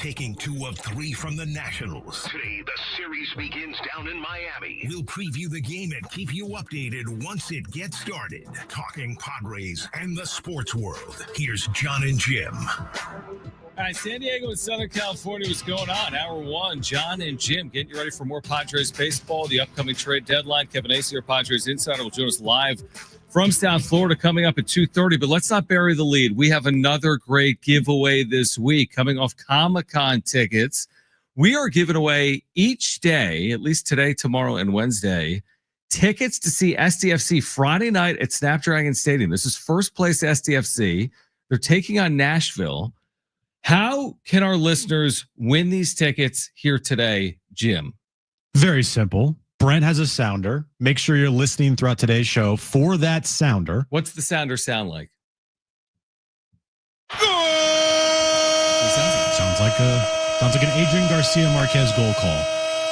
taking 2 of 3 from the Nationals. Today, the series begins down in Miami. We'll preview the game and keep you updated once it gets started. Talking Padres and the sports world. Here's Jon and Jim. All right, San Diego and Southern California, what's going on? Hour 1, Jon and Jim getting you ready for more Padres baseball, the upcoming trade deadline. Kevin Acee, our Padres insider, will join us live from South Florida coming up at 2:30. But let's not bury the lead. We have another great giveaway this week coming off Comic-Con tickets. We are giving away each day, at least today, tomorrow, and Wednesday, tickets to see SDFC Friday night at Snapdragon Stadium. This is first place SDFC. They're taking on Nashville. How can our listeners win these tickets here today, Jim? Very simple. Brent has a sounder. Make sure you're listening throughout today's show for that sounder. What's the sounder sound like? Sounds like an Adrian Garcia Marquez goal call.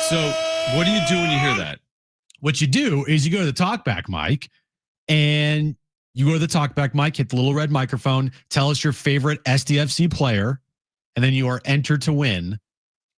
So what do you do when you hear that? What you do is you go to the talkback mic and you go to the talkback mic, hit the little red microphone, tell us your favorite SDFC player, and then you are entered to win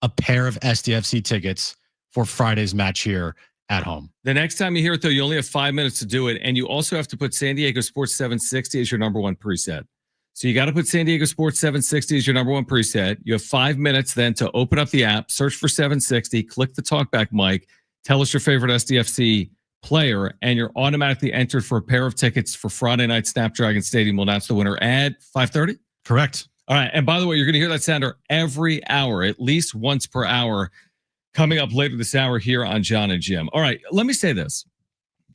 a pair of SDFC tickets for Friday's match here at home. The next time you hear it, though, you only have 5 minutes to do it, and you also have to put San Diego Sports 760 as your number one preset. So you got to put San Diego Sports 760 as your number one preset. You have 5 minutes then to open up the app, search for 760, click the talkback mic, tell us your favorite SDFC player, and you're automatically entered for a pair of tickets for Friday night Snapdragon Stadium. We'll announce the winner at 5:30. Correct. All right. And by the way, you're going to hear that sounder every hour, at least once per hour, coming up later this hour here on Jon and Jim. All right. Let me say this,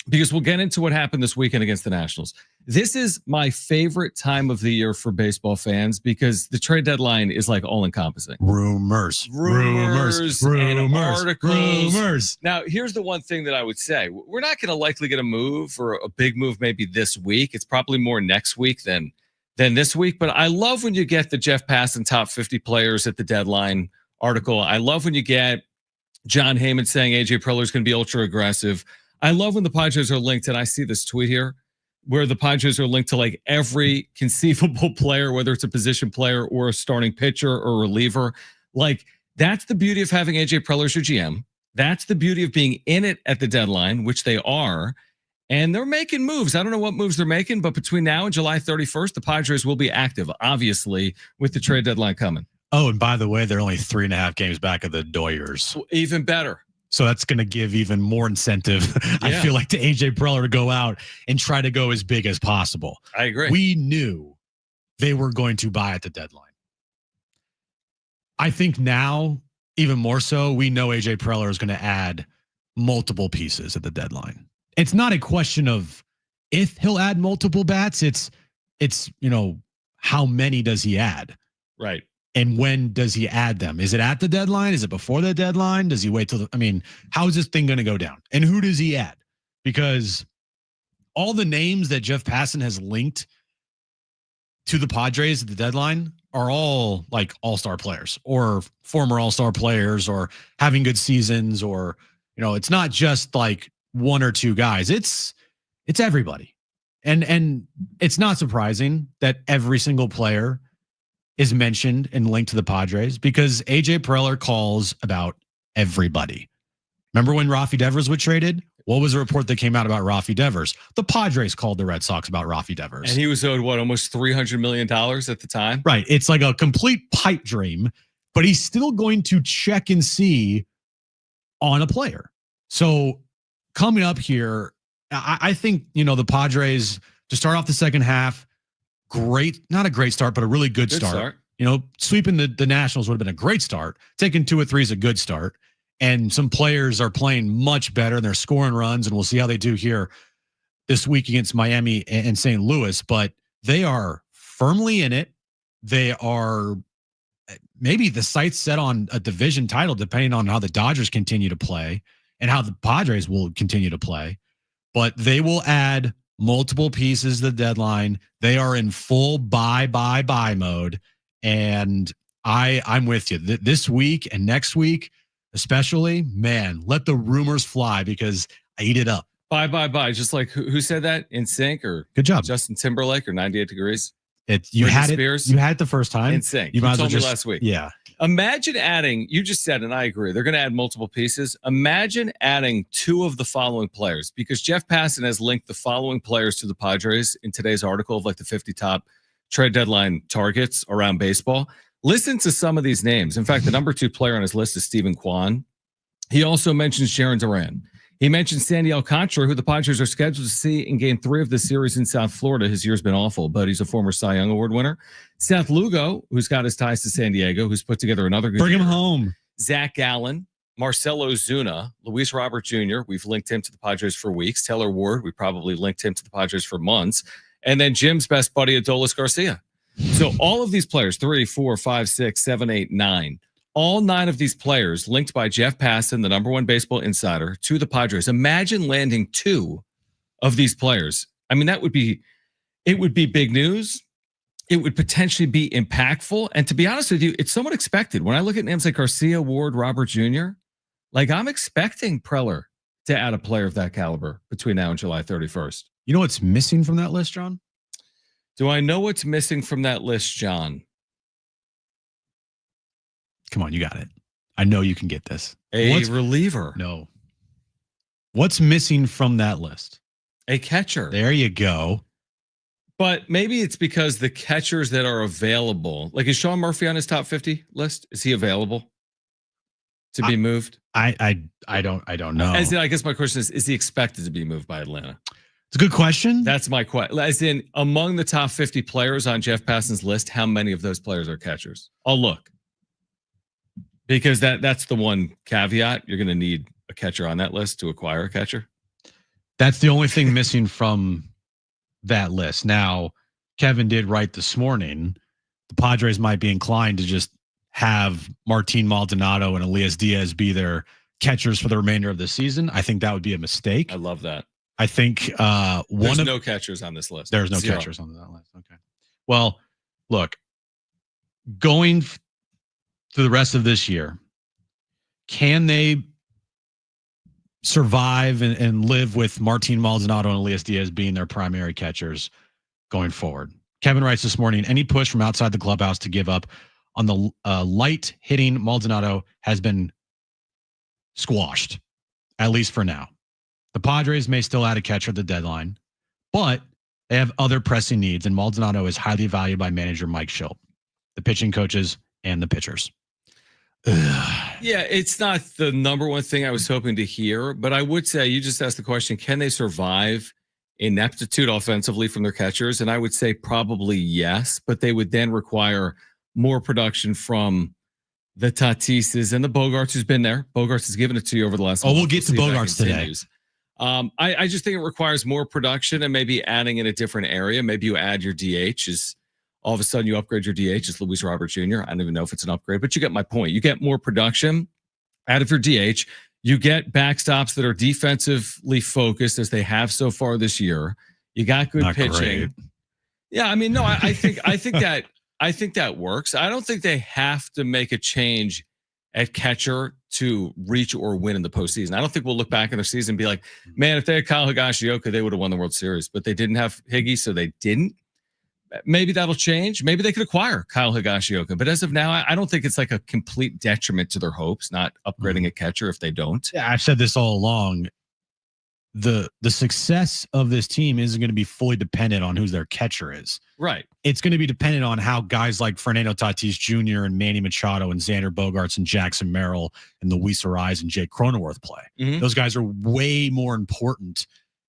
because we'll get into what happened this weekend against the Nationals. This is my favorite time of the year for baseball fans because the trade deadline is like all encompassing. Rumors and articles. Rumors. Now, here's the one thing that I would say. We're not going to likely get a move or a big move maybe this week. It's probably more next week than this week. But I love when you get the Jeff Passan top 50 players at the deadline article. I love when you get Jon Heyman saying AJ Preller is going to be ultra aggressive. I love when the Padres are linked, and I see this tweet here where the Padres are linked to like every conceivable player, whether it's a position player or a starting pitcher or reliever. Like, that's the beauty of having AJ Preller as your GM. That's the beauty of being in it at the deadline, which they are. And they're making moves. I don't know what moves they're making, but between now and July 31st, the Padres will be active, obviously, with the trade deadline coming. Oh, and by the way, they're only 3.5 games back of the Doyers. Even better. So that's going to give even more incentive, I feel like, to AJ Preller to go out and try to go as big as possible. I agree. We knew they were going to buy at the deadline. I think now, even more so, we know AJ Preller is going to add multiple pieces at the deadline. It's not a question of if he'll add multiple bats. It's how many does he add? Right. And when does he add them? Is it at the deadline? Is it before the deadline? Does he wait till how is this thing going to go down? And who does he add? Because all the names that Jeff Passan has linked to the Padres at the deadline are all like all-star players or former all-star players or having good seasons, or, it's not just like one or two guys. It's everybody. And it's not surprising that every single player is mentioned and linked to the Padres because AJ Preller calls about everybody. Remember when Rafi Devers was traded? What was the report that came out about Rafi Devers? The Padres called the Red Sox about Rafi Devers. And he was owed almost $300 million at the time? Right. It's like a complete pipe dream, but he's still going to check and see on a player. So coming up here, I think, the Padres, to start off the second half, great, not a great start, but a really good start. Sweeping the Nationals would have been a great start. Taking 2 or 3 is a good start. And some players are playing much better and they're scoring runs, and we'll see how they do here this week against Miami and St. Louis. But they are firmly in it. They are maybe the sights set on a division title, depending on how the Dodgers continue to play and how the Padres will continue to play. But they will add multiple pieces to the deadline. They are in full buy mode. And I'm with you. This week and next week, especially, man, let the rumors fly because I eat it up. Buy. Just like who said that? In Sync or good job, Justin Timberlake or 98 Degrees? You Britney had Spears? it. You had it the first time. Insane. You might as well told me just last week. Yeah. Imagine adding, you just said, and I agree, they're going to add multiple pieces. Imagine adding 2 of the following players, because Jeff Passan has linked the following players to the Padres in today's article of like the 50 top trade deadline targets around baseball. Listen to some of these names. In fact, the number 2 player on his list is Steven Kwan. He also mentions Sharon Duran. He mentioned Sandy Alcantara, who the Padres are scheduled to see in Game 3 of the series in South Florida. His year's been awful, but he's a former Cy Young Award winner. Seth Lugo, who's got his ties to San Diego, who's put together another good Bring year. him home. Zach Gallen, Marcelo Zuna, Luis Robert Jr., we've linked him to the Padres for weeks. Taylor Ward, we probably linked him to the Padres for months. And then Jim's best buddy, Adolis Garcia. So all of these players, 3, 4, 5, 6, 7, 8, 9, all 9 of these players linked by Jeff Passan, the number 1 baseball insider, to the Padres. Imagine landing 2 of these players. I mean, it would be big news. It would potentially be impactful. And to be honest with you, it's somewhat expected. When I look at names like Garcia, Ward, Robert Jr., like I'm expecting Preller to add a player of that caliber between now and July 31st. You know what's missing from that list, John? Do I know what's missing from that list, John? Come on, you got it. I know you can get this. What's reliever? No. What's missing from that list? A catcher. There you go. But maybe it's because the catchers that are available, like is Sean Murphy on his top 50 list? Is he available to be moved? I don't know. As in, I guess my question is he expected to be moved by Atlanta? It's a good question. That's my question. As in, among the top 50 players on Jeff Passan's list, how many of those players are catchers? I'll look. Because that's the one caveat. You're going to need a catcher on that list to acquire a catcher. That's the only thing missing from that list. Now, Kevin did write this morning, the Padres might be inclined to just have Martin Maldonado and Elias Diaz be their catchers for the remainder of the season. I think that would be a mistake. I love that. I think there's no catchers on this list. There's no 0. catchers on that list. Okay. Well, look, going through the rest of this year, can they survive and live with Martin Maldonado and Elias Diaz being their primary catchers going forward? Kevin writes this morning, any push from outside the clubhouse to give up on the light hitting Maldonado has been squashed, at least for now. The Padres may still add a catcher at the deadline, but they have other pressing needs, and Maldonado is highly valued by manager Mike Shildt, the pitching coaches, and the pitchers. Yeah, it's not the number 1 thing I was hoping to hear, but I would say you just asked the question, can they survive ineptitude offensively from their catchers? And I would say probably yes, but they would then require more production from the Tatises and the Bogaerts, who's been there. Bogaerts has given it to you over the last month. We'll get to Bogaerts today. I just think it requires more production and maybe adding in a different area. Maybe you add your DH is all of a sudden you upgrade your DH as Luis Robert Jr. I don't even know if it's an upgrade, but you get my point. You get more production out of your DH. You get backstops that are defensively focused as they have so far this year. You got good pitching. Great. Yeah, I mean, no, I think that works. I don't think they have to make a change at catcher to reach or win in the postseason. I don't think we'll look back in their season and be like, man, if they had Kyle Higashioka, they would have won the World Series, but they didn't have Higgy, so they didn't. Maybe that'll change. Maybe they could acquire Kyle Higashioka. But as of now, I don't think it's like a complete detriment to their hopes, not upgrading a catcher if they don't. Yeah, I've said this all along. The success of this team isn't going to be fully dependent on who their catcher is. Right. It's going to be dependent on how guys like Fernando Tatis Jr. and Manny Machado and Xander Bogaerts and Jackson Merrill and Luis Ariz and Jake Cronenworth play. Mm-hmm. Those guys are way more important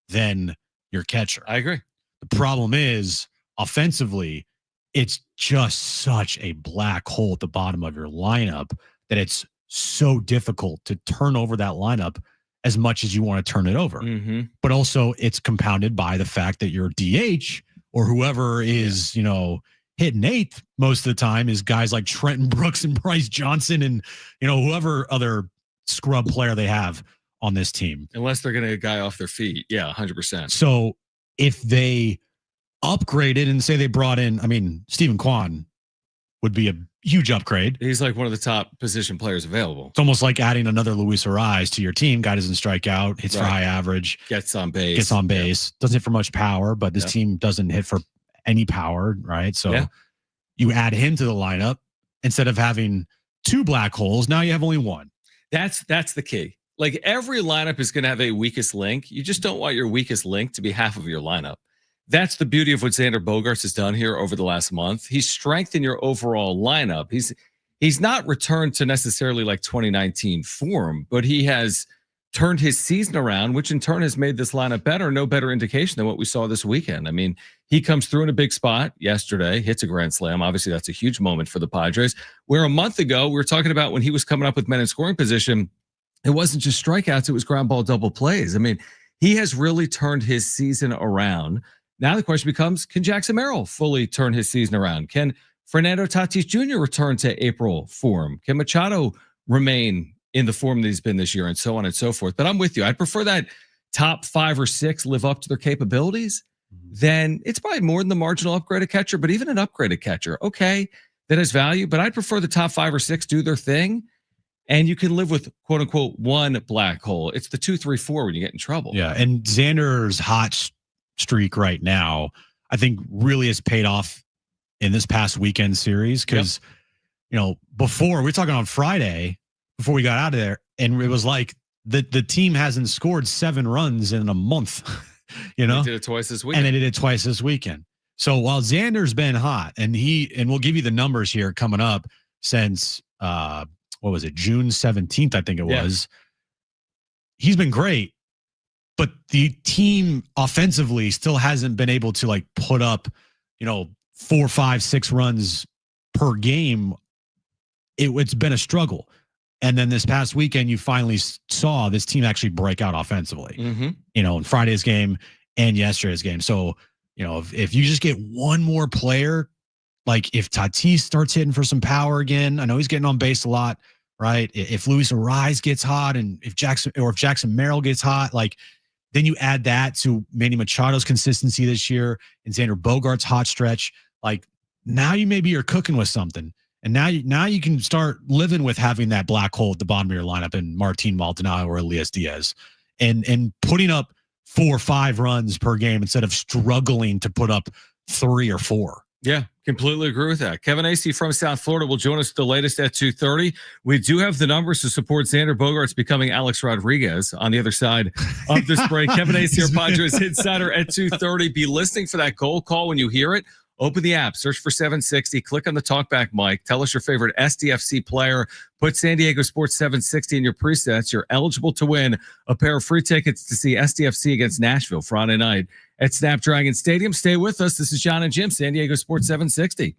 than your catcher. I agree. The problem is, offensively, it's just such a black hole at the bottom of your lineup that it's so difficult to turn over that lineup as much as you want to turn it over. Mm-hmm. But also it's compounded by the fact that your DH or whoever is, hitting eighth most of the time is guys like Trenton Brooks and Bryce Johnson and, whoever other scrub player they have on this team. Unless they're going to get a guy off their feet. Yeah, 100%. So if they upgraded and say they brought in, Steven Kwan would be a huge upgrade. He's like one of the top position players available. It's almost like adding another Luis Ariz to your team. Guy doesn't strike out, hits for high average, gets on base, doesn't hit for much power, but this team doesn't hit for any power, right? So Yeah. you add him to the lineup instead of having two black holes. Now you have only one. That's the key. Like every lineup is going to have a weakest link. You just don't want your weakest link to be half of your lineup. That's the beauty of what Xander Bogaerts has done here over the last month. He's strengthened your overall lineup. He's not returned to necessarily like 2019 form, but he has turned his season around, which in turn has made this lineup better. No better indication than what we saw this weekend. I mean, he comes through in a big spot yesterday, hits a grand slam. Obviously, that's a huge moment for the Padres. Where a month ago, we were talking about when he was coming up with men in scoring position, it wasn't just strikeouts, it was ground ball double plays. I mean, he has really turned his season around. Now the question becomes, can Jackson Merrill fully turn his season around? Can Fernando Tatis Jr. return to April form? Can Machado remain in the form that he's been this year, and so on and so forth? But I'm with you. I'd prefer that top 5 or 6 live up to their capabilities. Then it's probably more than the marginal upgraded catcher, but even an upgraded catcher, okay, that has value. But I'd prefer the top 5 or 6 do their thing. And you can live with quote unquote one black hole. It's the 2, 3, 4 when you get in trouble. Yeah. And Xander's hot streak right now, I think really has paid off in this past weekend series. Cause before we were talking on Friday, before we got out of there, and it was like the team hasn't scored 7 runs in a month, They did it twice this weekend. And they did it twice this weekend. So while Xander's been hot, and we'll give you the numbers here coming up since, what was it? June 17th, I think it was. He's been great, but the team offensively still hasn't been able to like put up, 4, 5, 6 runs per game. It's been a struggle. And then this past weekend, you finally saw this team actually break out offensively, in Friday's game and yesterday's game. So, if you just get one more player, like if Tatis starts hitting for some power again, I know he's getting on base a lot, right? If Luis Ariz gets hot, and if Jackson Merrill gets hot, like then you add that to Manny Machado's consistency this year and Xander Bogaerts' hot stretch. Like now you're cooking with something. And now you can start living with having that black hole at the bottom of your lineup in Martin Maldonado or Elias Diaz, and putting up 4 or 5 runs per game instead of struggling to put up 3 or 4. Yeah, completely agree with that. Kevin Acee from South Florida will join us the latest at 2:30. We do have the numbers to support Xander Bogaerts becoming Alex Rodriguez on the other side of this break. Kevin Acee, our Padres Insider at 2:30. Be listening for that goal call when you hear it. Open the app, search for 760, click on the talkback mic, tell us your favorite SDFC player, put San Diego Sports 760 in your presets. You're eligible to win a pair of free tickets to see SDFC against Nashville Friday night at Snapdragon Stadium. Stay with us. This is Jon and Jim, San Diego Sports 760.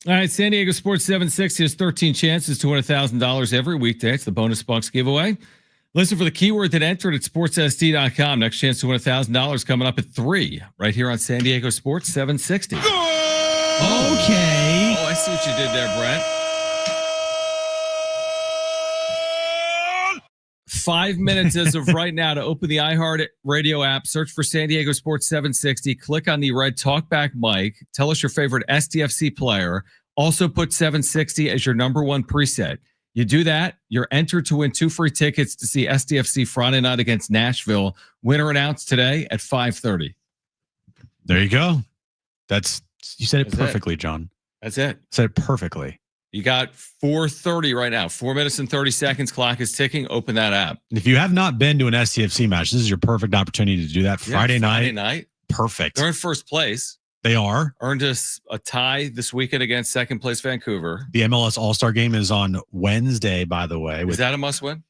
All right, San Diego Sports 760 has 13 chances to win $1,000 every weekday. It's the bonus bucks giveaway. Listen for the keyword that entered at sportssd.com. Next chance to win $1,000 coming up at 3 right here on San Diego Sports 760. Okay. Oh, I see what you did there, Brent. 5 minutes as of right now to open the iHeart Radio app, search for San Diego Sports 760, click on the red talkback mic, tell us your favorite SDFC player, also put 760 as your number one preset. You do that, you're entered to win 2 free tickets to see SDFC Friday night against Nashville. Winner announced today at 5:30. There you go. You said it That's perfectly, John. That's it. Said it perfectly. You got 4:30 right now. 4 minutes and 30 seconds. Clock is ticking. Open that app. If you have not been to an SCFC match, this is your perfect opportunity to do that. Friday night. Perfect. They're in first place. They are. Earned us a tie this weekend against second place Vancouver. The MLS All-Star game is on Wednesday, by the way. Is that a must win?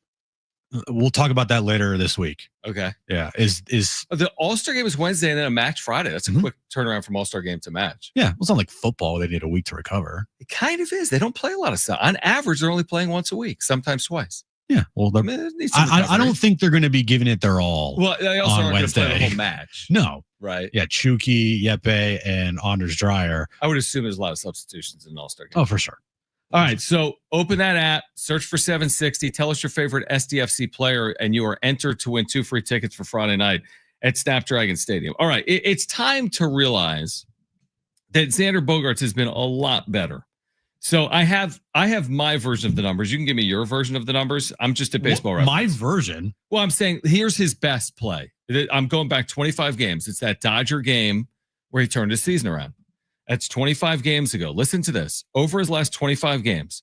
We'll talk about that later this week. Okay. Yeah. Is the All-Star game is Wednesday and then a match Friday. That's a quick turnaround from All-Star game to match. Yeah. Well, it's not like football. They need a week to recover. It kind of is. They don't play a lot of stuff. On average, they're only playing once a week, sometimes twice. Yeah. Well, I don't think they're going to be giving it their all. Well, they also aren't going to play the whole match. No. Right. Yeah. Chucky, Yepe, and Anders Dreyer. I would assume there's a lot of substitutions in an All-Star game. Oh, for sure. All right, so open that app, search for 760, tell us your favorite SDFC player, and you are entered to win 2 free tickets for Friday night at Snapdragon Stadium. All right, it's time to realize that Xander Bogaerts has been a lot better. So I have my version of the numbers. You can give me your version of the numbers. I'm just a baseball reference. My version? Well, I'm saying here's his best play. I'm going back 25 games. It's that Dodger game where he turned his season around. That's 25 games ago. Listen to this. Over his last 25 games,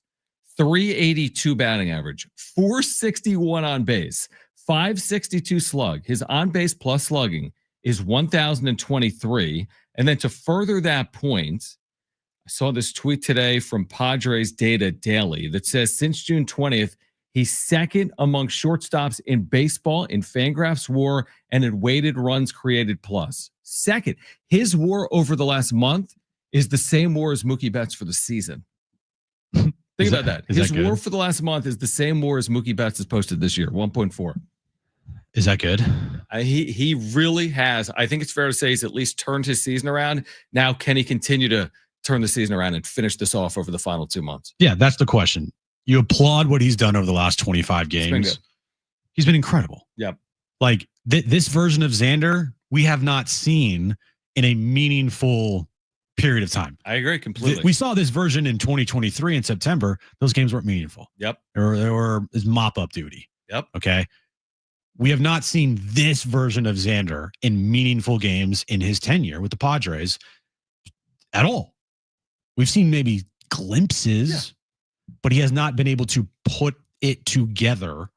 382 batting average, 461 on base, 562 slug. His on base plus slugging is 1,023. And then to further that point, I saw this tweet today from Padres Data Daily that says since June 20th, he's second among shortstops in baseball in Fangraphs WAR and in weighted runs created plus. Second, his WAR over the last month is the same WAR as Mookie Betts for the season. Think about that. His WAR for the last month is the same WAR as Mookie Betts has posted this year, 1.4. Is that good? He really has. I think it's fair to say he's at least turned his season around. Now, can he continue to turn the season around and finish this off over the final 2 months? Yeah, that's the question. You applaud what he's done over the last 25 games. He's been incredible. Yep. Like this version of Xander, we have not seen in a meaningful period of time. I agree completely. We saw this version in 2023 in September. Those games weren't meaningful. Yep. They were mop-up duty. Yep. Okay. We have not seen this version of Xander in meaningful games in his tenure with the Padres at all. We've seen maybe glimpses, but he has not been able to put it together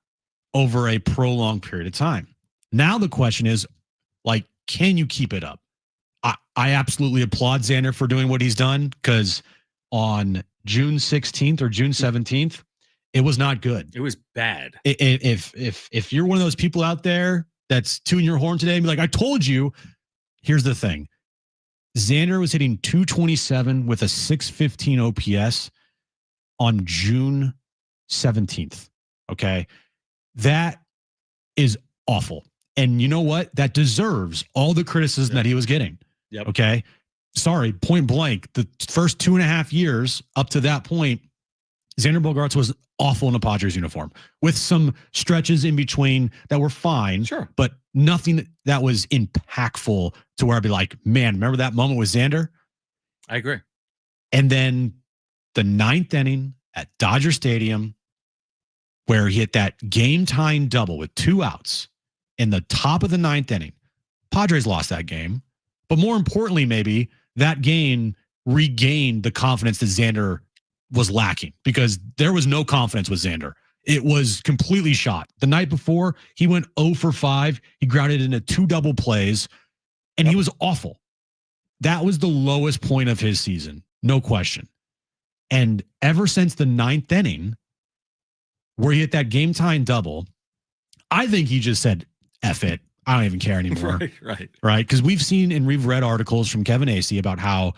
over a prolonged period of time. Now the question is, like, can you keep it up? I absolutely applaud Xander for doing what he's done, because on June 16th or June 17th, it was not good. It was bad. If you're one of those people out there that's tooting your horn today and be like, I told you, here's the thing. Xander was hitting 227 with a 615 OPS on June 17th. Okay. That is awful. And you know what? That deserves all the criticism that he was getting. Yep. Okay. Sorry, point blank. The first 2.5 years up to that point, Xander Bogaerts was awful in a Padres uniform, with some stretches in between that were fine. Sure. But nothing that was impactful to where I'd be like, man, remember that moment with Xander? I agree. And then the 9th inning at Dodger Stadium, where he hit that game-tying double with 2 outs in the top of the 9th inning. Padres lost that game. But more importantly, maybe that game regained the confidence that Xander was lacking, because there was no confidence with Xander. It was completely shot. The night before, he went 0 for 5. He grounded into 2 double plays, and he was awful. That was the lowest point of his season, no question. And ever since the 9th inning, where he hit that game-tying double, I think he just said, F it. I don't even care anymore. Right. Because we've seen and we've read articles from Kevin Acee about how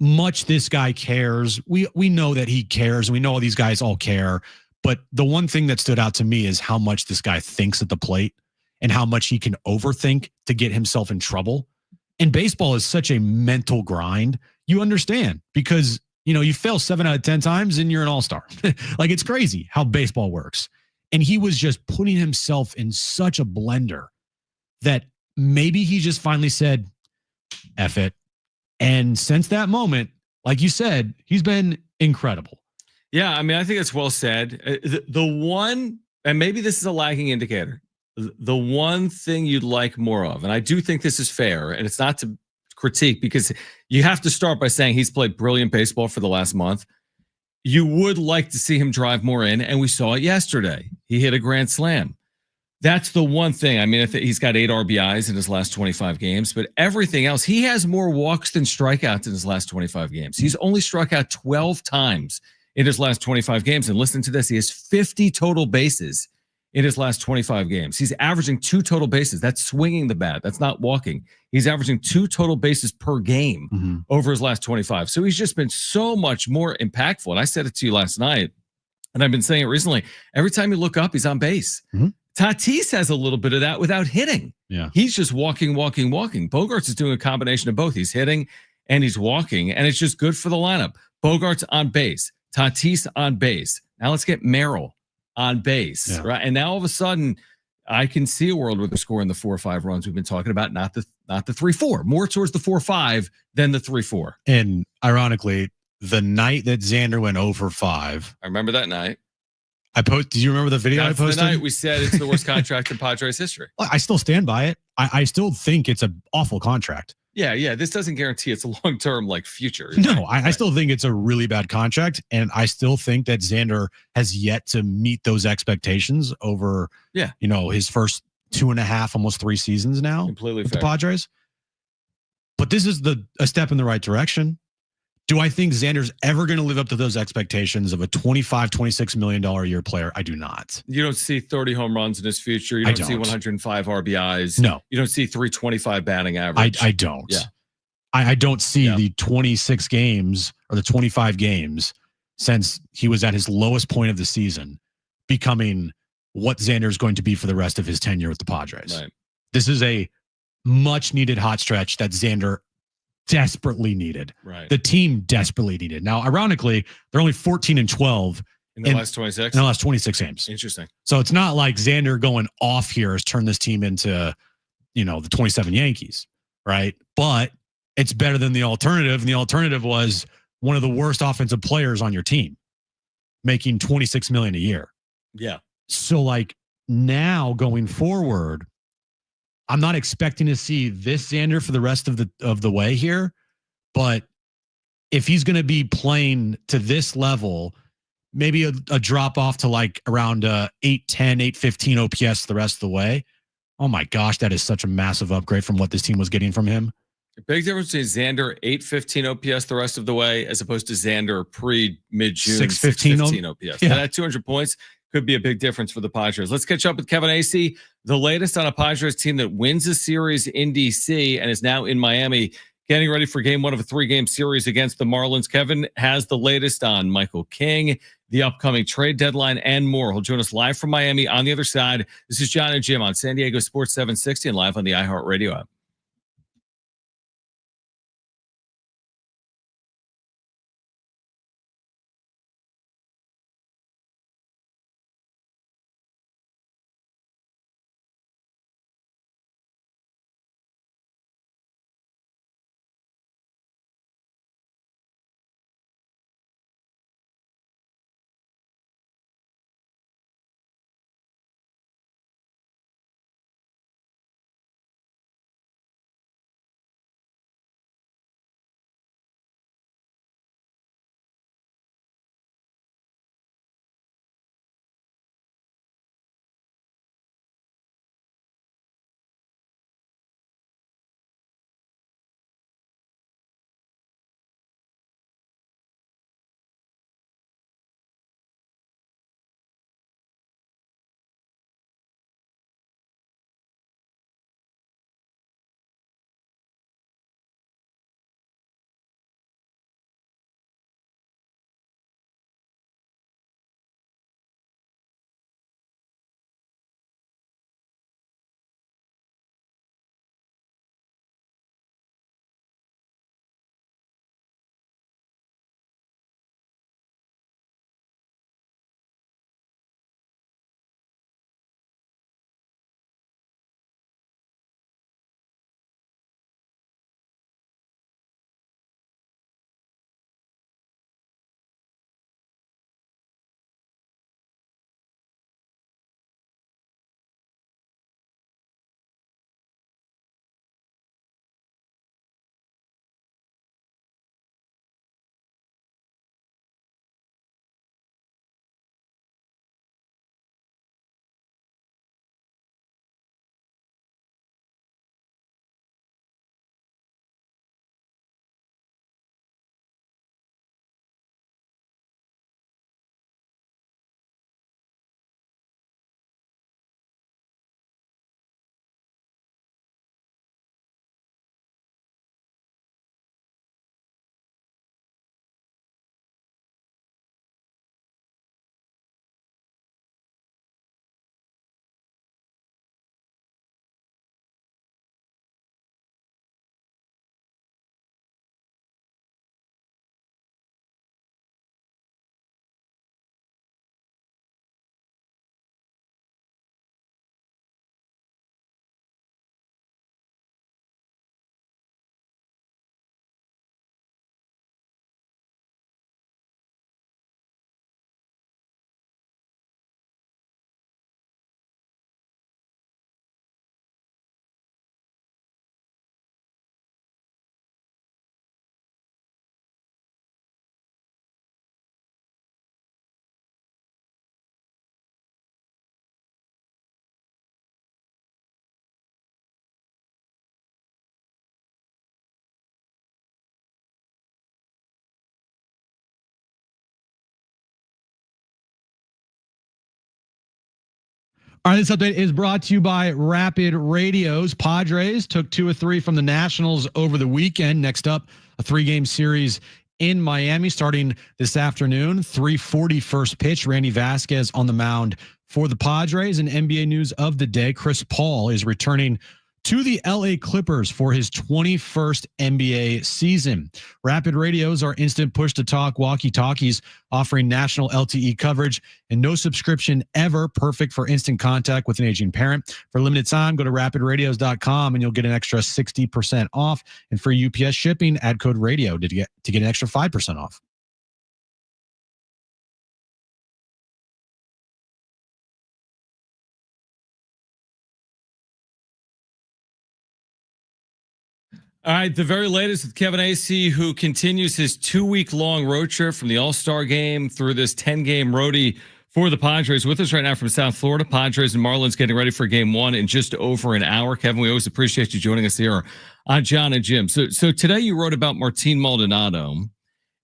much this guy cares. We know that he cares. We know these guys all care. But the one thing that stood out to me is how much this guy thinks at the plate and how much he can overthink to get himself in trouble. And baseball is such a mental grind. You understand because, you fail 7 out of 10 times and you're an all-star. Like, it's crazy how baseball works. And he was just putting himself in such a blender that maybe he just finally said, F it. And since that moment, like you said, he's been incredible. Yeah, I mean, I think it's well said. The one, and maybe this is a lagging indicator, the one thing you'd like more of, and I do think this is fair, and it's not to critique because you have to start by saying he's played brilliant baseball for the last month. You would like to see him drive more in, and we saw it yesterday. He hit a grand slam. That's the one thing. I mean, he's got 8 RBIs in his last 25 games, but everything else, he has more walks than strikeouts in his last 25 games. He's only struck out 12 times in his last 25 games. And listen to this, he has 50 total bases in his last 25 games. He's averaging 2 total bases. That's swinging the bat. That's not walking. He's averaging 2 total bases per game over his last 25. So he's just been so much more impactful. And I said it to you last night, and I've been saying it recently. Every time you look up, he's on base. Tatis has a little bit of that without hitting. Yeah. He's just walking. Bogaerts is doing a combination of both. He's hitting and he's walking, and it's just good for the lineup. Bogaerts on base, Tatis on base. Now let's get Merrill on base, right? And now all of a sudden, I can see a world where they're scoring the 4 or 5 runs we've been talking about, not the 3-4, more towards the 4-5 than the 3-4. And ironically, the night that Xander went 0-for-5, I remember that night. Do you remember the video That's I posted? The night we said it's the worst contract in Padres history. I still stand by it. I still think it's an awful contract. Yeah. This doesn't guarantee it's a long-term future. No, I still think it's a really bad contract, and I still think that Xander has yet to meet those expectations over, his first 2.5, almost 3 seasons now. Completely with fair. the Padres. But this is a step in the right direction. Do I think Xander's ever going to live up to those expectations of a $25, $26 million a year player? I do not. You don't see 30 home runs in his future. You don't see 105 RBIs. No. You don't see 325 batting average. I don't. Yeah. I don't see the 26 games or the 25 games since he was at his lowest point of the season becoming what Xander is going to be for the rest of his tenure with the Padres. Right. This is a much needed hot stretch that Xander desperately needed. Right. The team desperately needed. Now, ironically, they're only 14-12 in the last 26. In the last 26 games. Interesting. So it's not like Xander going off here has turned this team into, the 27 Yankees, right? But it's better than the alternative. And the alternative was one of the worst offensive players on your team, making $26 million a year. Yeah. So now going forward, I'm not expecting to see this Xander for the rest of the way here, but if he's going to be playing to this level, maybe a drop off to around 810, 815 OPS the rest of the way. Oh my gosh, that is such a massive upgrade from what this team was getting from him. A big difference between Xander 815 OPS the rest of the way as opposed to Xander mid-June 615 OPS. Yeah. That 200 points could be a big difference for the Padres. Let's catch up with Kevin Acee, the latest on a Padres team that wins a series in D.C. and is now in Miami, getting ready for game 1 of a 3-game series against the Marlins. Kevin has the latest on Michael King, the upcoming trade deadline, and more. He'll join us live from Miami. On the other side, this is Jon and Jim on San Diego Sports 760 and live on the iHeartRadio app. All right, this update is brought to you by Rapid Radios. Padres took 2 of 3 from the Nationals over the weekend. Next up, a 3-game series in Miami starting this afternoon. 3:40 first pitch. Randy Vasquez on the mound for the Padres. And NBA news of the day, Chris Paul is returning to the LA Clippers for his 21st NBA season. Rapid Radios are instant push-to-talk walkie-talkies offering national LTE coverage and no subscription ever, perfect for instant contact with an aging parent. For a limited time, go to rapidradios.com and you'll get an extra 60% off and free UPS shipping. Add code radio to get an extra 5% off. All right, the very latest with Kevin Acee, who continues his 2-week-long road trip from the All-Star game through this 10-game roadie for the Padres. With us right now from South Florida, Padres and Marlins getting ready for Game 1 in just over an hour. Kevin, we always appreciate you joining us here on Jon and Jim. So today you wrote about Martin Maldonado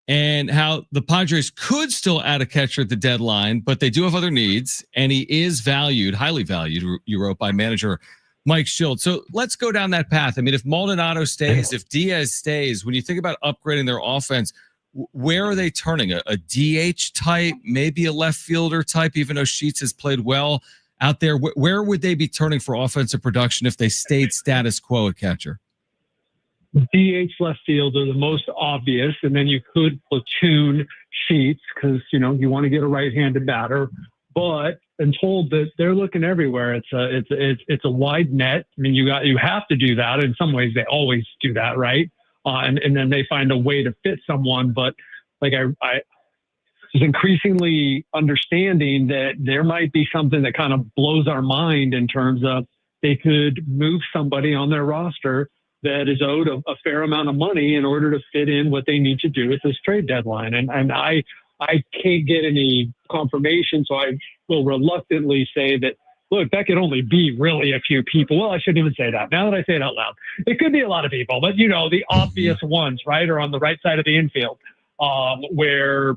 and how the Padres could still add a catcher at the deadline, but they do have other needs, and he is valued, highly valued, you wrote, by manager Mike Schultz. So let's go down that path. I mean, if Maldonado stays, if Diaz stays, when you think about upgrading their offense, where are they turning? A DH type, maybe a left fielder type, even though Sheets has played well out there? Where would they be turning for offensive production if they stayed status quo at catcher? DH left field are the most obvious, and then you could platoon Sheets because, you want to get a right-handed batter. But I'm told that they're looking everywhere. It's a wide net. I mean, you have to do that. In some ways, they always do that, right? And then they find a way to fit someone. But like I was increasingly understanding that there might be something that kind of blows our mind in terms of they could move somebody on their roster that is owed a fair amount of money in order to fit in what they need to do at this trade deadline. And I can't get any confirmation, so I will reluctantly say that, look, that could only be really a few people. Well, I shouldn't even say that. Now that I say it out loud, it could be a lot of people, but the obvious ones, right, are on the right side of the infield, where,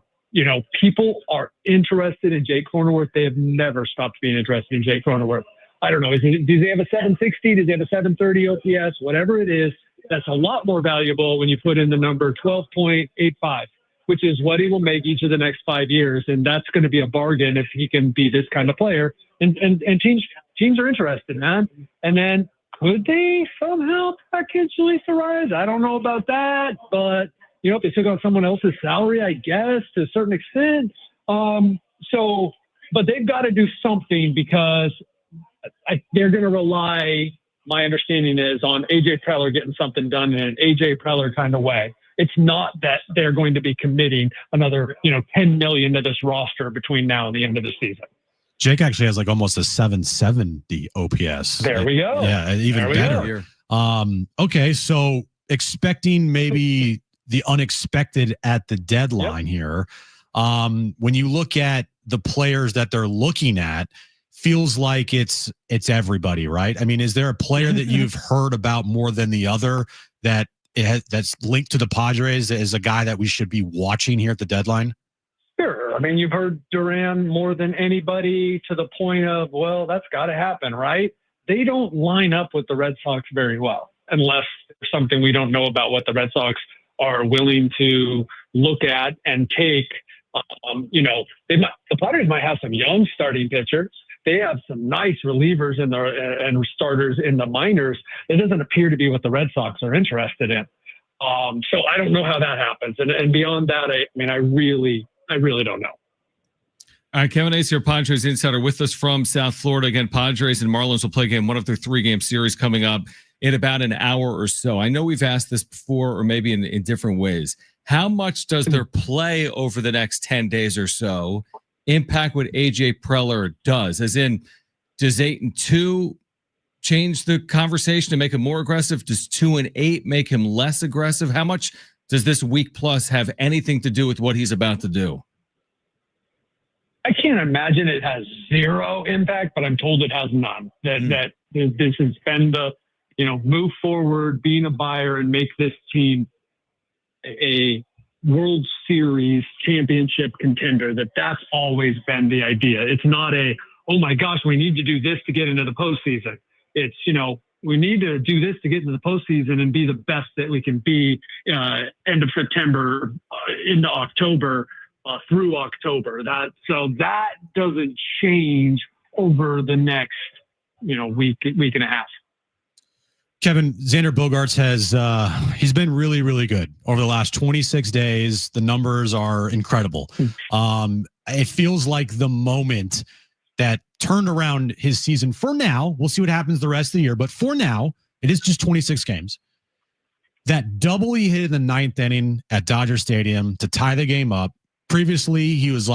people are interested in Jake Cronenworth. They have never stopped being interested in Jake Cronenworth. I don't know. Do they have a 760? Do they have a 730 OPS? Whatever it is, that's a lot more valuable when you put in the number 12.85. which is what he will make each of the next 5 years. And that's going to be a bargain if he can be this kind of player. And teams are interested, man. And then could they somehow package Luis Arias? I don't know about that, but if they took on someone else's salary, I guess to a certain extent. But they've got to do something because they're going to rely, my understanding is, on AJ Preller getting something done in an AJ Preller kind of way. It's not that they're going to be committing another, $10 million to this roster between now and the end of the season. Jake actually has like almost a 770 OPS. There we go. Yeah, even better. Okay, so expecting maybe the unexpected at the deadline here. When you look at the players that they're looking at, feels like it's everybody, right? I mean, is there a player that you've heard about more than the other that's linked to the Padres as a guy that we should be watching here at the deadline? Sure. I mean, you've heard Duran more than anybody to the point of, well, that's got to happen, right? They don't line up with the Red Sox very well unless there's something we don't know about what the Red Sox are willing to look at and take. The Padres might have some young starting pitchers. They have some nice relievers and starters in the minors. It doesn't appear to be what the Red Sox are interested in. So I don't know how that happens. And beyond that, I really don't know. All right, Kevin Acee, our Padres insider, with us from South Florida. Again, Padres and Marlins will play Game 1 of their 3-game series coming up in about an hour or so. I know we've asked this before, or maybe in different ways. How much does their play over the next 10 days or so impact what AJ Preller does? As in, does 8-2 change the conversation to make him more aggressive? Does 2-8 make him less aggressive? How much does this week plus have anything to do with what he's about to do? I can't imagine it has zero impact, but I'm told it has none. That this has been the, move forward, being a buyer, and make this team a World Series championship contender. That's always been the idea. It's not oh my gosh, we need to do this to get into the postseason. It's, we need to do this to get into the postseason and be the best that we can be end of September into October through October. That doesn't change over the next, week and a half. Kevin, Xander Bogaerts he's been really, really good over the last 26 days. The numbers are incredible. It feels like the moment that turned around his season for now. We'll see what happens the rest of the year, but for now, it is just 26 games. That double he hit in the 9th inning at Dodger Stadium to tie the game up. Previously, he was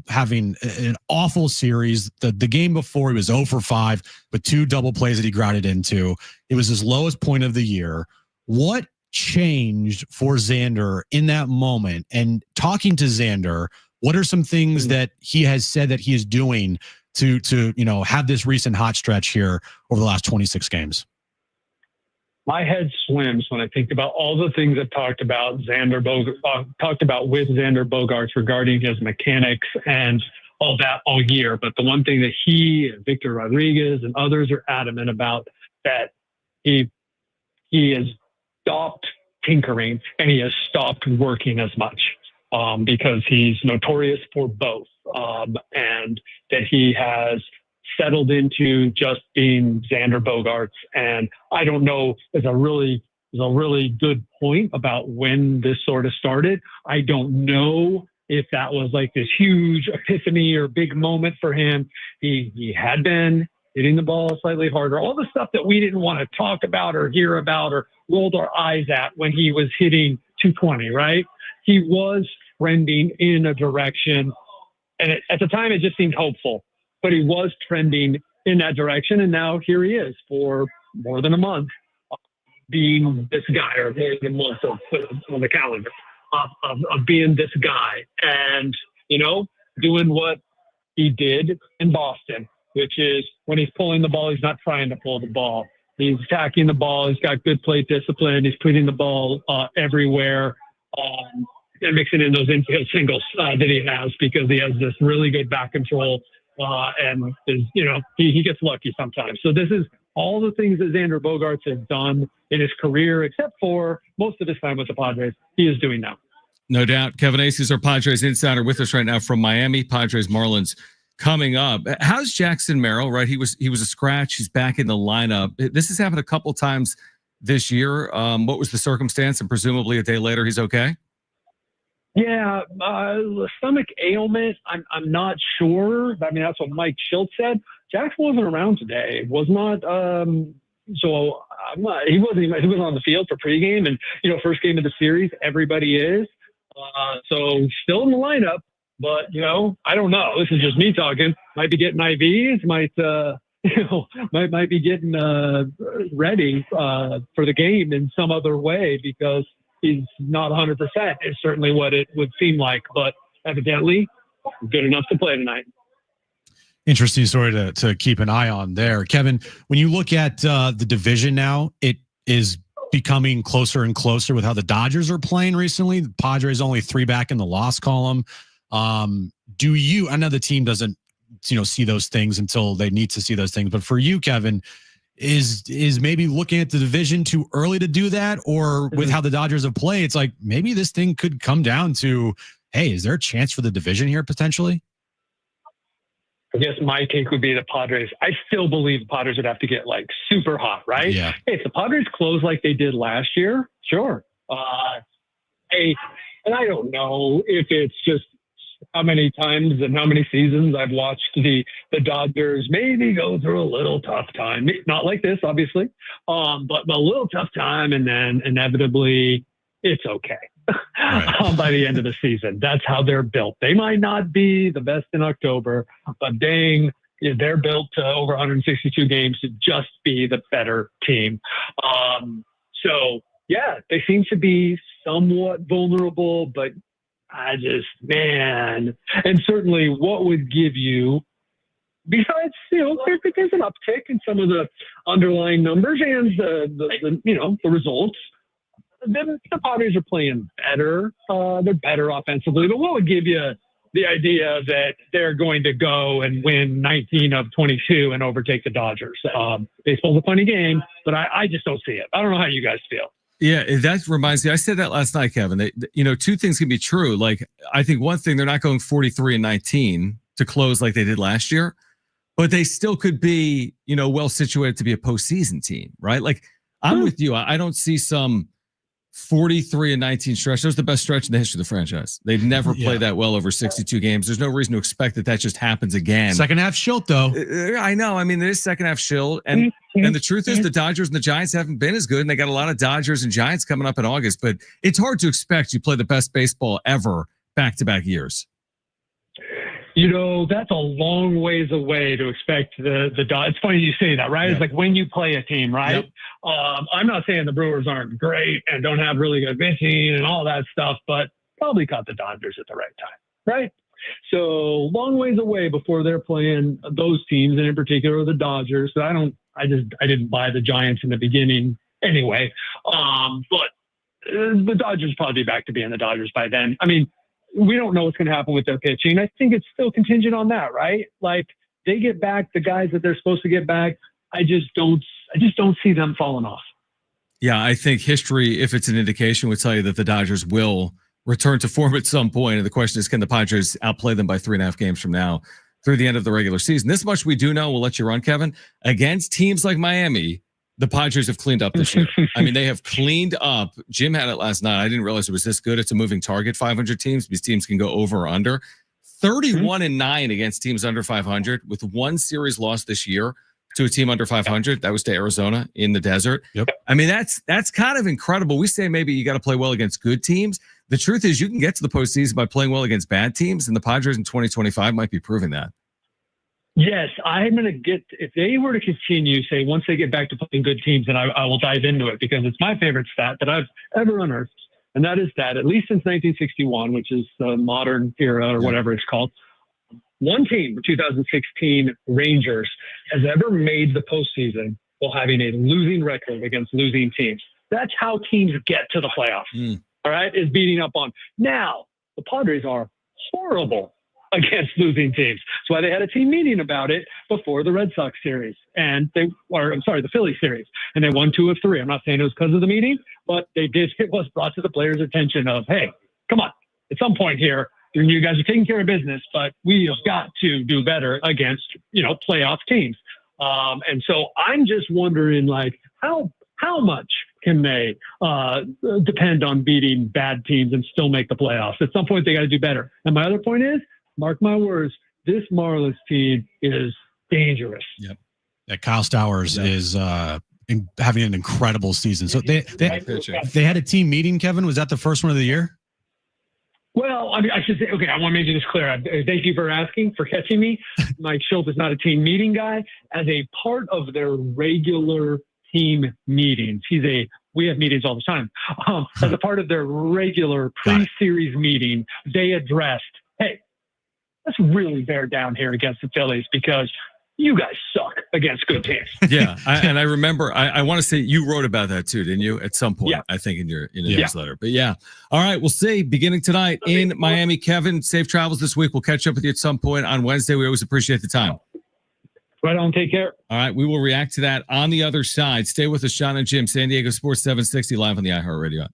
having an awful series. The game before, he was 0 for 5 with 2 double plays that he grounded into. It was his lowest point of the year. What changed for Xander in that moment? And talking to Xander, what are some things that he has said that he is doing to have this recent hot stretch here over the last 26 games? My head swims when I think about all the things I've talked about with Xander Bogaerts regarding his mechanics and all that all year. But the one thing that he and Victor Rodriguez and others are adamant about, that he has stopped tinkering and he has stopped working as much because he's notorious for both, and that he has settled into just being Xander Bogaerts. And I don't know, is a really good point about when this sort of started. I don't know if that was like this huge epiphany or big moment for him. He had been hitting the ball slightly harder, all the stuff that we didn't want to talk about or hear about or rolled our eyes at when he was hitting 220, right? He was trending in a direction. And at the time, it just seemed hopeful. But he was trending in that direction, and now here he is for more than a month being this guy, or more than a month on the calendar of being this guy, and doing what he did in Boston, which is when he's pulling the ball, he's not trying to pull the ball. He's attacking the ball. He's got good plate discipline. He's putting the ball everywhere. And mixing in those infield singles that he has, because he has this really good back control. And he gets lucky sometimes. So this is all the things that Xander Bogaerts has done in his career, except for most of his time with the Padres, he is doing now. No doubt. Kevin Acee is our Padres insider with us right now from Miami. Padres Marlins coming up. How's Jackson Merrill? Right, he was a scratch. He's back in the lineup. This has happened a couple times this year. What was the circumstance? And presumably a day later, he's okay. Yeah, stomach ailment. I'm not sure. I mean, that's what Mike Schultz said. Jackson wasn't around today. Was not. So I'm not. He wasn't on the field for pregame, and first game of the series, everybody is. So still in the lineup, but I don't know. This is just me talking. Might be getting IVs. Might be getting ready for the game in some other way, because he's not 100%. Is certainly what it would seem like, but evidently good enough to play tonight. Interesting story to keep an eye on there. Kevin, when you look at the division now, it is becoming closer and closer with how the Dodgers are playing recently. The Padres only 3 back in the loss column. I know the team doesn't see those things until they need to see those things, but for you, Kevin, is maybe looking at the division too early to do that? Or with how the Dodgers have played, it's like maybe this thing could come down to, hey, is there a chance for the division here potentially? I guess my take would be the Padres. I still believe the Padres would have to get like super hot, right? Yeah. Hey, if the Padres close like they did last year, sure. And I don't know if it's just how many times and how many seasons I've watched the Dodgers maybe go through a little tough time. Not like this, obviously, but a little tough time, and then inevitably it's okay. Right. By the end of the season. That's how they're built. They might not be the best in October, but dang, they're built to over 162 games to just be the better team. So yeah, they seem to be somewhat vulnerable, but and certainly what would give you, besides, there's an uptick in some of the underlying numbers and the results. The Padres are playing better. They're better offensively. But what would give you the idea that they're going to go and win 19 of 22 and overtake the Dodgers. Baseball's a funny game, but I just don't see it. I don't know how you guys feel. Yeah, that reminds me. I said that last night, Kevin. Two things can be true. Like, I think one thing, they're not going 43-19 to close like they did last year, but they still could be, well situated to be a postseason team, right? Like, I'm with you. I don't see some 43-19 stretch. That was the best stretch in the history of the franchise. They'd never played that well over 62 games. There's no reason to expect that just happens again. Second half shilt, though. I know. I mean, there's second half shilt. And the truth is the Dodgers and the Giants haven't been as good. And they got a lot of Dodgers and Giants coming up in August. But it's hard to expect you play the best baseball ever back-to-back years. That's a long ways away to expect the It's funny you say that, right? Yeah. It's like when you play a team, right? Yep. I'm not saying the Brewers aren't great and don't have really good pitching and all that stuff, but probably caught the Dodgers at the right time, right? So long ways away before they're playing those teams, and in particular the Dodgers. So I didn't buy the Giants in the beginning anyway. But the Dodgers probably be back to being the Dodgers by then. I mean, we don't know what's going to happen with their pitching. I think it's still contingent on that, right? Like, they get back the guys that they're supposed to get back. I just don't see them falling off. Yeah, I think history, if it's an indication, would tell you that the Dodgers will return to form at some point. And the question is, can the Padres outplay them by 3.5 games from now through the end of the regular season? This much we do know. We'll let you run, Kevin. Against teams like Miami, the Padres have cleaned up this year. I mean, they have cleaned up. Jim had it last night. I didn't realize it was this good. It's a moving target, 500 teams. These teams can go over or under. 31-9 against teams under 500, with one series lost this year to a team under 500. That was to Arizona in the desert. Yep. I mean, that's kind of incredible. We say maybe you got to play well against good teams. The truth is you can get to the postseason by playing well against bad teams, and the Padres in 2025 might be proving that. Yes, I'm going to get, if they were to continue, say, once they get back to playing good teams, and I will dive into it because it's my favorite stat that I've ever unearthed. And that is that, at least since 1961, which is the modern era or whatever it's called, one team, the 2016 Rangers, has ever made the postseason while having a losing record against losing teams. That's how teams get to the playoffs, all right, is beating up on. Now, the Padres are horrible against losing teams. That's why they had a team meeting about it before the Red Sox series. And the Philly series. And they won 2 of 3. I'm not saying it was because of the meeting, but it was brought to the players' attention of, hey, come on, at some point here, you guys are taking care of business, but we have got to do better against, playoff teams. And so I'm just wondering, like, how much can they depend on beating bad teams and still make the playoffs? At some point, they got to do better. And my other point is, mark my words, this Marlins team is dangerous. Yep. Yeah, Kyle Stowers is having an incredible season. So they had a team meeting, Kevin. Was that the first one of the year? Well, I mean, I should say, okay, I want to make this clear. Thank you for asking, for catching me. Mike Schultz is not a team meeting guy. As a part of their regular team meetings, we have meetings all the time. As a part of their regular pre-series meeting, they addressed, hey, let's really bear down here against the Phillies because you guys suck against good teams. Yeah, and I remember, I want to say you wrote about that too, didn't you? At some point, I think in your newsletter. But yeah, all right, we'll see. Beginning tonight in Miami, Kevin, safe travels this week. We'll catch up with you at some point on Wednesday. We always appreciate the time. Right on, take care. All right, we will react to that on the other side. Stay with us, Jon and Jim, San Diego Sports 760 live on the iHeartRadio app.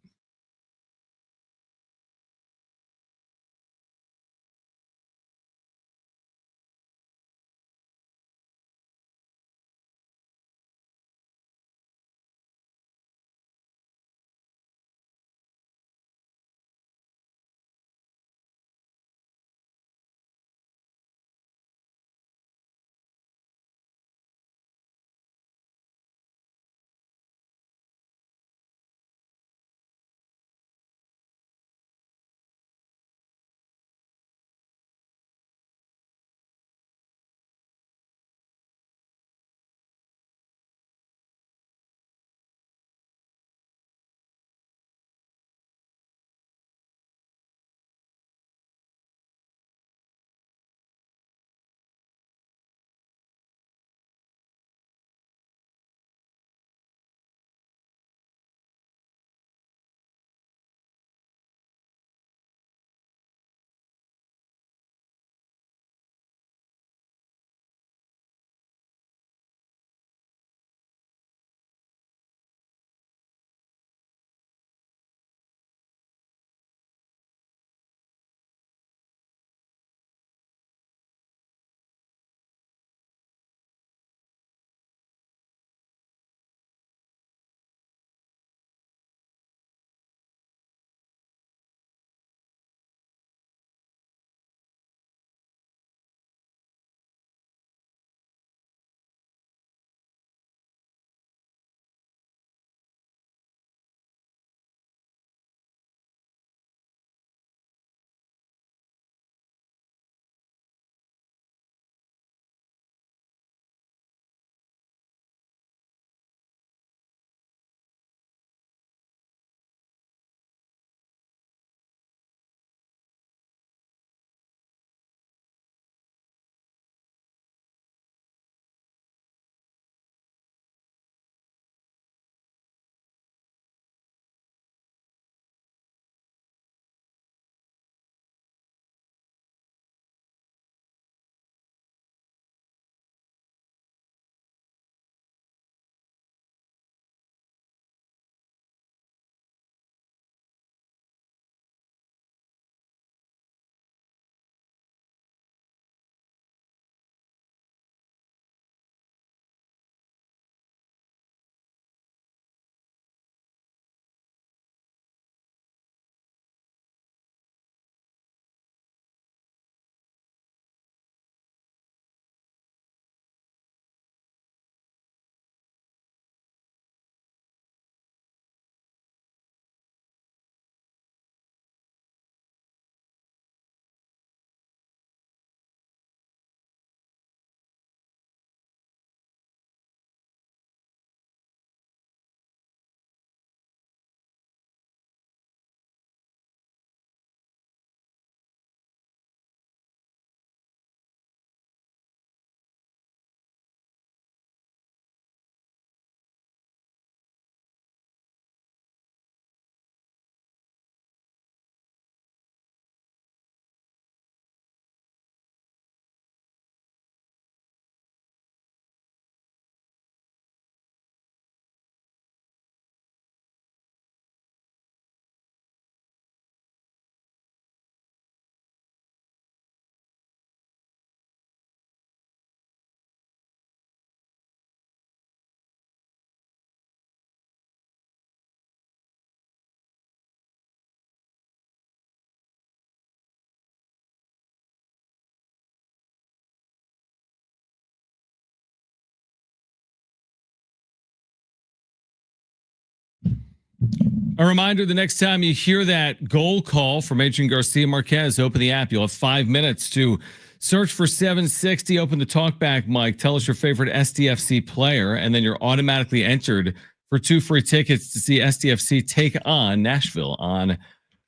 A reminder, the next time you hear that goal call from Adrian Garcia Marquez, open the app. You'll have 5 minutes to search for 760, open the talkback mic, tell us your favorite SDFC player, and then you're automatically entered for 2 free tickets to see SDFC take on Nashville on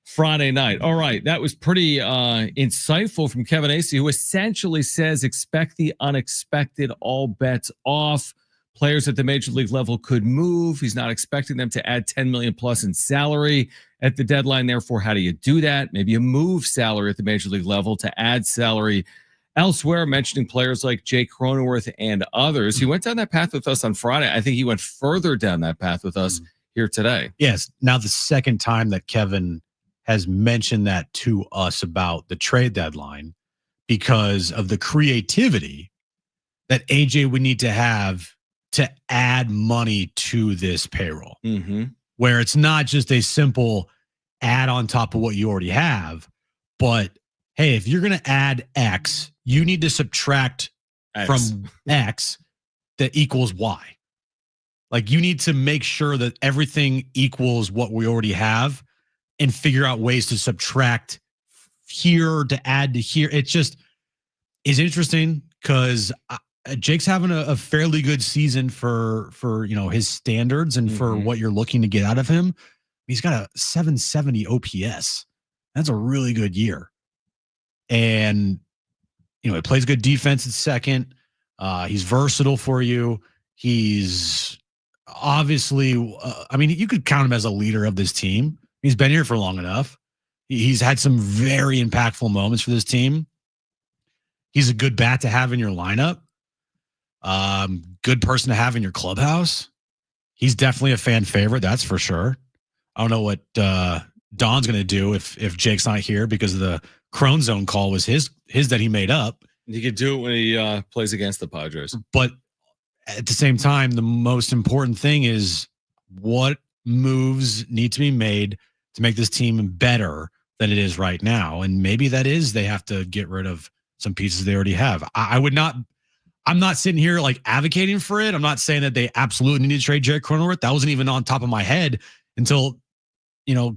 Friday night. All right, that was pretty insightful from Kevin Acee, who essentially says expect the unexpected, all bets off. Players at the major league level could move. He's not expecting them to add 10 million plus in salary at the deadline. Therefore, how do you do that? Maybe you move salary at the major league level to add salary elsewhere, mentioning players like Jake Cronenworth and others. He went down that path with us on Friday. I think he went further down that path with us here today. Yes. Now the second time that Kevin has mentioned that to us about the trade deadline, because of the creativity that AJ would need to have to add money to this payroll, where it's not just a simple add on top of what you already have, but hey, if you're going to add X, you need to subtract from X that equals Y. Like you need to make sure that everything equals what we already have and figure out ways to subtract here to add to here. It just is interesting because Jake's having a fairly good season for his standards and for what you're looking to get out of him. He's got a 770 OPS. That's a really good year. And, he plays good defense at second. He's versatile for you. He's obviously, you could count him as a leader of this team. He's been here for long enough. He's had some very impactful moments for this team. He's a good bat to have in your lineup. Good person to have in your clubhouse. He's definitely a fan favorite, that's for sure. I don't know what Don's going to do if Jake's not here because of the Crone Zone call was his that he made up. He could do it when he plays against the Padres. But at the same time, the most important thing is what moves need to be made to make this team better than it is right now. And maybe that is they have to get rid of some pieces they already have. I'm not sitting here like advocating for it. I'm not saying that they absolutely need to trade Jake Cronenworth. That wasn't even on top of my head until,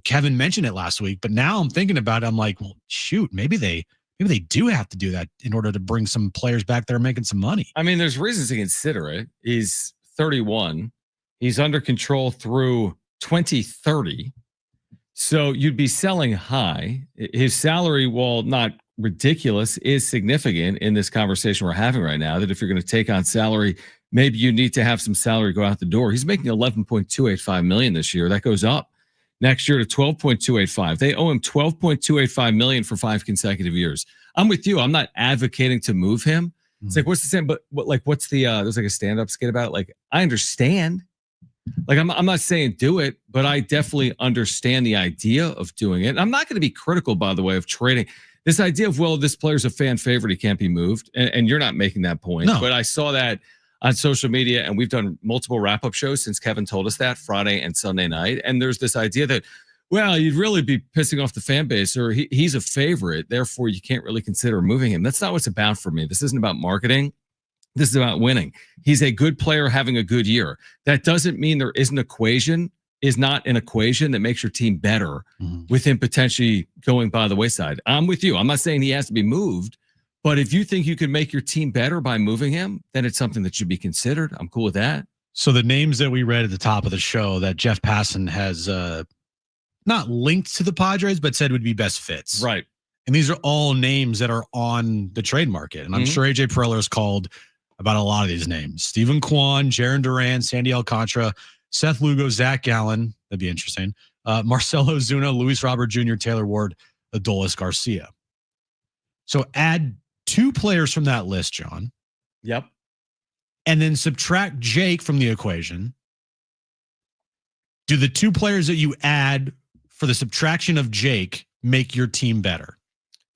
Kevin mentioned it last week. But now I'm thinking about it. I'm like, well, shoot, maybe they do have to do that in order to bring some players back that are making some money. There's reasons to consider it. He's 31. He's under control through 2030. So you'd be selling high. His salary, while not ridiculous, is significant in this conversation we're having right now, that if you're going to take on salary, maybe you need to have some salary go out the door. He's making $11.285 million this year. That goes up next year to $12.285. They owe him $12.285 million for 5 consecutive years. I'm with you. I'm not advocating to move him. It's like, what's the same? But what's the? There's like a stand-up skit about it. Like, I understand. Like, I'm not saying do it, but I definitely understand the idea of doing it. And I'm not going to be critical, by the way, of trading. This idea of, well, this player's a fan favorite, he can't be moved. And you're not making that point. No. But I saw that on social media, and we've done multiple wrap-up shows since Kevin told us that, Friday and Sunday night. And there's this idea that, well, you'd really be pissing off the fan base, or he's a favorite, therefore you can't really consider moving him. That's not what it's about for me. This isn't about marketing. This is about winning. He's a good player having a good year. That doesn't mean there is not an equation that makes your team better with him potentially going by the wayside. I'm with you. I'm not saying he has to be moved, but if you think you can make your team better by moving him, then it's something that should be considered. I'm cool with that. So the names that we read at the top of the show that Jeff Passan has not linked to the Padres, but said would be best fits. Right. And these are all names that are on the trade market. And I'm sure AJ Preller has called about a lot of these names. Steven Kwan, Jaron Duran, Sandy Alcantara, Seth Lugo, Zach Gallen. That'd be interesting. Marcelo Zuna, Luis Robert Jr., Taylor Ward, Adolis Garcia. So add 2 players from that list, John. Yep. And then subtract Jake from the equation. Do the 2 players that you add for the subtraction of Jake make your team better?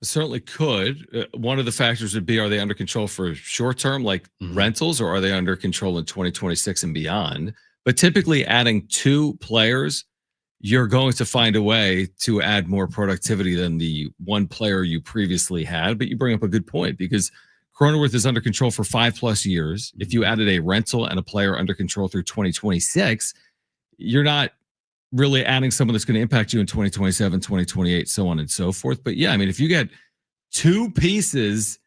Certainly could. One of the factors would be, are they under control for short term, like rentals, or are they under control in 2026 and beyond? But typically adding 2 players, you're going to find a way to add more productivity than the 1 player you previously had. But you bring up a good point, because Cronenworth is under control for 5+ years. If you added a rental and a player under control through 2026, you're not really adding someone that's going to impact you in 2027, 2028, so on and so forth. But yeah, I mean, if you get two pieces,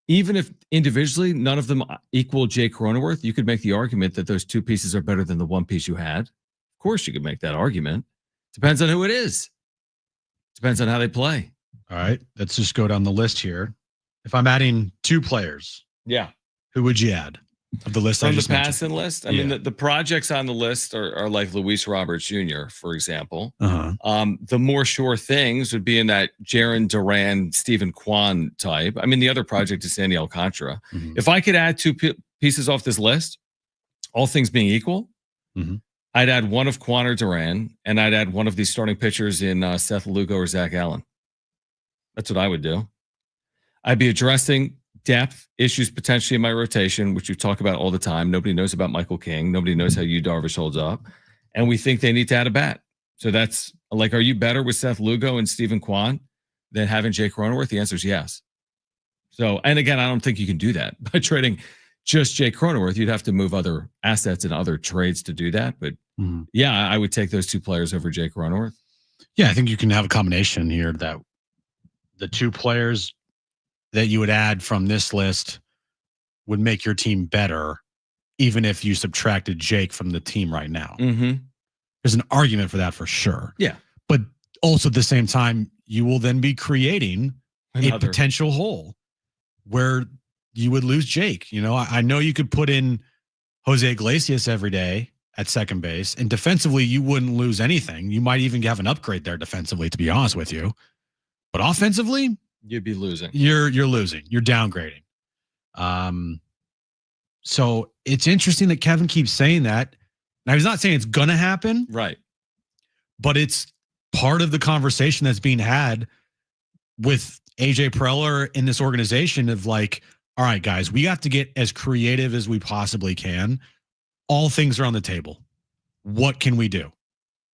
even if individually none of them equal Jake Cronenworth, you could make the argument that those two pieces are better than the one piece you had. Of course, you could make that argument. Depends on who it is. Depends on how they play. All right, let's just go down the list here. If I'm adding two players, Yeah. who would you add of the list From I the just mentioned? passing list? I mean, the projects on the list are like Luis Roberts Jr., for example. The more sure things would be in that Jaren Duran, Stephen Kwan type. I mean, the other project is Sandy Alcantara. If I could add two pieces off this list, all things being equal, I'd add one of Kwan or Duran, and I'd add one of these starting pitchers in Seth Lugo or Zach Allen. That's what I would do. I'd be addressing depth issues potentially in my rotation, which you talk about all the time. Nobody knows about Michael King. Nobody knows how Yu Darvish holds up. And we think they need to add a bat. So that's like, are you better with Seth Lugo and Stephen Kwan than having Jake Cronenworth? The answer is yes. So, and again, I don't think you can do that by trading just Jake Cronenworth. You'd have to move other assets and other trades to do that. But yeah, I would take those two players over Jake Cronenworth. Yeah, I think you can have a combination here that the two players that you would add from this list would make your team better, even if you subtracted Jake from the team right now. There's an argument for that for sure. Yeah. But also at the same time, you will then be creating a potential hole where you would lose Jake. You know, I know you could put in Jose Iglesias every day at second base, and defensively, you wouldn't lose anything. You might even have an upgrade there defensively, to be honest with you. But offensively, you'd be losing. You're losing. You're downgrading. So it's interesting that Kevin keeps saying that. Now, he's not saying it's going to happen. Right. But it's part of the conversation that's being had with AJ Preller in this organization of like, all right, guys, we got to get as creative as we possibly can. All things are on the table. What can we do?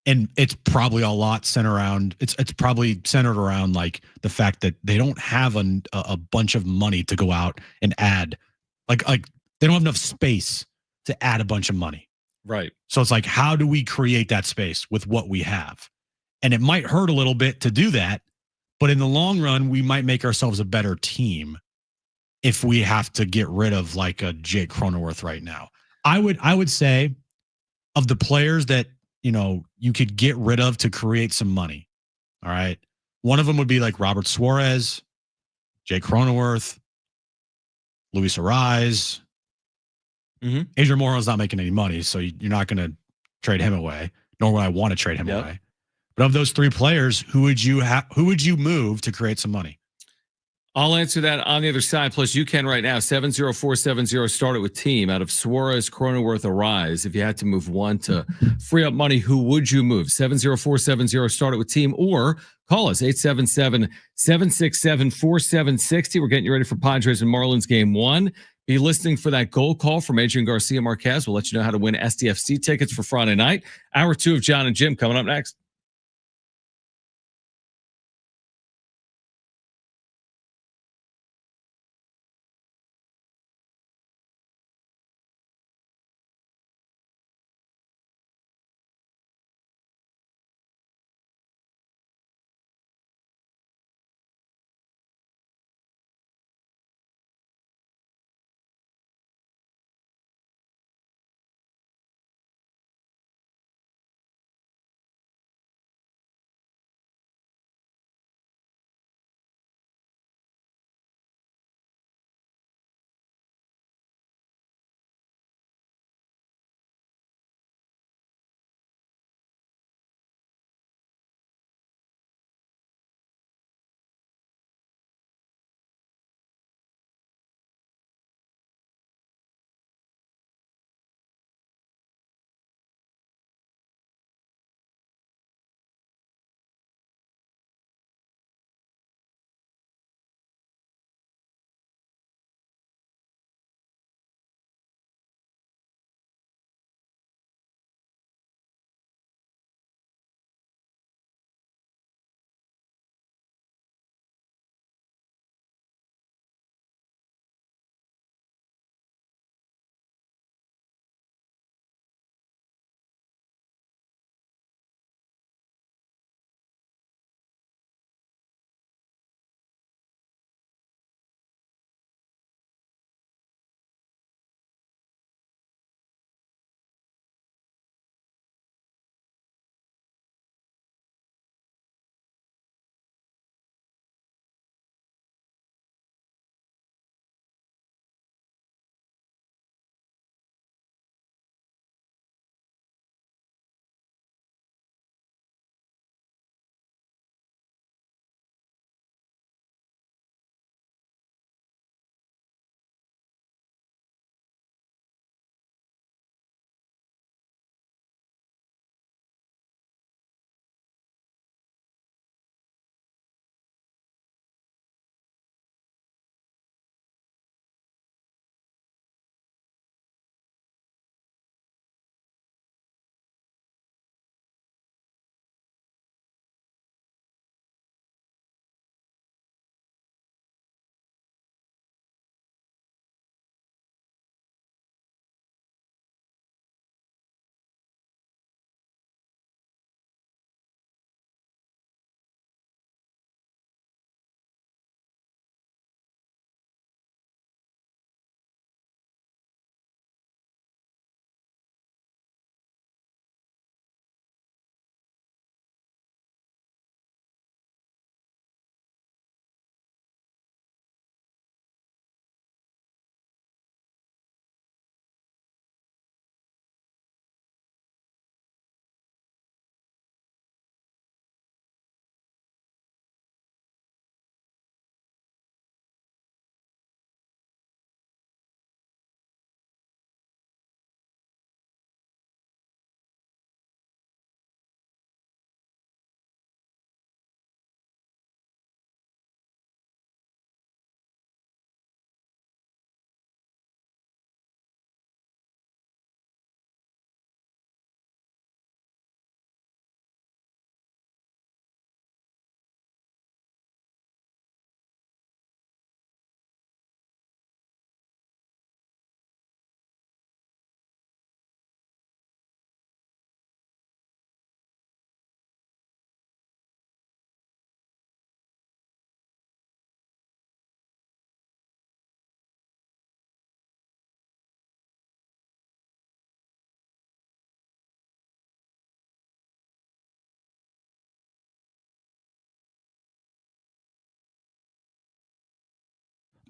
And it's probably a lot centered around, it's probably centered around like the fact that they don't have a bunch of money to go out and add. Like they don't have enough space to add a bunch of money. Right. So it's like, how do we create that space with what we have? And it might hurt a little bit to do that, but in the long run, we might make ourselves a better team if we have to get rid of like a Jake Cronenworth right now. I would say of the players that, you know, you could get rid of to create some money. All right. One of them would be like Robert Suarez, Jake Cronenworth, Luis Ariz. Adrian Morrow's not making any money, so you're not going to trade him away, nor would I want to trade him away. But of those three players, who would you move to create some money? I'll answer that on the other side. Plus, you can right now. 70470 start it with team out of Suarez, Cronenworth, Ariz. If you had to move one to free up money, who would you move? 70470 start it with team, or call us 877-767-4760. We're getting you ready for Padres and Marlins game 1. Be listening for that goal call from Adrian Garcia Marquez. We'll let you know how to win SDFC tickets for Friday night. Hour 2 of Jon and Jim coming up next.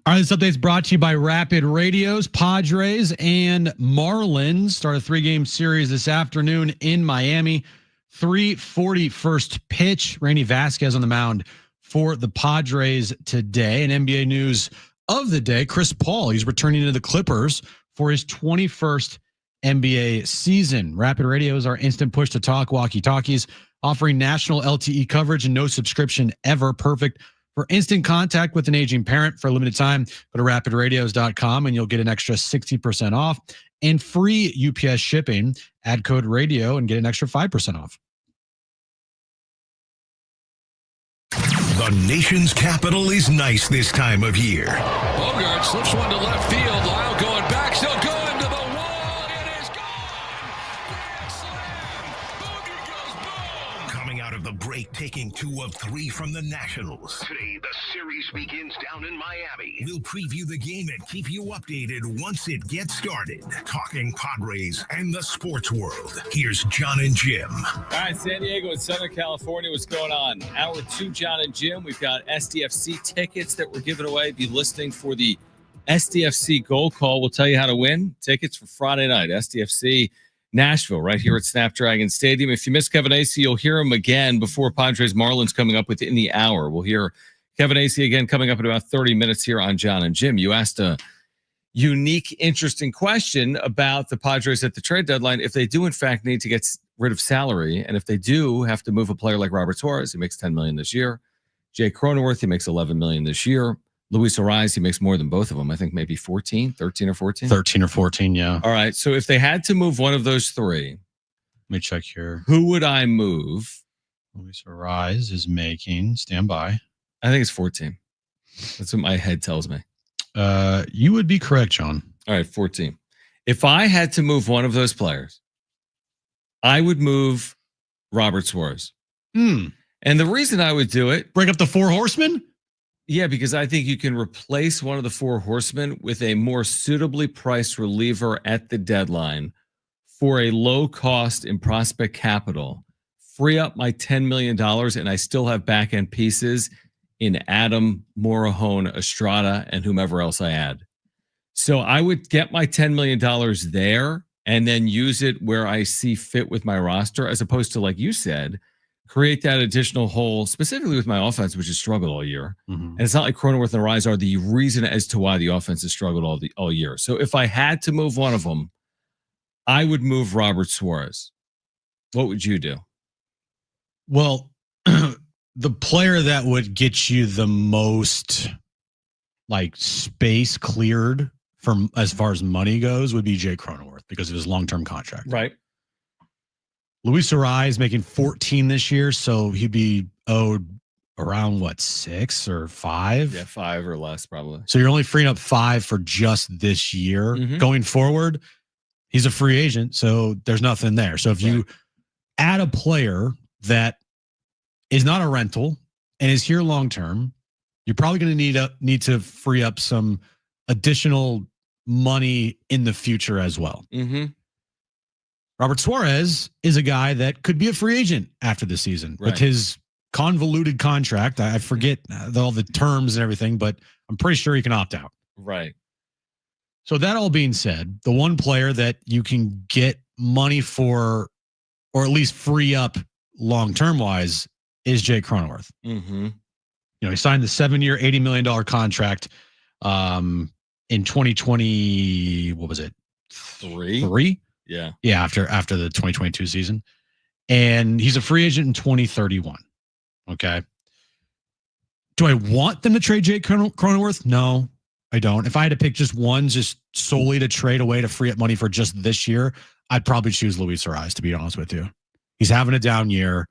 All right, this update is brought to you by Rapid Radios. Padres and Marlins start a 3-game series this afternoon in Miami. 3:40 first pitch. Randy Vasquez on the mound for the Padres today. And NBA news of the day, Chris Paul, he's returning to the Clippers for his 21st NBA season. Rapid Radios are instant push to talk walkie-talkies, offering national LTE coverage and no subscription ever. Perfect for instant contact with an aging parent. For a limited time, go to rapidradios.com and you'll get an extra 60% off and free UPS shipping. Add code radio and get an extra 5% off. The nation's capital is nice this time of year. Bogaerts slips one to left field. Lyle going back, still going to the wall. It is gone. Grand slam. Bogey goes boom. Coming out of the break, taking 2 of 3 from the Nationals. Today, the series begins down in Miami. We'll preview the game and keep you updated once it gets started. Talking Padres and the sports world. Here's Jon and Jim. All right, San Diego and Southern California, what's going on? Hour 2, Jon and Jim. We've got SDFC tickets that we're giving away. Be listening for the SDFC goal call. We'll tell you how to win tickets for Friday night. SDFC Nashville, right here at Snapdragon Stadium. If you miss Kevin Acee, you'll hear him again before Padres Marlins coming up within the hour. We'll hear Kevin Acee again coming up in about 30 minutes here on Jon and Jim. You asked a unique, interesting question about the Padres at the trade deadline. If they do, in fact, need to get rid of salary, and if they do have to move a player like Robert Suarez, he makes $10 million this year. Jay Cronenworth, he makes $11 million this year. Luis Ariz, he makes more than both of them. I think maybe 13 or 14. 13 or 14, yeah. All right. So if they had to move one of those 3, Let me check here. who would I move? Luis Ariz is making, stand by. I think it's 14. That's what my head tells me. You would be correct, John. All right, 14. If I had to move one of those players, I would move Robert Suarez. And the reason I would do it, Break up the 4 horsemen? yeah, because I think you can replace one of the 4 horsemen with a more suitably priced reliever at the deadline for a low cost in prospect capital, free up my $10 million, and I still have back end pieces in Adam, Morahone, Estrada, and whomever else I add. So I would get my $10 million there and then use it where I see fit with my roster, as opposed to, like you said, create that additional hole, specifically with my offense, which has struggled all year. And it's not like Cronenworth and Ariz are the reason as to why the offense has struggled all year. So if I had to move one of them, I would move Robert Suarez. What would you do? Well, the player that would get you the most like space cleared from as far as money goes would be Jay Cronenworth because of his long-term contract. Right. Luis Ariz making 14 this year, so he'd be owed around what, 6 or 5? Yeah, 5 or less probably. So you're only freeing up 5 for just this year. Going forward, he's a free agent, so there's nothing there. So if you add a player that is not a rental and is here long term, you're probably going to need to free up some additional money in the future as well. Robert Suarez is a guy that could be a free agent after the season with his convoluted contract. I forget all the terms and everything, but I'm pretty sure he can opt out. Right. So that all being said, the one player that you can get money for, or at least free up long-term wise, is Jay Cronenworth. You know, he signed the 7-year, $80 million contract in 2020. What was it? 3? Yeah. Yeah. After the 2022 season. And he's a free agent in 2031. Okay. Do I want them to trade Jay Cronenworth? No, I don't. If I had to pick just one, just solely to trade away to free up money for just this year, I'd probably choose Luis Ariz, to be honest with you. He's having a down year.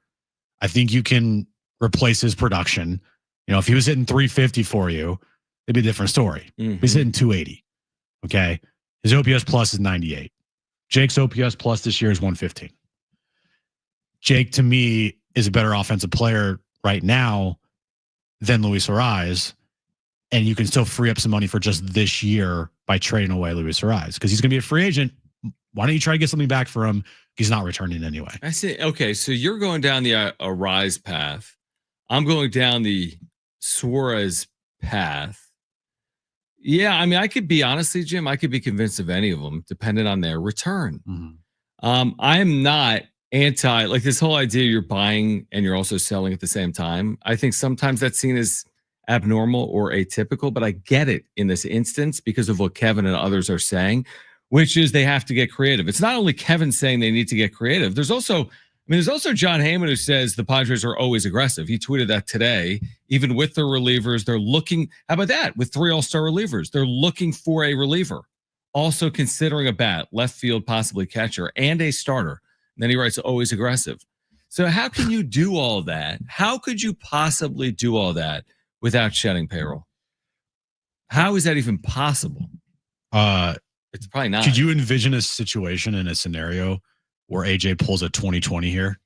I think you can replace his production. You know, if he was hitting 350 for you, it'd be a different story. He's hitting 280. Okay. His OPS plus is 98. Jake's OPS plus this year is 115. Jake, to me, is a better offensive player right now than Luis Ariz. And you can still free up some money for just this year by trading away Luis Ariz because he's going to be a free agent. Why don't you try to get something back for him? He's not returning anyway. I see. Okay, so you're going down the Ariz path. I'm going down the Suarez path. Yeah, I mean, I could be honestly, Jim, I could be convinced of any of them, depending on their return. I am not anti like this whole idea you're buying and you're also selling at the same time. I think sometimes that's seen as abnormal or atypical, but I get it in this instance because of what Kevin and others are saying, which is they have to get creative. It's not only Kevin saying they need to get creative. There's also Jon Heyman who says the Padres are always aggressive. He tweeted that today. Even with their relievers, they're looking. How about that? With 3 all-star relievers, they're looking for a reliever. Also considering a bat, left field, possibly catcher, and a starter. And then he writes, always aggressive. So how can you do all that? How could you possibly do all that without shedding payroll? How is that even possible? It's probably not. Could you envision a situation in a scenario where AJ pulls a 2020 here?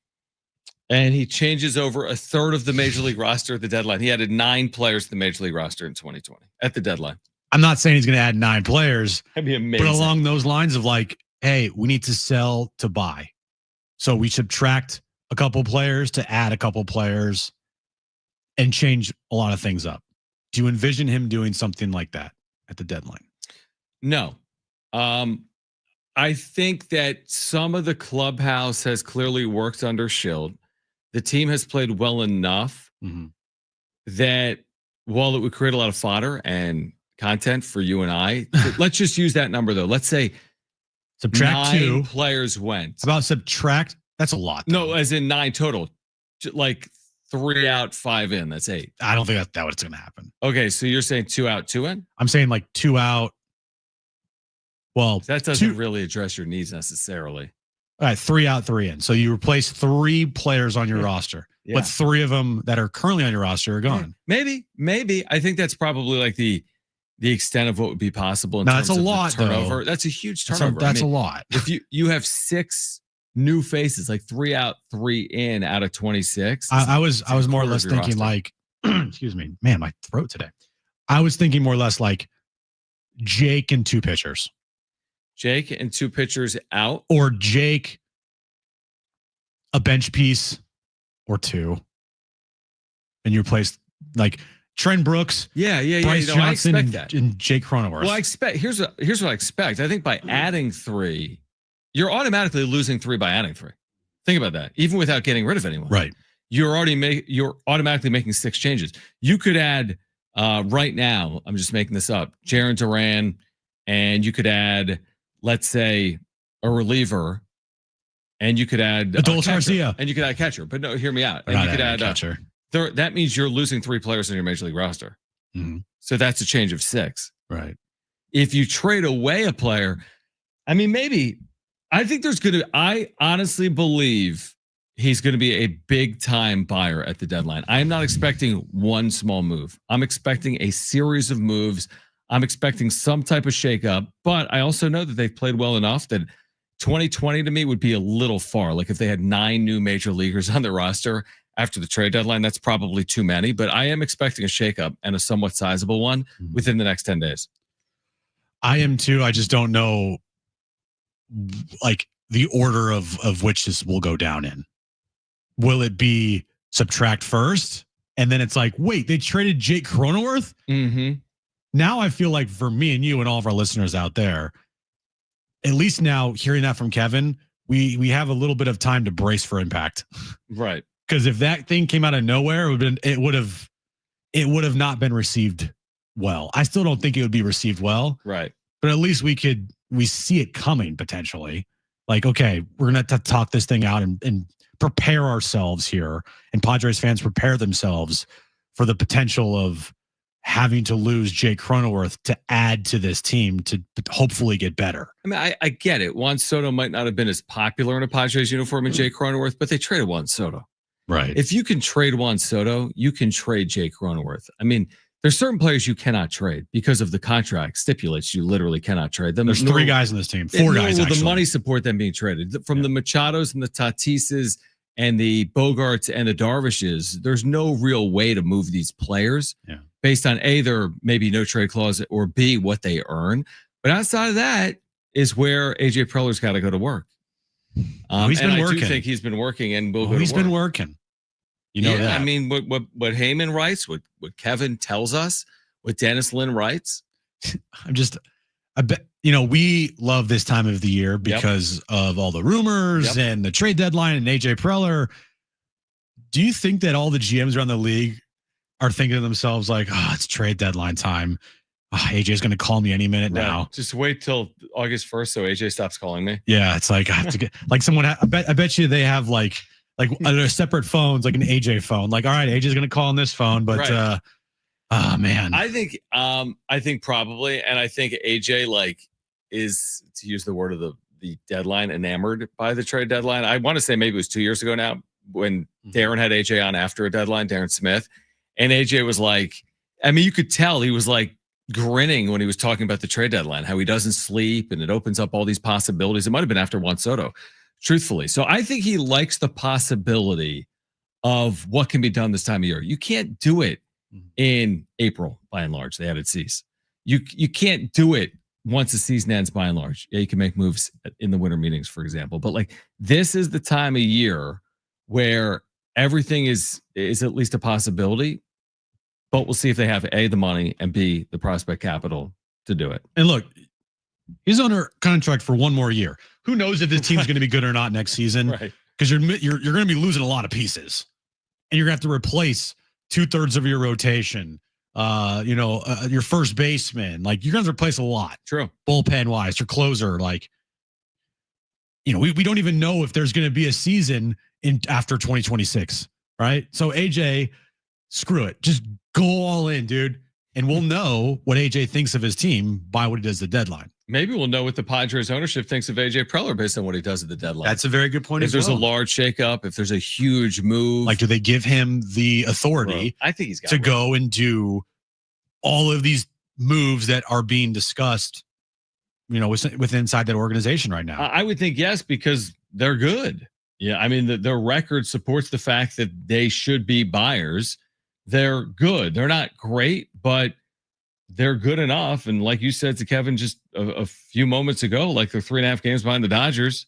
And he changes over a third of the major league roster at the deadline. He added 9 players to the major league roster in 2020 at the deadline. I'm not saying he's going to add 9 players. That'd be amazing. But along those lines of like, hey, we need to sell to buy. So we subtract a couple players to add a couple players and change a lot of things up. Do you envision him doing something like that at the deadline? No. I think that some of the clubhouse has clearly worked under Schild. The team has played well enough that while it would create a lot of fodder and content for you and I, let's just use that number though. Let's say subtract 9 2 players went. How about subtract? That's a lot. Though. No, as in 9 total. Like 3 out, 5 in. That's 8. I don't think that's what's going to happen. Okay, so you're saying 2 out, 2 in? I'm saying like 2 out. Well, that doesn't really address your needs necessarily. All right, 3 out, 3 in. So you replace 3 players on your roster, but 3 of them that are currently on your roster are gone. Maybe. I think that's probably like the extent of what would be possible. In now terms that's a of lot, turnover. though. That's a huge turnover. That's a lot. If you have 6 new faces, like 3 out, 3 in out of 26. I was more or less thinking like, excuse me, man, my throat today. I was thinking more or less like Jake and 2 pitchers. Jake and 2 pitchers out, or Jake, a bench piece or 2, and you replace like Trent Brooks, Bryce Johnson, and Jake Cronenworth. Well, here's what I expect. I think by adding 3, you're automatically losing 3 by adding 3. Think about that. Even without getting rid of anyone, right? You're automatically making 6 changes. You could add right now. I'm just making this up. Jarren Duran, and you could add, let's say, a reliever, and you could add Adolis Garcia, and you could add a catcher. But no, hear me out. And you could add a catcher. That means you're losing 3 players on your major league roster. So that's a change of 6. Right. If you trade away a player, I mean, maybe I think I honestly believe he's going to be a big time buyer at the deadline. I am not expecting one small move. I'm expecting a series of moves. I'm expecting some type of shakeup, but I also know that they've played well enough that 2020 to me would be a little far. Like if they had 9 new major leaguers on their roster after the trade deadline, that's probably too many, but I am expecting a shakeup and a somewhat sizable one within the next 10 days. I am too. I just don't know like the order of which this will go down in. Will it be subtract first? And then it's like, wait, they traded Jake Cronenworth? Now I feel like for me and you and all of our listeners out there, at least now hearing that from Kevin, we have a little bit of time to brace for impact. Right. Because if that thing came out of nowhere, it would have not been received well. I still don't think it would be received well. Right. But at least we see it coming potentially. Like, okay, we're going to talk this thing out and prepare ourselves here. And Padres fans prepare themselves for the potential of having to lose Jake Cronenworth to add to this team to hopefully get better. I mean, I get it. Juan Soto might not have been as popular in a Padres uniform as Jake Cronenworth, but they traded Juan Soto. Right. If you can trade Juan Soto, you can trade Jake Cronenworth. I mean, there's certain players you cannot trade because of the contract stipulates you literally cannot trade them. There's 3 guys in this team, 4 guys actually. The money support them being traded. From the Machados and the Tatises and the Bogaerts and the Darvishes, there's no real way to move these players based on A, their maybe no trade clause, or B, what they earn. But outside of that is where AJ Preller's got to go to work. He's been working. I do think he's been working and will go to work. He's been working. You know that. I mean, what Heyman writes, what Kevin tells us, what Dennis Lynn writes. I bet, we love this time of the year because of all the rumors and the trade deadline and AJ Preller. Do you think that all the GMs around the league are thinking to themselves like, it's trade deadline time. AJ's going to call me any minute now. Just wait till August 1st so AJ stops calling me. Yeah, it's like I have to get like someone. I bet you they have like separate phones, like an AJ phone. Like, all right, AJ's going to call on this phone, but man, I think probably, and I think AJ is, to use the word of the deadline, enamored by the trade deadline. I want to say maybe it was 2 years ago now when Darren had AJ on after a deadline, Darren Smith, and AJ was like, I mean, you could tell he was like grinning when he was talking about the trade deadline, how he doesn't sleep and it opens up all these possibilities. It might have been after Juan Soto, truthfully. So I think he likes the possibility of what can be done this time of year. You can't do it in April, by and large. They added Cease. You can't do it once the season ends, by and large. Yeah, you can make moves in the winter meetings, for example. But this is the time of year where everything is at least a possibility. But we'll see if they have A, the money, and B, the prospect capital to do it. And look, he's under contract for one more year. Who knows if this team's going to be good or not next season? Right. Because you're going to be losing a lot of pieces, and you're going to have to replace 2/3 of your rotation. Your first baseman. Like, you're going to replace a lot. True. Bullpen wise, your closer. We don't even know if there's going to be a season after 2026. Right. So AJ, screw it. Just go all in, dude. And we'll know what AJ thinks of his team by what he does at the deadline. Maybe we'll know what the Padres ownership thinks of AJ Preller based on what he does at the deadline. That's a very good point. If there's a large shakeup, if there's a huge move, do they give him the authority? I think he's got to go and do all of these moves that are being discussed, with inside that organization right now. I would think yes, because they're good. Yeah, I mean, their record supports the fact that they should be buyers. They're good. They're not great, but they're good enough. And like you said to Kevin just a few moments ago, they're 3.5 games behind the Dodgers.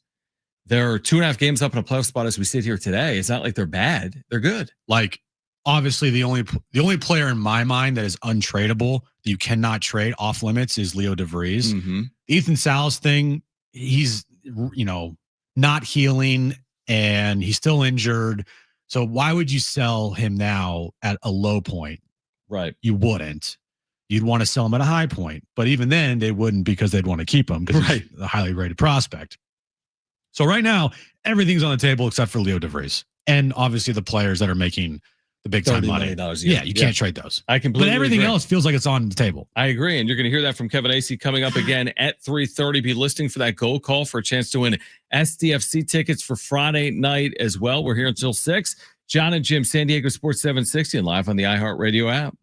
They're 2.5 games up in a playoff spot as we sit here today. It's not like they're bad. They're good. Obviously, the only player in my mind that is untradeable, that you cannot trade off limits, is Leo DeVries. Mm-hmm. Ethan Salas thing, he's not healing and he's still injured. So why would you sell him now at a low point? Right. You wouldn't. You'd want to sell him at a high point. But even then, they wouldn't, because they'd want to keep him because he's a highly rated prospect. So right now, everything's on the table except for Leo DeVries. And obviously the players that are making the big time money. Yeah, you can't trade those. I completely But everything agree. else feels like it's on the table. I agree. And you're going to hear that from Kevin Acee coming up again at 3:30. Be listening for that goal call for a chance to win SDFC tickets for Friday night as well. We're here until 6. Jon and Jim, San Diego Sports 760, and live on the iHeartRadio app.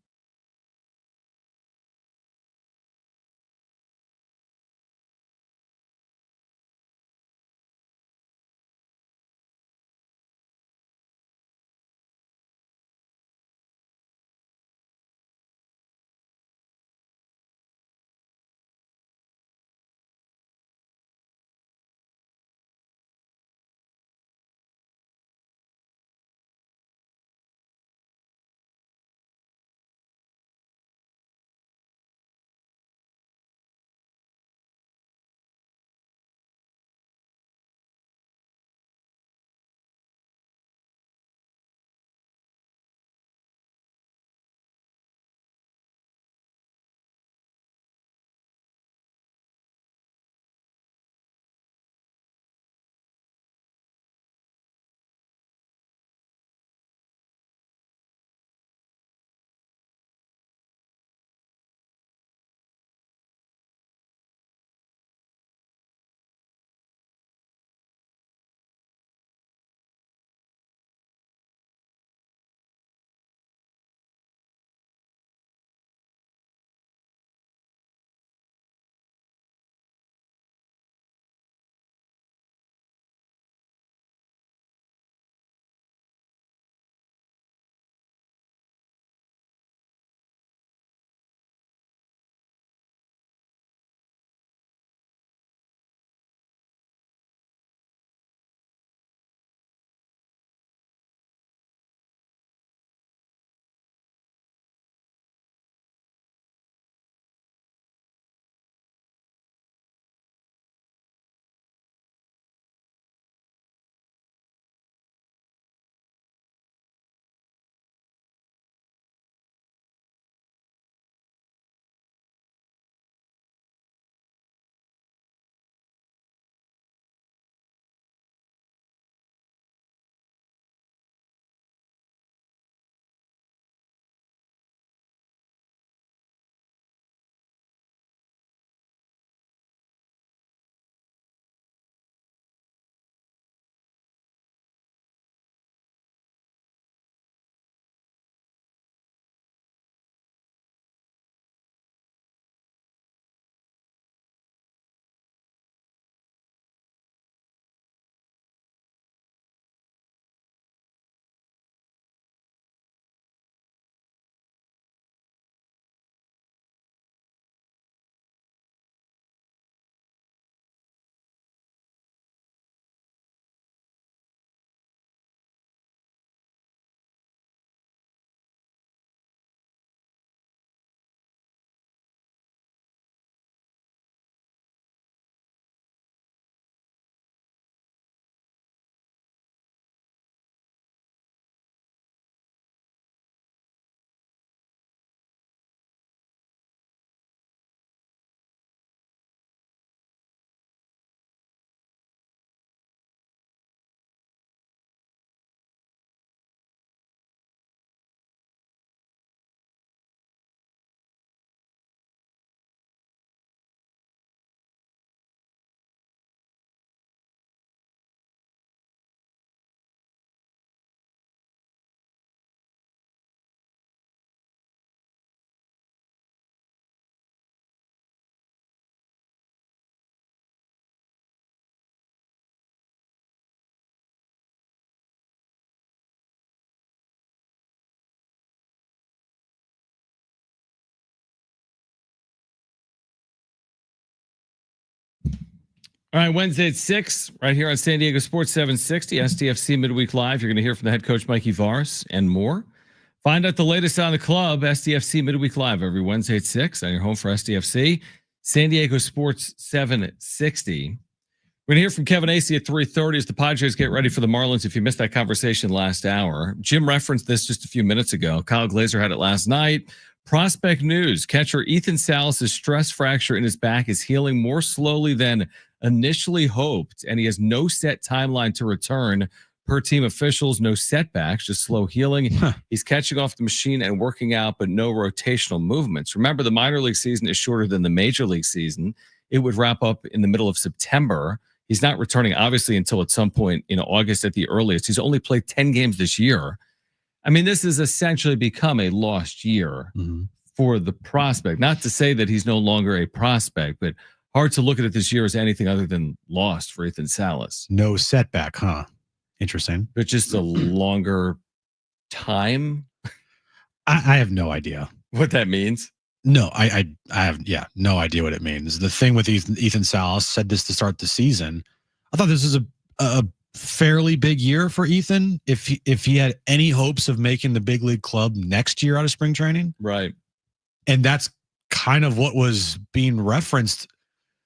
All right, Wednesday at 6, right here on San Diego Sports 760, STFC Midweek Live. You're going to hear from the head coach, Mikey Vars, and more. Find out the latest on the club, STFC Midweek Live, every Wednesday at 6 on your home for STFC, San Diego Sports 760. We're going to hear from Kevin Acee at 3:30 as the Padres get ready for the Marlins. If you missed that conversation last hour, Jim referenced this just a few minutes ago. Kyle Glazer had it last night. Prospect news, catcher Ethan Salas' stress fracture in his back is healing more slowly than initially hoped, and he has no set timeline to return. Per team officials, no setbacks, just slow healing. He's catching off the machine and working out, but no rotational movements. Remember, the minor league season is shorter than the major league season. It would wrap up in the middle of September. He's not returning, obviously, until at some point in August at the earliest. He's only played 10 games this year. I mean, this has essentially become a lost year for the prospect. Not to say that he's no longer a prospect, but hard to look at it this year as anything other than lost for Ethan Salas. No setback, huh? Interesting. But just a longer time. I have no idea what that means. No, I have no idea what it means. The thing with Ethan Salas, said this to start the season. I thought this was a fairly big year for Ethan. If he had any hopes of making the big league club next year out of spring training, right? And that's kind of what was being referenced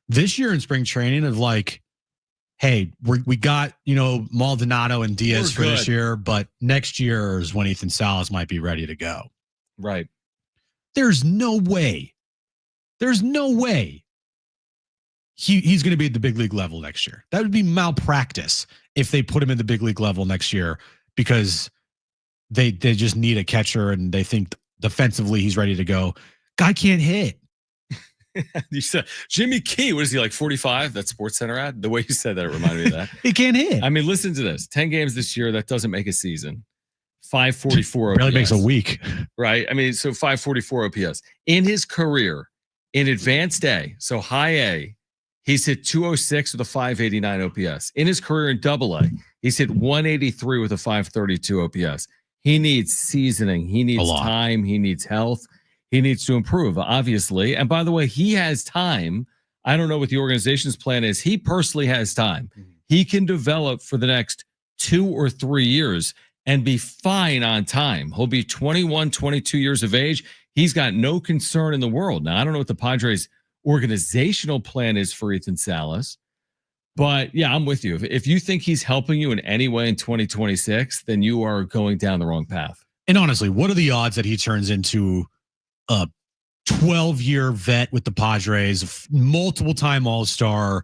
this year in spring training of like, hey, we got, Maldonado and Diaz for this year, but next year is when Ethan Salas might be ready to go. Right. There's no way he's going to be at the big league level next year. That would be malpractice if they put him in the big league level next year because they just need a catcher and they think defensively he's ready to go. Guy can't hit. You said Jimmy Key, what is he, like 45? That Sports Center ad? The way you said that, it reminded me of that. He can't hit. I mean, listen to this. 10 games this year, that doesn't make a season. 544 OPS. Barely makes a week. Right? I mean, so 544 OPS. In his career, in advanced A, so high A, he's hit 206 with a 589 OPS. In his career in double A, he's hit 183 with a 532 OPS. He needs seasoning. He needs time. He needs health. He needs to improve, obviously. And by the way, he has time. I don't know what the organization's plan is. He personally has time. He can develop for the next 2 or 3 years and be fine on time. He'll be 21, 22 years of age. He's got no concern in the world. Now, I don't know what the Padres organizational plan is for Ethan Salas, but yeah, I'm with you. If you think he's helping you in any way in 2026, then you are going down the wrong path. And honestly, what are the odds that he turns into a 12-year vet with the Padres, multiple-time All-Star,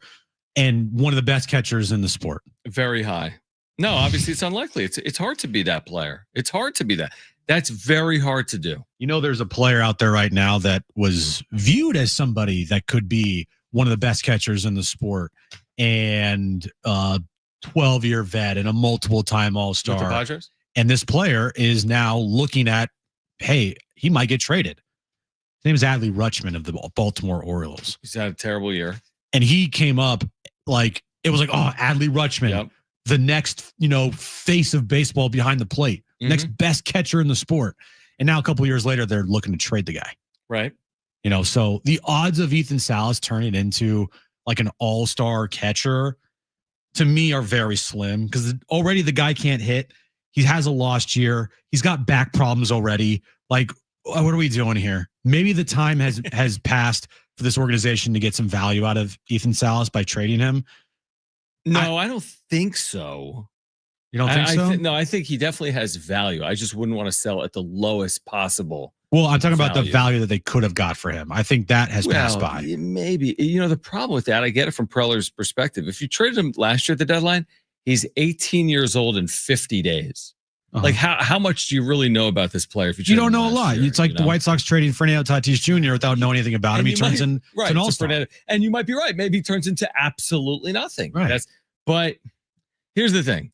and one of the best catchers in the sport? Very high. No, obviously it's unlikely. It's hard to be that player. It's hard to be that. That's very hard to do. There's a player out there right now that was viewed as somebody that could be one of the best catchers in the sport and 12-year vet and a multiple-time All-Star. With the Padres? And this player is now looking at, hey, he might get traded. His name is Adley Rutschman of the Baltimore Orioles. He's had a terrible year. And he came up like, it was like, oh, Adley Rutschman, the next, face of baseball behind the plate, next best catcher in the sport. And now a couple of years later, they're looking to trade the guy. Right. So the odds of Ethan Salas turning into like an all-star catcher to me are very slim because already the guy can't hit. He has a lost year. He's got back problems already. Like, what are we doing here? Maybe the time has passed for this organization to get some value out of Ethan Salas by trading him. No, I don't think so. You don't think so? No, I think he definitely has value. I just wouldn't want to sell at the lowest possible. Well, I'm talking about the value that they could have got for him. I think that has passed by. Maybe. The problem with that, I get it from Preller's perspective. If you traded him last year at the deadline, he's 18 years old in 50 days. Like how much do you really know about this player? If you don't know a lot. It's like the White Sox trading Fernando Tatis Jr. without knowing anything about him. He turns into an all-star. And you might be right. Maybe he turns into absolutely nothing. Right. But here's the thing.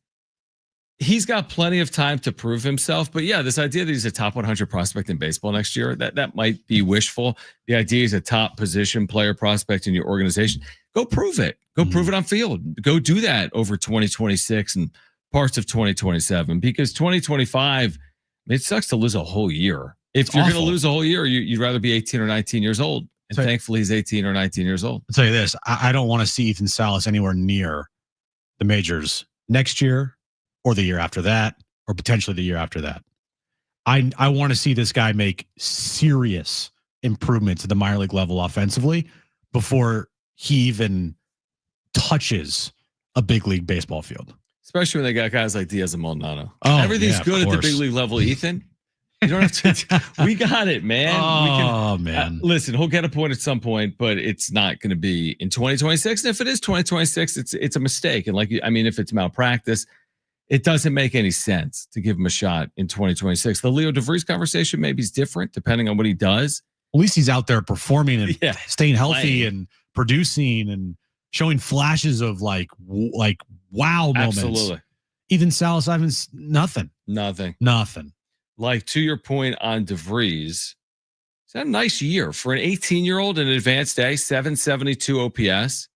He's got plenty of time to prove himself. But yeah, this idea that he's a top 100 prospect in baseball next year, that might be wishful. The idea he's a top position player prospect in your organization. Go prove it. Go prove it on field. Go do that over 2026 and parts of 2027, because 2025, it sucks to lose a whole year. If you're going to lose a whole year, you'd rather be 18 or 19 years old And thankfully, he's 18 or 19 years old. I'll tell you this. I don't want to see Ethan Salas anywhere near the majors next year or the year after that or potentially the year after that. I want to see this guy make serious improvements at the minor league level offensively before he even touches a big league baseball field. Especially when they got guys like Diaz and Maldonado. Oh, everything's good at the big league level, Ethan. You don't have to. We got it, man. Man. Listen, he'll get a point at some point, but it's not going to be in 2026. And if it is 2026, it's a mistake. And if it's malpractice, it doesn't make any sense to give him a shot in 2026. The Leo DeVries conversation maybe is different depending on what he does. At least he's out there performing and staying healthy and producing and showing flashes of like wow moments. Absolutely. Ethan Salas, Ivan's nothing. Like, to your point on DeVries, he's had a nice year for an 18-year-old in advanced A, 772 OPS.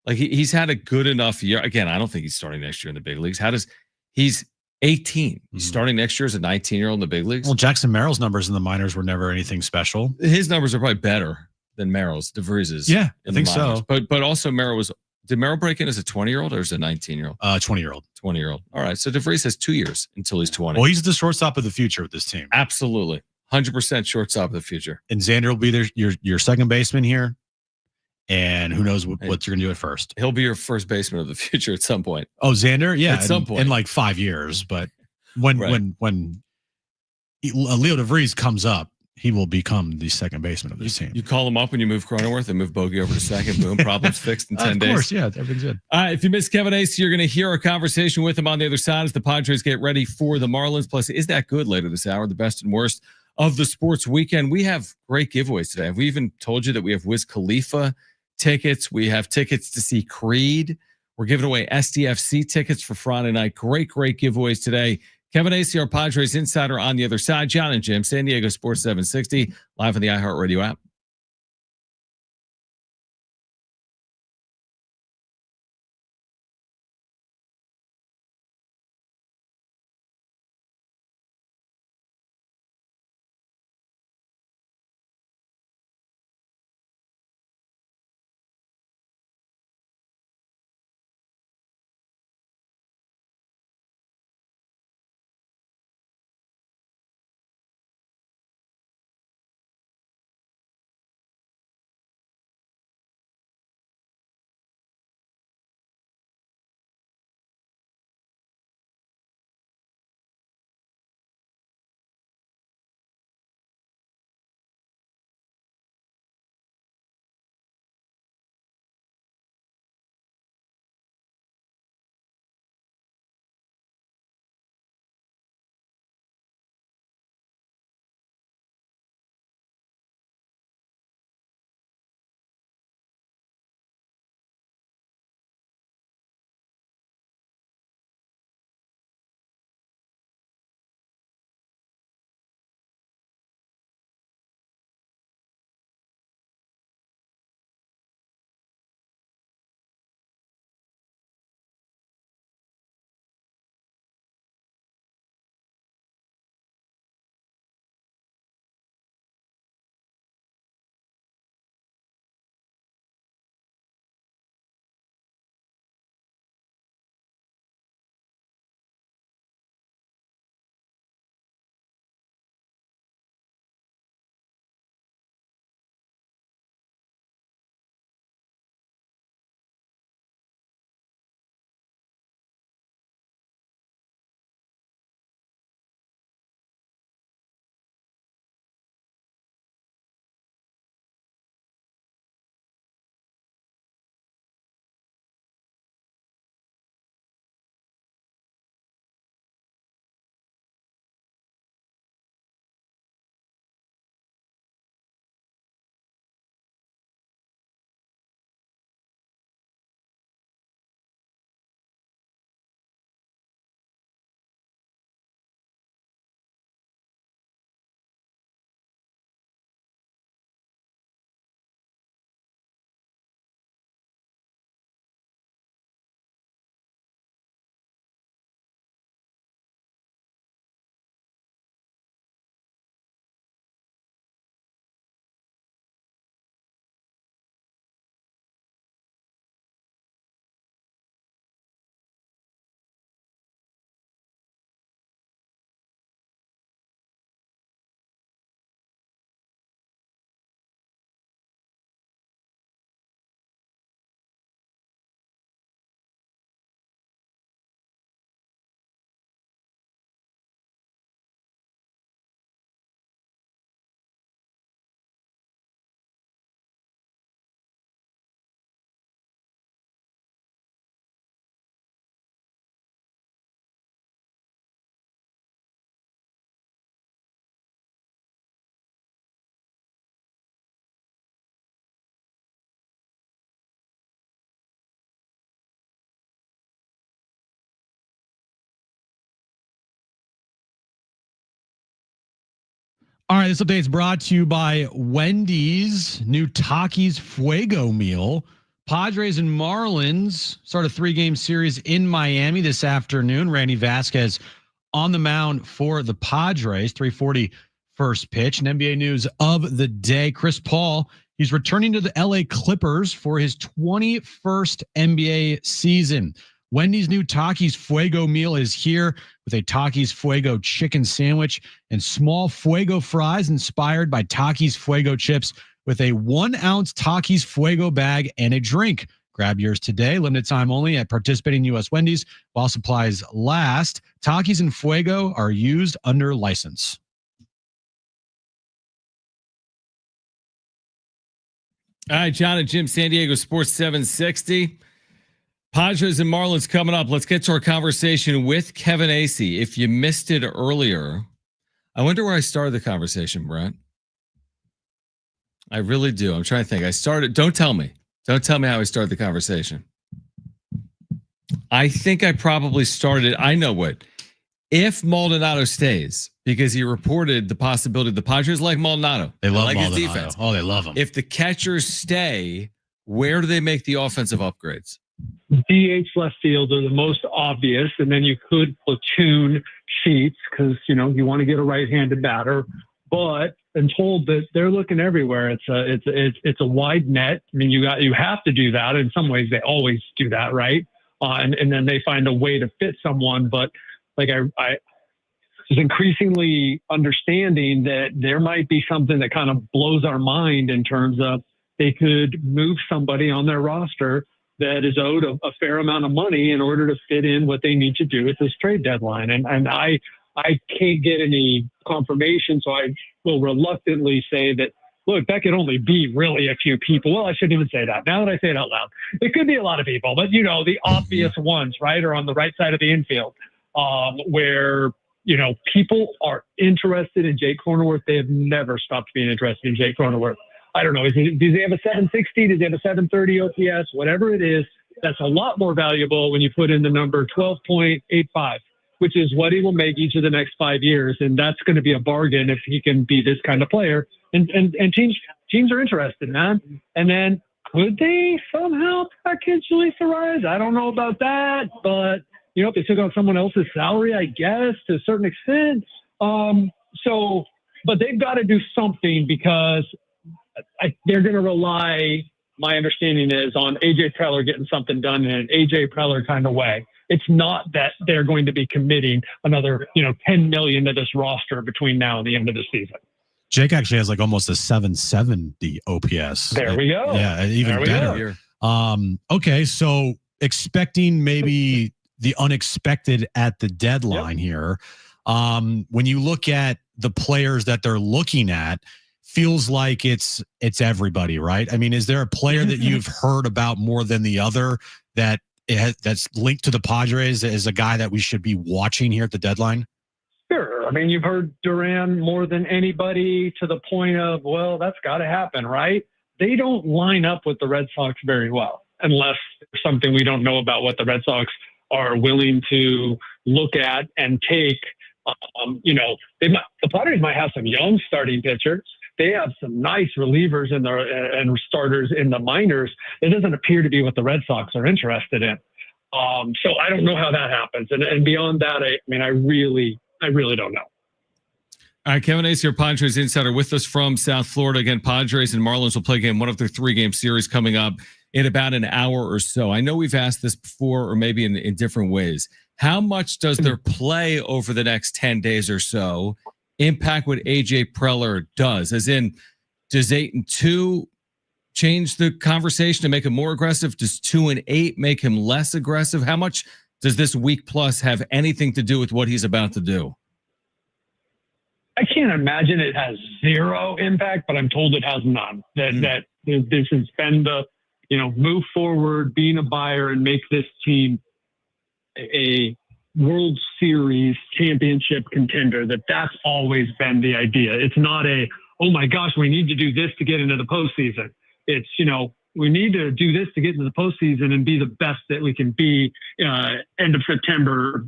Like, he's had a good enough year. Again, I don't think he's starting next year in the big leagues. He's 18. He's starting next year as a 19-year-old in the big leagues. Well, Jackson Merrill's numbers in the minors were never anything special. His numbers are probably better than Merrill's, DeVries's. Yeah, I think so. But also Merrill did Merrill break in as a 20-year-old or as a 19-year-old? 20-year-old. 20-year-old. All right. So DeVries has 2 years until he's 20. Well, he's the shortstop of the future with this team. Absolutely. 100% shortstop of the future. And Xander will be your second baseman here. And who knows what you're going to do at first. He'll be your first baseman of the future at some point. Oh, Xander? Yeah. At some point. In like 5 years. But when Leo DeVries comes up, he will become the second baseman of this team. You call him up when you move Cronenworth and move Bogey over to second. Boom, problems fixed in 10 days. Of course, yeah, everything's good. If you missed Kevin Acee, you're going to hear our conversation with him on the other side as the Padres get ready for the Marlins. Plus, is that good later this hour? The best and worst of the sports weekend. We have great giveaways today. We even told you that we have Wiz Khalifa tickets. We have tickets to see Creed. We're giving away SDFC tickets for Friday night. Great giveaways today. Kevin Acee, our Padres insider on the other side. Jon and Jim, San Diego Sports 760, live on the iHeartRadio app. All right, this update is brought to you by Wendy's new Takis Fuego meal. Padres and Marlins start a 3-game series in Miami this afternoon. Randy Vasquez on the mound for the Padres, 3:40 first pitch. And NBA news of the day, Chris Paul, he's returning to the LA Clippers for his 21st NBA season. Wendy's new Takis Fuego meal is here with a Takis Fuego chicken sandwich and small Fuego fries inspired by Takis Fuego chips with a 1-ounce Takis Fuego bag and a drink. Grab yours today. Limited time only at participating U.S. Wendy's while supplies last. Takis and Fuego are used under license. All right, Jon and Jim, San Diego Sports 760. Padres and Marlins coming up. Let's get to our conversation with Kevin Acee. If you missed it earlier, I wonder where I started the conversation, Brent. I really do. I'm trying to think. Don't tell me how I started the conversation. I think I probably started, I know what. If Maldonado stays, because he reported the possibility the Padres like Maldonado. They love like Maldonado. His defense. Oh, they love him. If the catchers stay, where do they make the offensive upgrades? DH left field are the most obvious, and then you could platoon Sheets because you want to get a right-handed batter. But I'm told that they're looking everywhere. It's a wide net. I mean, you have to do that. In some ways, they always do that, right? And then they find a way to fit someone. But like I was increasingly understanding that there might be something that kind of blows our mind in terms of they could move somebody on their roster that is owed a fair amount of money in order to fit in what they need to do at this trade deadline. And I can't get any confirmation, so I will reluctantly say that, look, that could only be really a few people. Well, I shouldn't even say that. Now that I say it out loud, it could be a lot of people, but the obvious ones, right, are on the right side of the infield, where, people are interested in Jake Cronenworth. They have never stopped being interested in Jake Cronenworth. I don't know. Does he have a 760? Does he have a 730 OPS? Whatever it is, that's a lot more valuable when you put in the number 12.85, which is what he will make each of the next 5 years. And that's going to be a bargain if he can be this kind of player. And teams are interested, man. And then could they somehow package Luis Arias? I don't know about that. But, if they took out someone else's salary, I guess, to a certain extent. But they've got to do something because they're going to rely, my understanding is, on AJ Preller getting something done in an AJ Preller kind of way. It's not that they're going to be committing another, $10 million to this roster between now and the end of the season. Jake actually has like almost a 770 OPS. There we go. Yeah, even better. Okay, so expecting maybe the unexpected at the deadline here. When you look at the players that they're looking at, feels like it's everybody, right? I mean, is there a player that you've heard about more than the other that's linked to the Padres as a guy that we should be watching here at the deadline? Sure. I mean, you've heard Duran more than anybody to the point of, well, that's got to happen, right? They don't line up with the Red Sox very well unless there's something we don't know about what the Red Sox are willing to look at and take. The Padres might have some young starting pitchers. They have some nice relievers and starters in the minors. It doesn't appear to be what the Red Sox are interested in. So I don't know how that happens. And beyond that, I really don't know. All right, Kevin Acee, your Padres insider, with us from South Florida. Again, Padres and Marlins will play one of their 3-game series coming up in about an hour or so. I know we've asked this before, or maybe in different ways. How much does their play over the next 10 days or so impact what AJ Preller does? As in, does 8-2 change the conversation to make him more aggressive? Does 2-8 make him less aggressive? How much does this week plus have anything to do with what he's about to do? I can't imagine it has zero impact, but I'm told it has none. That this has been the, move forward, being a buyer, and make this team a World Series championship contender. That's always been the idea. It's not oh my gosh, we need to do this to get into the postseason. It's, we need to do this to get into the postseason and be the best that we can be end of September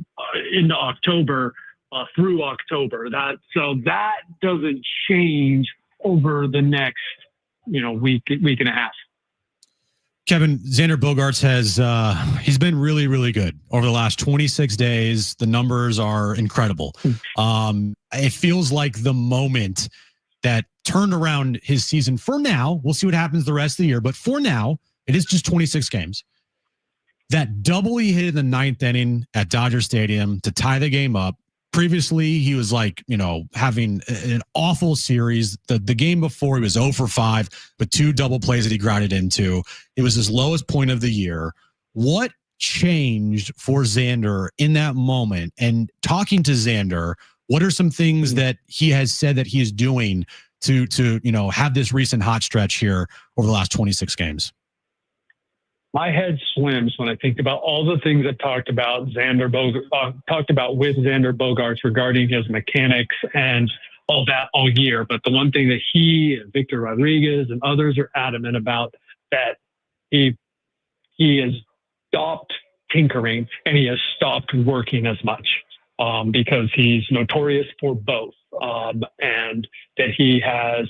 into October. through October. So that doesn't change over the next, week and a half. Kevin, Xander Bogaerts he's been really, really good over the last 26 days. The numbers are incredible. It feels like the moment that turned around his season for now. We'll see what happens the rest of the year, but for now, it is just 26 games. That double he hit in the 9th inning at Dodger Stadium to tie the game up. Previously, he was having an awful series. The game before, he was 0 for 5, but 2 double plays that he grounded into. It was his lowest point of the year. What changed for Xander in that moment? And talking to Xander, what are some things that he has said that he is doing to have this recent hot stretch here over the last 26 games? My head swims when I think about all the things I've talked about with Xander Bogaerts regarding his mechanics and all that all year. But the one thing that he, Victor Rodriguez, and others are adamant about, that he has stopped tinkering and he has stopped working as much because he's notorious for both, and that he has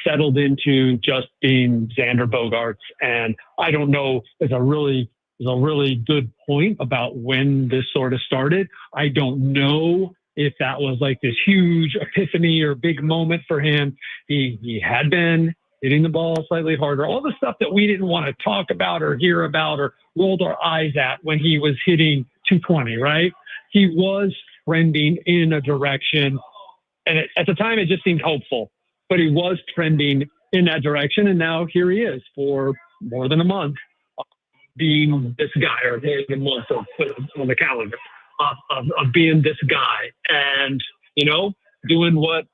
settled into just being Xander Bogaerts. And I don't know, is a really good point about when this sort of started. I don't know if that was like this huge epiphany or big moment for him. He had been hitting the ball slightly harder, all the stuff that we didn't want to talk about or hear about or rolled our eyes at when he was hitting 220, right? He was trending in a direction. And at the time, it just seemed hopeful. But he was trending in that direction, and now here he is for more than a month, being this guy, or a month on the calendar of being this guy, and doing what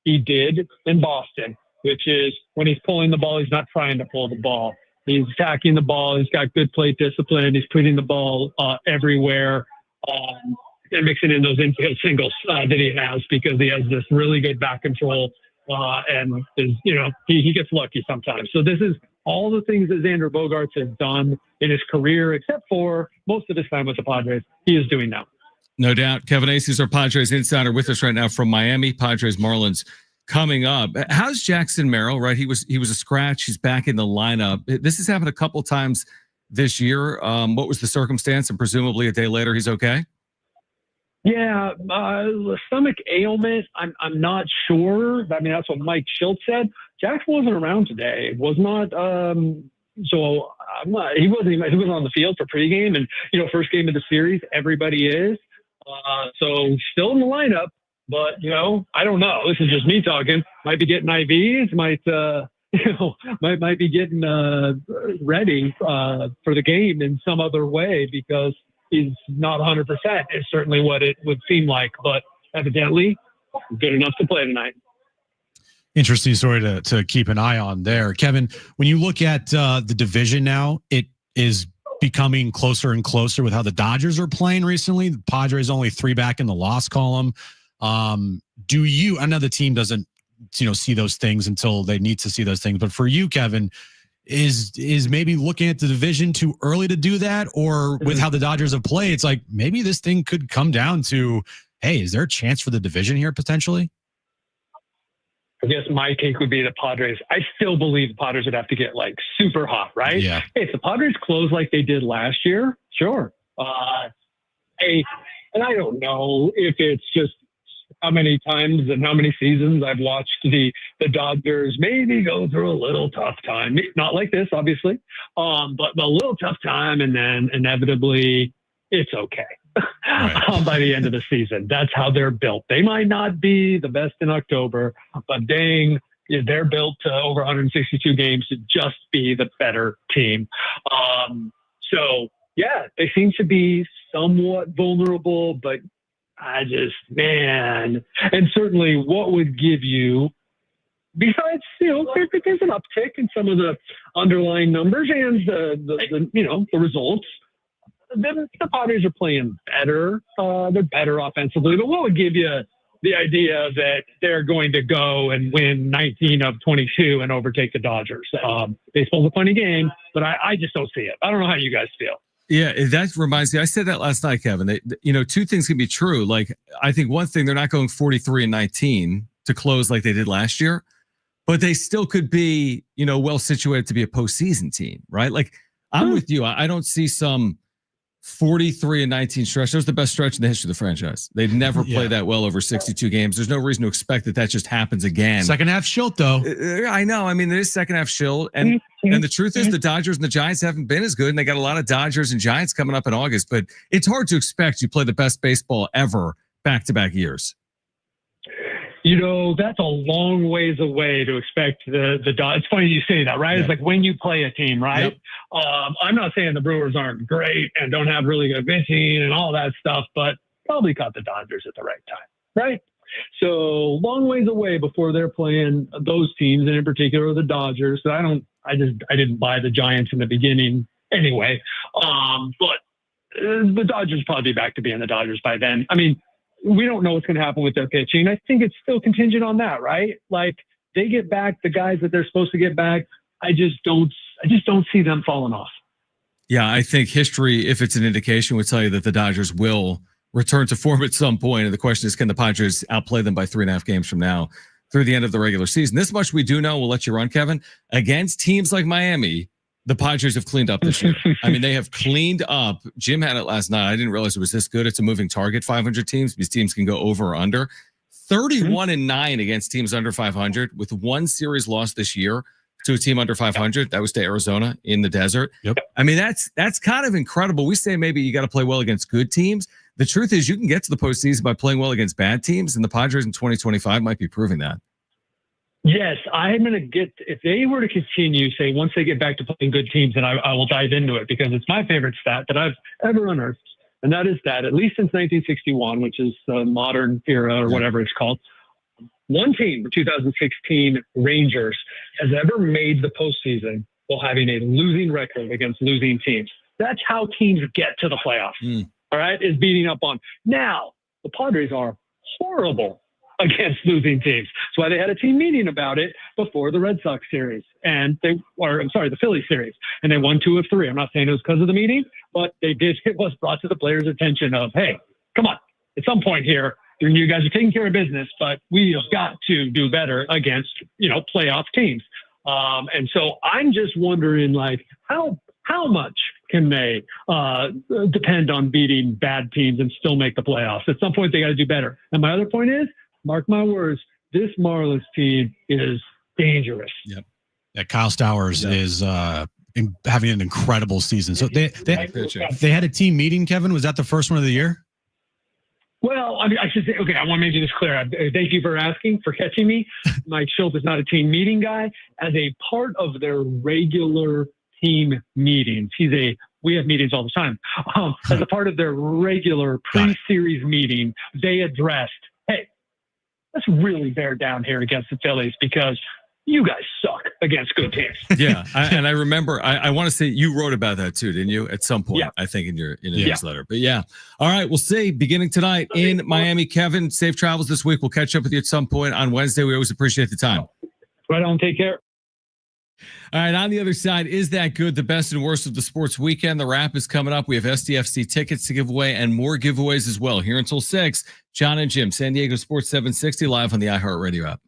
he did in Boston, which is when he's pulling the ball, he's not trying to pull the ball. He's attacking the ball. He's got good plate discipline. He's putting the ball everywhere. And mixing in those infield singles that he has, because he has this really good back control. And he gets lucky sometimes. So this is all the things that Xander Bogaerts has done in his career, except for most of his time with the Padres, he is doing now. No doubt. Kevin Acee is our Padres insider with us right now from Miami. Padres Marlins coming up. How's Jackson Merrill? Right, he was a scratch. He's back in the lineup. This has happened a couple times this year. What was the circumstance? And presumably a day later, he's okay. Yeah, stomach ailment. I'm not sure. I mean, that's what Mike Schultz said. Jackson wasn't around today. Was not. So I'm not. He wasn't on the field for pregame, and first game of the series, everybody is. So still in the lineup, but I don't know. This is just me talking. Might be getting IVs. Might be getting ready for the game in some other way, because he's not 100%. Is certainly what it would seem like, but evidently good enough to play tonight. Interesting story to keep an eye on there. Kevin, when you look at the division now, it is becoming closer and closer with how the Dodgers are playing recently. The Padres only 3 back in the loss column. I know the team doesn't see those things until they need to see those things, but for you, Kevin, is maybe looking at the division too early to do that? Or with how the Dodgers have played, it's like maybe this thing could come down to, hey, is there a chance for the division here potentially? I guess my take would be the Padres. I still believe the Padres would have to get like super hot, right? Yeah. Hey, if the Padres close like they did last year, sure. And I don't know if it's just how many times and how many seasons I've watched the Dodgers maybe go through a little tough time. Not like this, obviously, but a little tough time, and then inevitably it's okay. Right. By the end of the season. That's how they're built. They might not be the best in October, but dang, they're built to over 162 games to just be the better team. So, yeah, they seem to be somewhat vulnerable, but and certainly what would give you, besides, there's an uptick in some of the underlying numbers and the results. The Padres are playing better. They're better offensively. But what would give you the idea that they're going to go and win 19 of 22 and overtake the Dodgers? Baseball's a funny game, but I just don't see it. I don't know how you guys feel. Yeah, that reminds me. I said that last night, Kevin. Two things can be true. Like, I think one thing, they're not going 43-19 to close like they did last year, but they still could be, well situated to be a postseason team, right? Like, I'm with you. I don't see some 43-19 stretch. That was the best stretch in the history of the franchise. They'd never play that well over 62 games. There's no reason to expect that just happens again. Second half shilt, though. I know. I mean, there is second half shilt. And the truth is the Dodgers and the Giants haven't been as good. And they got a lot of Dodgers and Giants coming up in August. But it's hard to expect you play the best baseball ever back-to-back years. That's a long ways away to expect the Dodgers. It's funny you say that, right? It's like when you play a team, right? Yep. I'm not saying the Brewers aren't great and don't have really good pitching and all that stuff, but probably caught the Dodgers at the right time, right? So long ways away before they're playing those teams, and in particular the Dodgers. So I didn't buy the Giants in the beginning anyway. But the Dodgers probably be back to being the Dodgers by then. I mean, we don't know what's going to happen with their pitching. I think it's still contingent on that, right? Like, they get back the guys that they're supposed to get back. I just don't see them falling off. Yeah, I think history, if it's an indication, would tell you that the Dodgers will return to form at some point. And the question is, can the Padres outplay them by 3.5 games from now through the end of the regular season? This much we do know. We'll let you run, Kevin. Against teams like Miami, the Padres have cleaned up this year. I mean, they have cleaned up. Jim had it last night. I didn't realize it was this good. It's a moving target, 500 teams. These teams can go over or under. 31-9 against teams under 500, with one series lost this year to a team under 500. That was to Arizona in the desert. Yep. I mean, that's kind of incredible. We say maybe you got to play well against good teams. The truth is you can get to the postseason by playing well against bad teams, and the Padres in 2025 might be proving that. Yes, I'm going to get, if they were to continue, say, once they get back to playing good teams, and I will dive into it because it's my favorite stat that I've ever unearthed. And that is that, at least since 1961, which is the modern era or whatever it's called, one team, the 2016 Rangers, has ever made the postseason while having a losing record against losing teams. That's how teams get to the playoffs, all right, is beating up on. Now, the Padres are horrible against losing teams. That's why they had a team meeting about it before the Red Sox series, the Phillies series, and they won 2 of 3. I'm not saying it was because of the meeting, but they did. It was brought to the players' attention of, hey, come on, at some point here, you guys are taking care of business, but we have got to do better against, playoff teams. And so I'm just wondering, like, how much can they depend on beating bad teams and still make the playoffs? At some point, they got to do better. And my other point is, mark my words, this Marlins team is dangerous. Yep. Yeah, Kyle Stowers is having an incredible season. So they had a team meeting, Kevin. Was that the first one of the year? Well, I mean, I should say, okay, I want to make this clear. Thank you for asking, for catching me. Mike Schultz is not a team meeting guy. As a part of their regular team meetings, we have meetings all the time. As a part of their regular pre-series meeting, they addressed, hey, let's really bear down here against the Phillies because you guys suck against good teams. Yeah, I remember. I want to say you wrote about that too, didn't you? At some point, I think in your newsletter. But yeah, all right. We'll see. Beginning tonight in Miami, Kevin. Safe travels this week. We'll catch up with you at some point on Wednesday. We always appreciate the time. Right on. Take care. All right, on the other side, is that good? The best and worst of the sports weekend. The wrap is coming up. We have SDFC tickets to give away and more giveaways as well. Here until 6, Jon and Jim, San Diego Sports 760, live on the iHeartRadio app.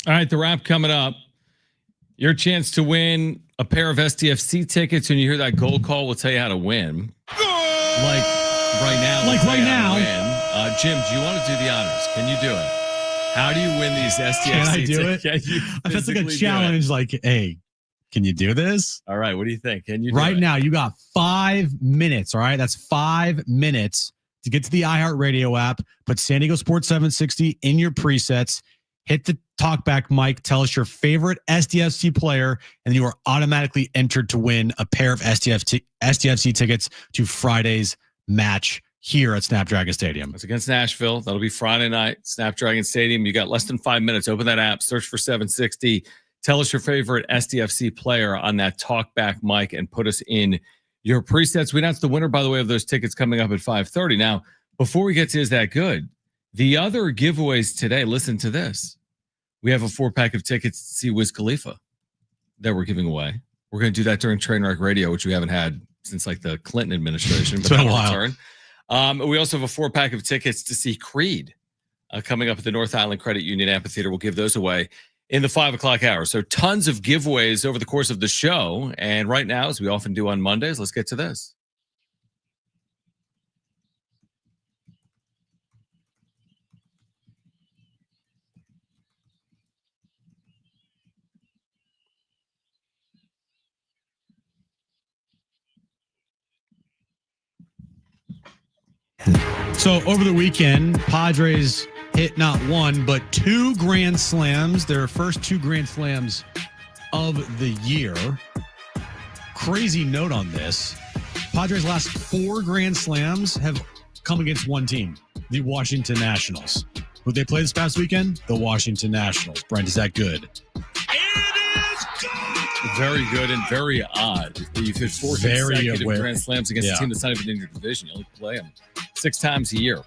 All right, the wrap coming up. Your chance to win a pair of STFC tickets. When you hear that goal call, we'll tell you how to win. Like right now. Like right now. Jim, do you want to do the honors? Can you do it? How do you win these STFC Can I do tickets? it? That's like a challenge. Like, hey, can you do this? All right, what do you think? Can you do right it? now? You got 5 minutes. All right, that's 5 minutes to get to the iHeartRadio app. Put San Diego Sports 760 in your presets. Hit the talkback mic. Tell us your favorite SDFC player, and you are automatically entered to win a pair of SDFC tickets to Friday's match here at Snapdragon Stadium. It's against Nashville. That'll be Friday night, Snapdragon Stadium. You got less than 5 minutes. Open that app, search for 760. Tell us your favorite SDFC player on that talkback mic and put us in your presets. We announced the winner, by the way, of those tickets coming up at 5:30. Now, before we get to Is That Good? The other giveaways today, listen to this. We have a 4-pack of tickets to see Wiz Khalifa that we're giving away. We're going to do that during Trainwreck Radio, which we haven't had since like the Clinton administration. It's been a while. We also have a 4-pack of tickets to see Creed coming up at the North Island Credit Union Amphitheater. We'll give those away in the 5 o'clock hour. So tons of giveaways over the course of the show. And right now, as we often do on Mondays, let's get to this. So over the weekend, Padres hit not 1, but 2 grand slams. Their first 2 grand slams of the year. Crazy note on this. Padres' last 4 grand slams have come against one team, the Washington Nationals. Who'd they play this past weekend? The Washington Nationals. Brent, is that good? Very good and very odd. You've hit 4 consecutive grand slams against a team that's not even in your division. You only play them 6 times a year.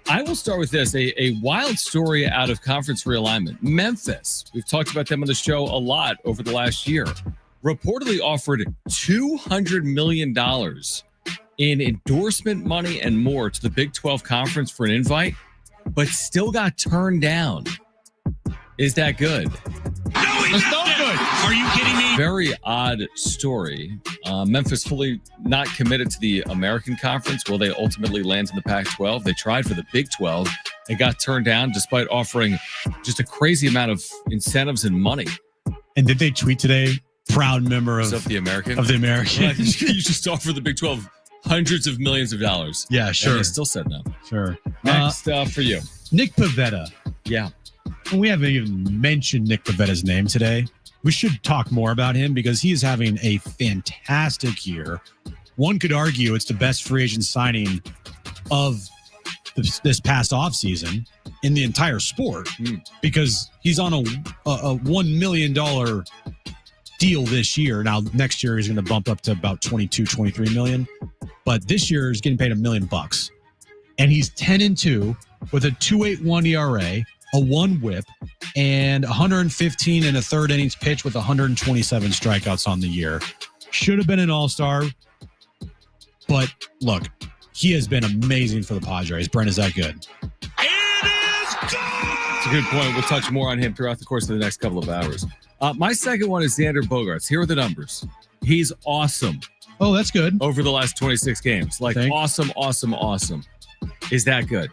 I will start with this, a wild story out of conference realignment. Memphis, we've talked about them on the show a lot over the last year, reportedly offered $200 million in endorsement money and more to the Big 12 Conference for an invite, but still got turned down. Is that good? That's not good. Are you kidding me? Very odd story. Memphis fully not committed to the American Conference. Will they ultimately land in the Pac-12? They tried for the Big 12 and got turned down despite offering just a crazy amount of incentives and money. And did they tweet today? Proud member of the American. Of the American. Well, you just offer the Big 12 hundreds of millions of dollars. Yeah, sure. And they still said no. Sure. Next for you. Nick Pivetta. Yeah. We haven't even mentioned Nick Pavetta's name today. We should talk more about him because he is having a fantastic year. One could argue it's the best free agent signing of this past offseason in the entire sport because he's on a $1 million deal this year. Now, next year he's going to bump up to about 23 million. But this year he's getting paid $1 million. And he's 10-2 with a 2.81 ERA. A 1 whip, and 115 and a third innings pitch with 127 strikeouts on the year. Should have been an all-star, but look, he has been amazing for the Padres. Brent, is that good? It is good. It's a good point. We'll touch more on him throughout the course of the next couple of hours. My second one is Xander Bogaerts. Here are the numbers. He's awesome. Oh, that's good. Over the last 26 games. Like, awesome. Is that good?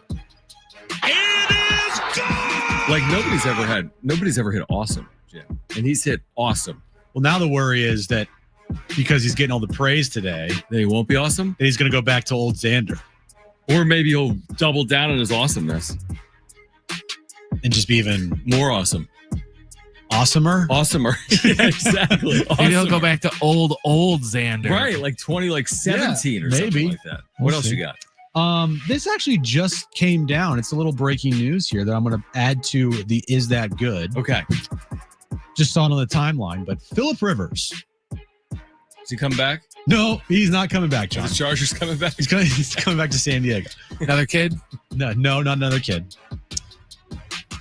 Like nobody's ever hit awesome, Jim. And he's hit awesome. Well, now the worry is that because he's getting all the praise today, that he won't be awesome. That he's going to go back to old Xander. Or maybe he'll double down on his awesomeness. And just be even more awesome. Awesomer? Yeah, exactly. Maybe he'll go back to old Xander. Right, like 2017 or maybe. Something like that. What else you got? This actually just came down. It's a little breaking news here that I'm going to add to the Is That Good? Okay. Just saw it on the timeline, but Phillip Rivers. Is he coming back? No, he's not coming back, John. Are the Chargers coming back? He's coming back to San Diego. Another kid? No, not another kid.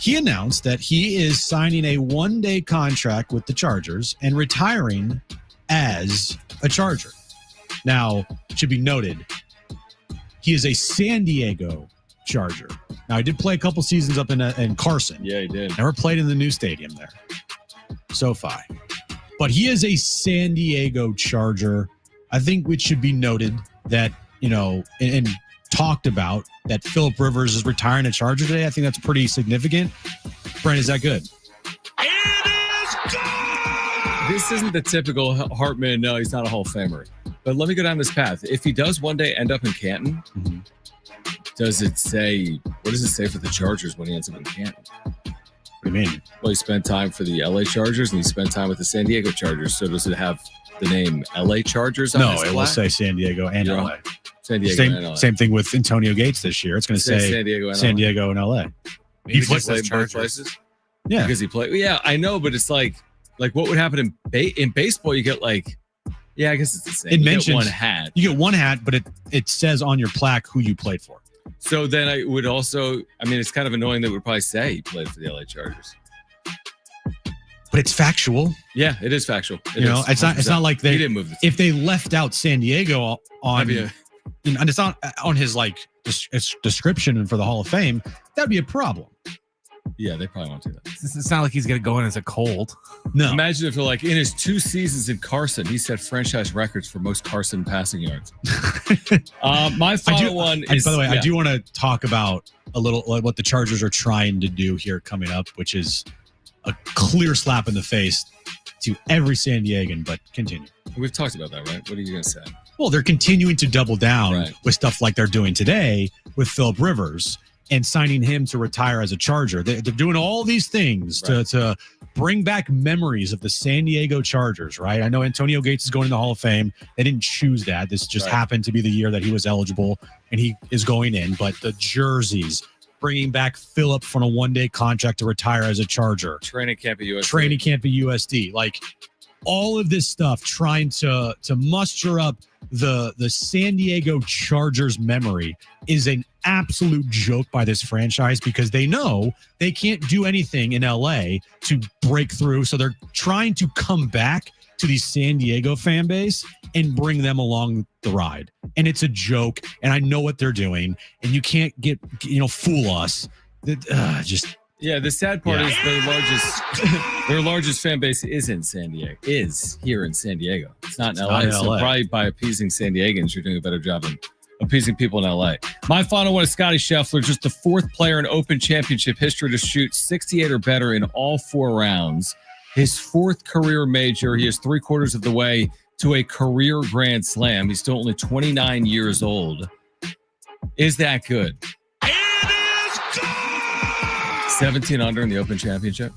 He announced that he is signing a 1-day contract with the Chargers and retiring as a Charger. Now, it should be noted, he is a San Diego Charger. Now, he did play a couple seasons up in Carson. Yeah, he did. Never played in the new stadium there, SoFi. But he is a San Diego Charger. I think it should be noted that, and talked about that Phillip Rivers is retiring a Charger today. I think that's pretty significant. Brent, is that good? This isn't the typical Hartman, no, he's not a Hall of Famer. But let me go down this path. If he does one day end up in Canton, what does it say for the Chargers when he ends up in Canton? What do you mean? Well, he spent time for the LA Chargers and he spent time with the San Diego Chargers. So does it have the name LA Chargers on his No, it will plaque? say San Diego and LA. San Diego and LA. Same thing with Antonio Gates this year. It's going to say San Diego and LA. He just played says both Chargers. places? Yeah. Because he played. Yeah, I know, but it's like what would happen in baseball? You get I guess it's the same. It You mentions get one hat. You get one hat, but it says on your plaque who you played for. So then I would also, it's kind of annoying that it would probably say he played for the LA Chargers. But it's factual. Yeah, it is factual. It's not like he didn't move the if they left out San Diego on That'd and it's not on his description for the Hall of Fame, that'd be a problem. Yeah, they probably won't do that. It's not like he's going to go in as a cold. No. Imagine if they're in his 2 seasons in Carson, he set franchise records for most Carson passing yards. My final one is. By the way, I do want to talk about a little what the Chargers are trying to do here coming up, which is a clear slap in the face to every San Diegan, but continue. We've talked about that, right? What are you going to say? Well, they're continuing to double down Right. with stuff like they're doing today with Phillip Rivers and signing him to retire as a Charger. They're doing all these things to bring back memories of the San Diego Chargers, right? I know Antonio Gates is going in the Hall of Fame. They didn't choose that. This just happened to be the year that he was eligible, and he is going in. But the jerseys, bringing back Phillip from a one-day contract to retire as a Charger. Training camp at USD. Training camp at USD. All of this stuff trying to muster up the San Diego Chargers memory is an absolute joke by this franchise because they know they can't do anything in LA to break through. So they're trying to come back to the San Diego fan base and bring them along the ride. And it's a joke. And I know what they're doing. And you can't fool us. Yeah, the sad part is their largest fan base is here in San Diego. It's not in LA. So probably by appeasing San Diegans, you're doing a better job in appeasing people in LA. My final one is Scotty Scheffler, just the 4th player in Open Championship history to shoot 68 or better in all 4 rounds. His 4th career major. He is 3/4 of the way to a career Grand Slam. He's still only 29 years old. Is that good? 17 under in the Open Championship.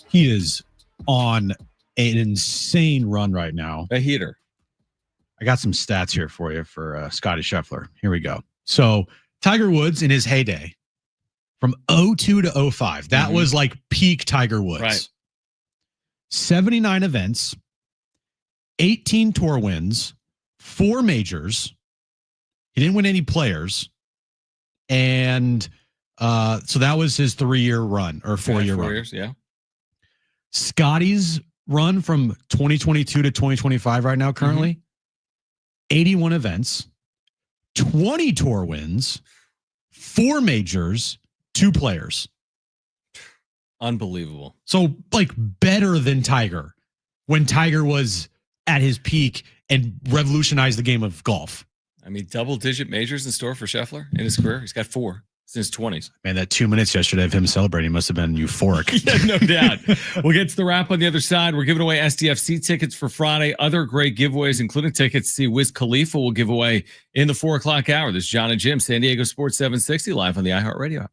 He is on an insane run right now. A heater. I got some stats here for you for Scotty Scheffler. Here we go. So Tiger Woods in his heyday from 02 to 05. That was peak Tiger Woods. Right. 79 events, 18 tour wins, 4 majors. He didn't win any players. And so that was his 3-year run or 4-year run. 4 years, yeah. Scotty's run from 2022 to 2025 right now currently, 81 events, 20 tour wins, 4 majors, 2 players. Unbelievable. So better than Tiger when Tiger was at his peak and revolutionized the game of golf. Double-digit majors in store for Scheffler in his career. He's got 4 since 20s. Man, that 2 minutes yesterday of him celebrating must have been euphoric. Yeah, no doubt. We'll get to the wrap on the other side. We're giving away SDFC tickets for Friday. Other great giveaways, including tickets to see Wiz Khalifa, will give away in the 4 o'clock hour. This is Jon and Jim, San Diego Sports 760, live on the iHeartRadio app.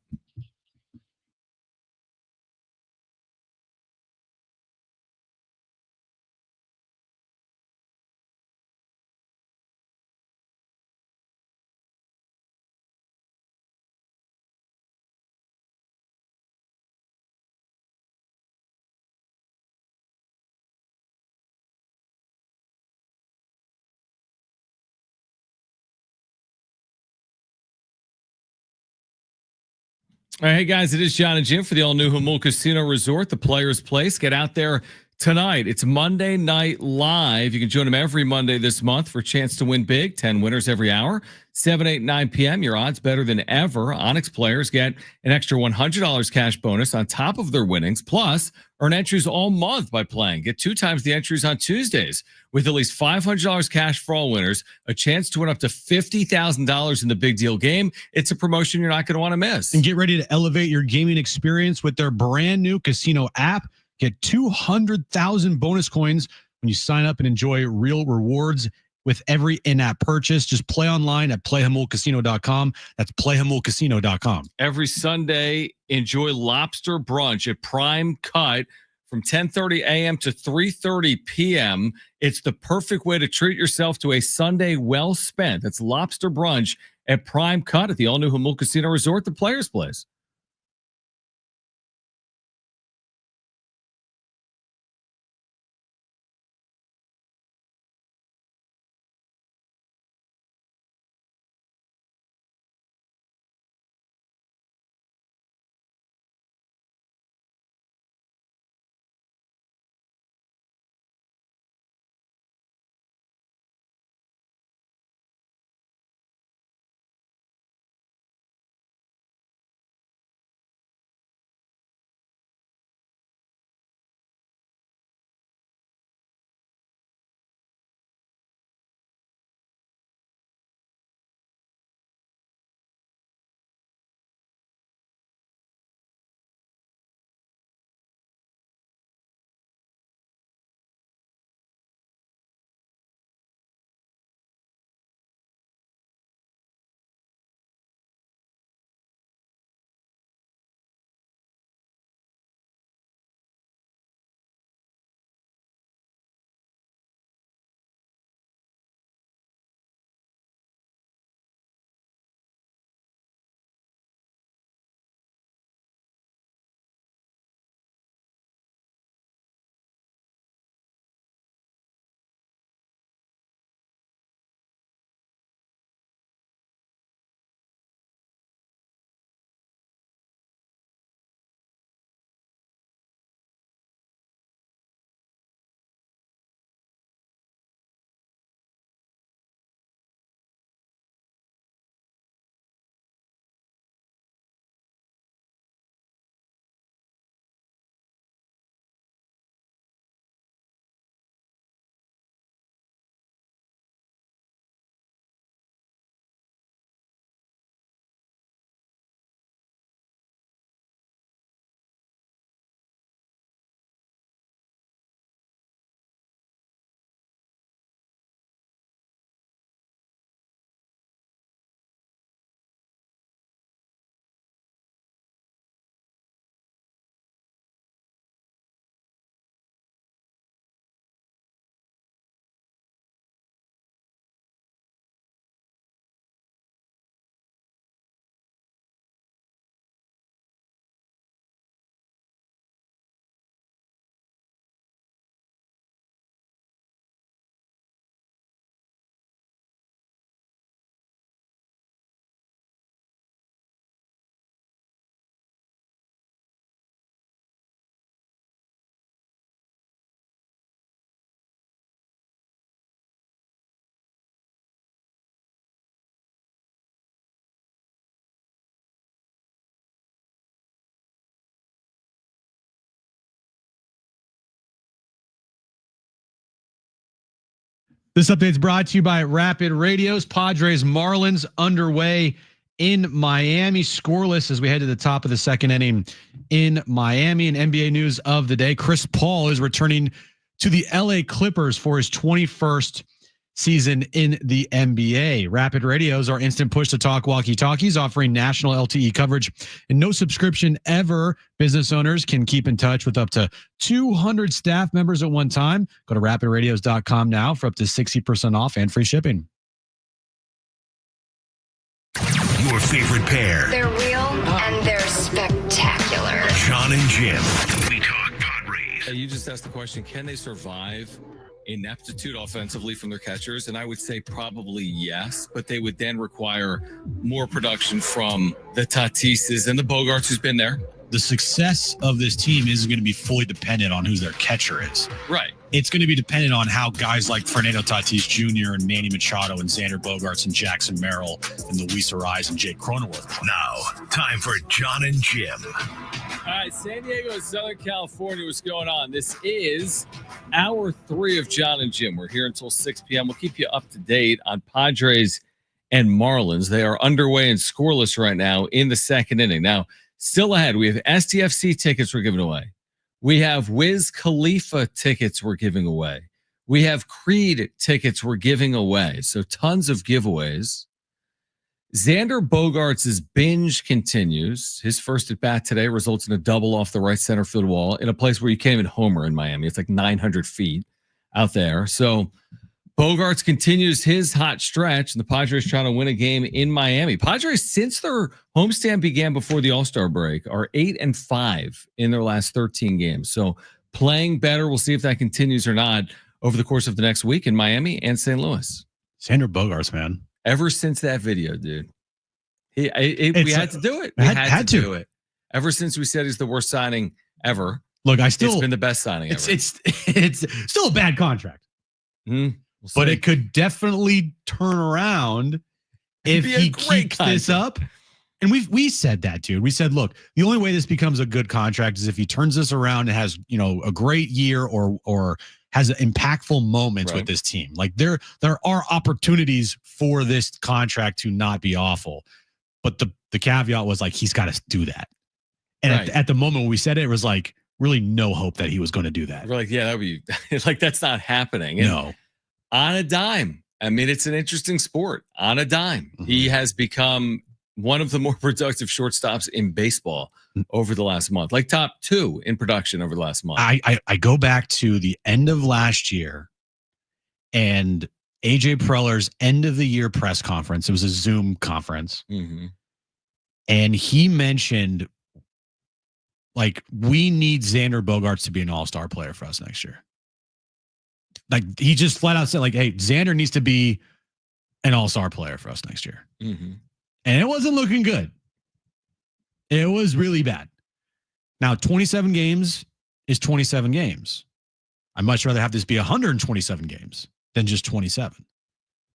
All right, hey guys, it is Jon and Jim for the all-new Jamul Casino Resort, the Players Place. Get out there tonight. It's Monday Night Live. You can join them every Monday this month for a chance to win big. 10 winners every hour. 7, 8, 9 p.m. Your odds better than ever. Onyx players get an extra $100 cash bonus on top of their winnings. Plus, earn entries all month by playing. Get 2 times the entries on Tuesdays with at least $500 cash for all winners. A chance to win up to $50,000 in the big deal game. It's a promotion you're not going to want to miss. And get ready to elevate your gaming experience with their brand new casino app. Get 200,000 bonus coins when you sign up and enjoy real rewards with every in-app purchase. Just play online at playhamulcasino.com. That's playhamulcasino.com. Every Sunday, enjoy lobster brunch at Prime Cut from 10:30 a.m. to 3:30 p.m. It's the perfect way to treat yourself to a Sunday well spent. That's lobster brunch at Prime Cut at the all-new Jamul Casino Resort, the Players Place. This update is brought to you by Rapid Radios. Padres Marlins underway in Miami, scoreless as we head to the top of the second inning in Miami. And NBA news of the day: Chris Paul is returning to the LA Clippers for his 21st season in the NBA. Rapid Radios are instant push to talk walkie-talkies, offering national LTE coverage and no subscription ever. Business owners can keep in touch with up to 200 staff members at one time. Go to rapidradios.com now for up to 60% off and free shipping. Your favorite pair. They're real and they're spectacular. Jon and Jim. We talk Padres. You just asked the question, can they survive ineptitude offensively from their catchers? And I would say probably yes, but they would then require more production from the Tatises and the Bogaerts, who's been there, the success of this team isn't going to be fully dependent on who their catcher is. Right. It's going to be dependent on how guys like Fernando Tatis Jr. and Manny Machado and Xander Bogaerts and Jackson Merrill and Luis Ariz and Jake Cronenworth. Now, time for Jon and Jim. All right, San Diego and Southern California, what's going on? This is hour 3 of Jon and Jim. We're here until 6 p.m. We'll keep you up to date on Padres and Marlins. They are underway and scoreless right now in the second inning. Now, still ahead, we have STFC tickets we're giving away. We have Wiz Khalifa tickets we're giving away. We have Creed tickets we're giving away. So tons of giveaways. Xander Bogaerts' binge continues. His first at bat today results in a double off the right center field wall in a place where you can't even homer in Miami. It's like 900 feet out there. So Bogaerts continues his hot stretch, and the Padres trying to win a game in Miami. Padres, since their homestand began before the All-Star break, are 8-5 in their last 13 games. So playing better. We'll see if that continues or not over the course of the next week in Miami and St. Louis. Xander Bogaerts, man. Ever since that video, dude, we had to do it. We had to do it. Ever since we said he's the worst signing ever. Look, it's been the best signing ever. It's still a bad contract. But it could definitely turn around if he keeps this up. And we said that, dude. We said, look, the only way this becomes a good contract is if he turns this around and has, a great year or has impactful moments with this team. Like there are opportunities for this contract to not be awful. But the caveat was like, he's got to do that. And at the moment when we said it, it was like really no hope that he was going to do that. We're like, yeah, that would be like, that's not happening. And no. On a dime. I mean, it's an interesting sport. On a dime. Mm-hmm. He has become one of the more productive shortstops in baseball over the last month, like top 2 in production over the last month. I go back to the end of last year and AJ Preller's end of the year press conference. It was a Zoom conference. Mm-hmm. And he mentioned, like, we need Xander Bogaerts to be an all-star player for us next year. Like, he just flat out said, like, hey, Xander needs to be an all-star player for us next year. Mm-hmm. And it wasn't looking good. It was really bad. Now, 27 games is 27 games. I'd much rather have this be 127 games than just 27.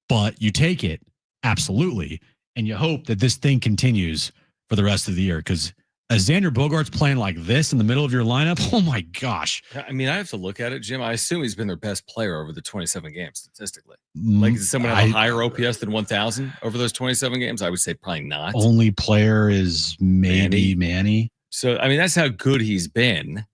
But you take it, absolutely, and you hope that this thing continues for the rest of the year, because as Xander Bogaerts playing like this in the middle of your lineup, oh my gosh. I mean, I have to look at it, Jim. I assume he's been their best player over the 27 games statistically. Like, does someone have a higher OPS than 1,000 over those 27 games? I would say probably not. Only player is maybe Manny. So, I mean, that's how good he's been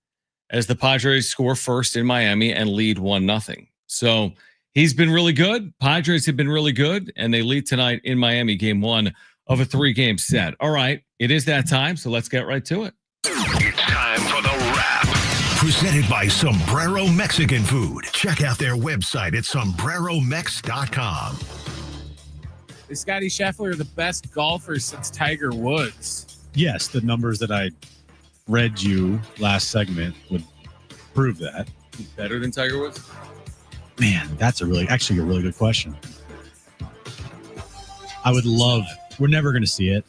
as the Padres score first in Miami and lead 1-0. So he's been really good. Padres have been really good, and they lead tonight in Miami, game 1 of a 3-game set. All right, it is that time, so let's get right to it. It's time for the wrap. Presented by Sombrero Mexican Food. Check out their website at sombreromex.com. Is Scotty Scheffler the best golfer since Tiger Woods? Yes, the numbers that I read you last segment would prove that. Better than Tiger Woods? Man, that's actually a really good question. I would love, we're never going to see it.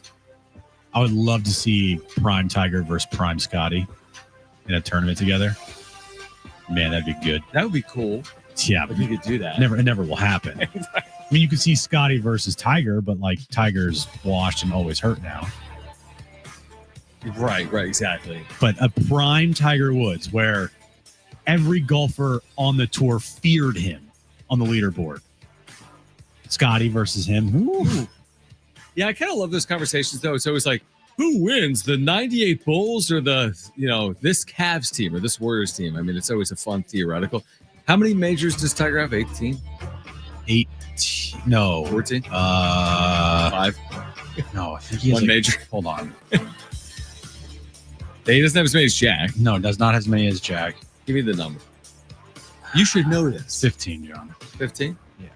I would love to see Prime Tiger versus Prime Scotty in a tournament together. Man, that'd be good. That would be cool. Yeah, but you could do that. It never will happen. I mean, you could see Scotty versus Tiger, but like Tiger's washed and always hurt now. Right, exactly. But a prime Tiger Woods where every golfer on the tour feared him on the leaderboard. Scotty versus him. Ooh. Yeah, I kind of love those conversations, though. It's always like, who wins, the 98 Bulls or the, this Cavs team or this Warriors team? I mean, it's always a fun theoretical. How many majors does Tiger have? 18? 18. No. 14? 5. No, I think he has one major. Hold on. He doesn't have as many as Jack. No, does not have as many as Jack. Give me the number. You should know this. 15, John. 15? Yeah.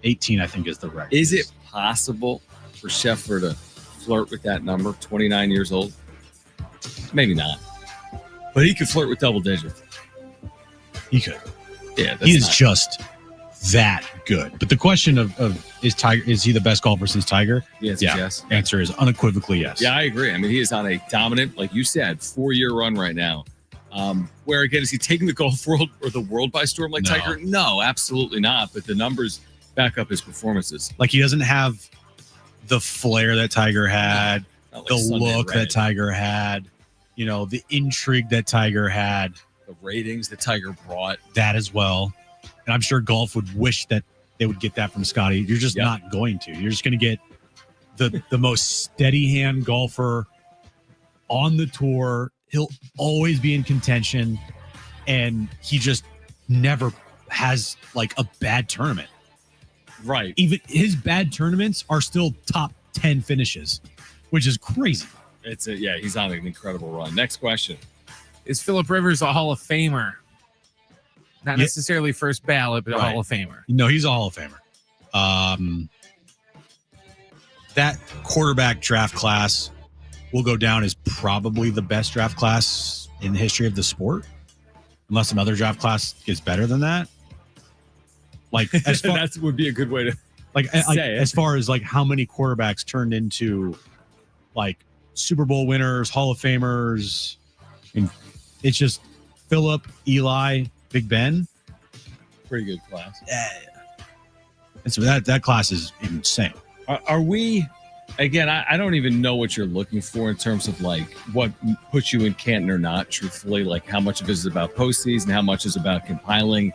18, I think, is the record. Is it possible for Scheffler to flirt with that number, 29 years old? Maybe not. But he could flirt with double digits. He could. Yeah. He is just that good. But the question of Is he the best golfer since Tiger? Yes, Yeah. yes. Answer is unequivocally yes. Yeah, I agree. I mean, he is on a dominant, like you said, 4-year run right now. Where again, is he taking the golf world or the world by storm like No. Tiger? No, absolutely not. But the numbers back up his performances. Like he doesn't have the flair that Tiger had, Not like the Sunday look Reddit. that Tiger had, the intrigue that Tiger had, The ratings that Tiger brought. that as well. And I'm sure golf would wish that they would get that from Scotty. You're just not going to. You're just going to get the most steady hand golfer on the tour. He'll always be in contention, and he just never has like a bad tournament. Right. Even his bad tournaments are still top 10 finishes, which is crazy. He's on an incredible run. Next question. Is Phillip Rivers a Hall of Famer? Not necessarily first ballot, but a Hall of Famer. No, he's a Hall of Famer. That quarterback draft class will go down as probably the best draft class in the history of the sport, unless another draft class gets better than that. Like as far That would be a good way to say it. as far as like how many quarterbacks turned into like Super Bowl winners, Hall of Famers, and it's just Phillip, Eli, Big Ben. Pretty good class. And so that class is insane. Are we, again, I don't even know what you're looking for in terms of like what puts you in Canton or not, truthfully, like how much of it is about postseason, how much is about compiling.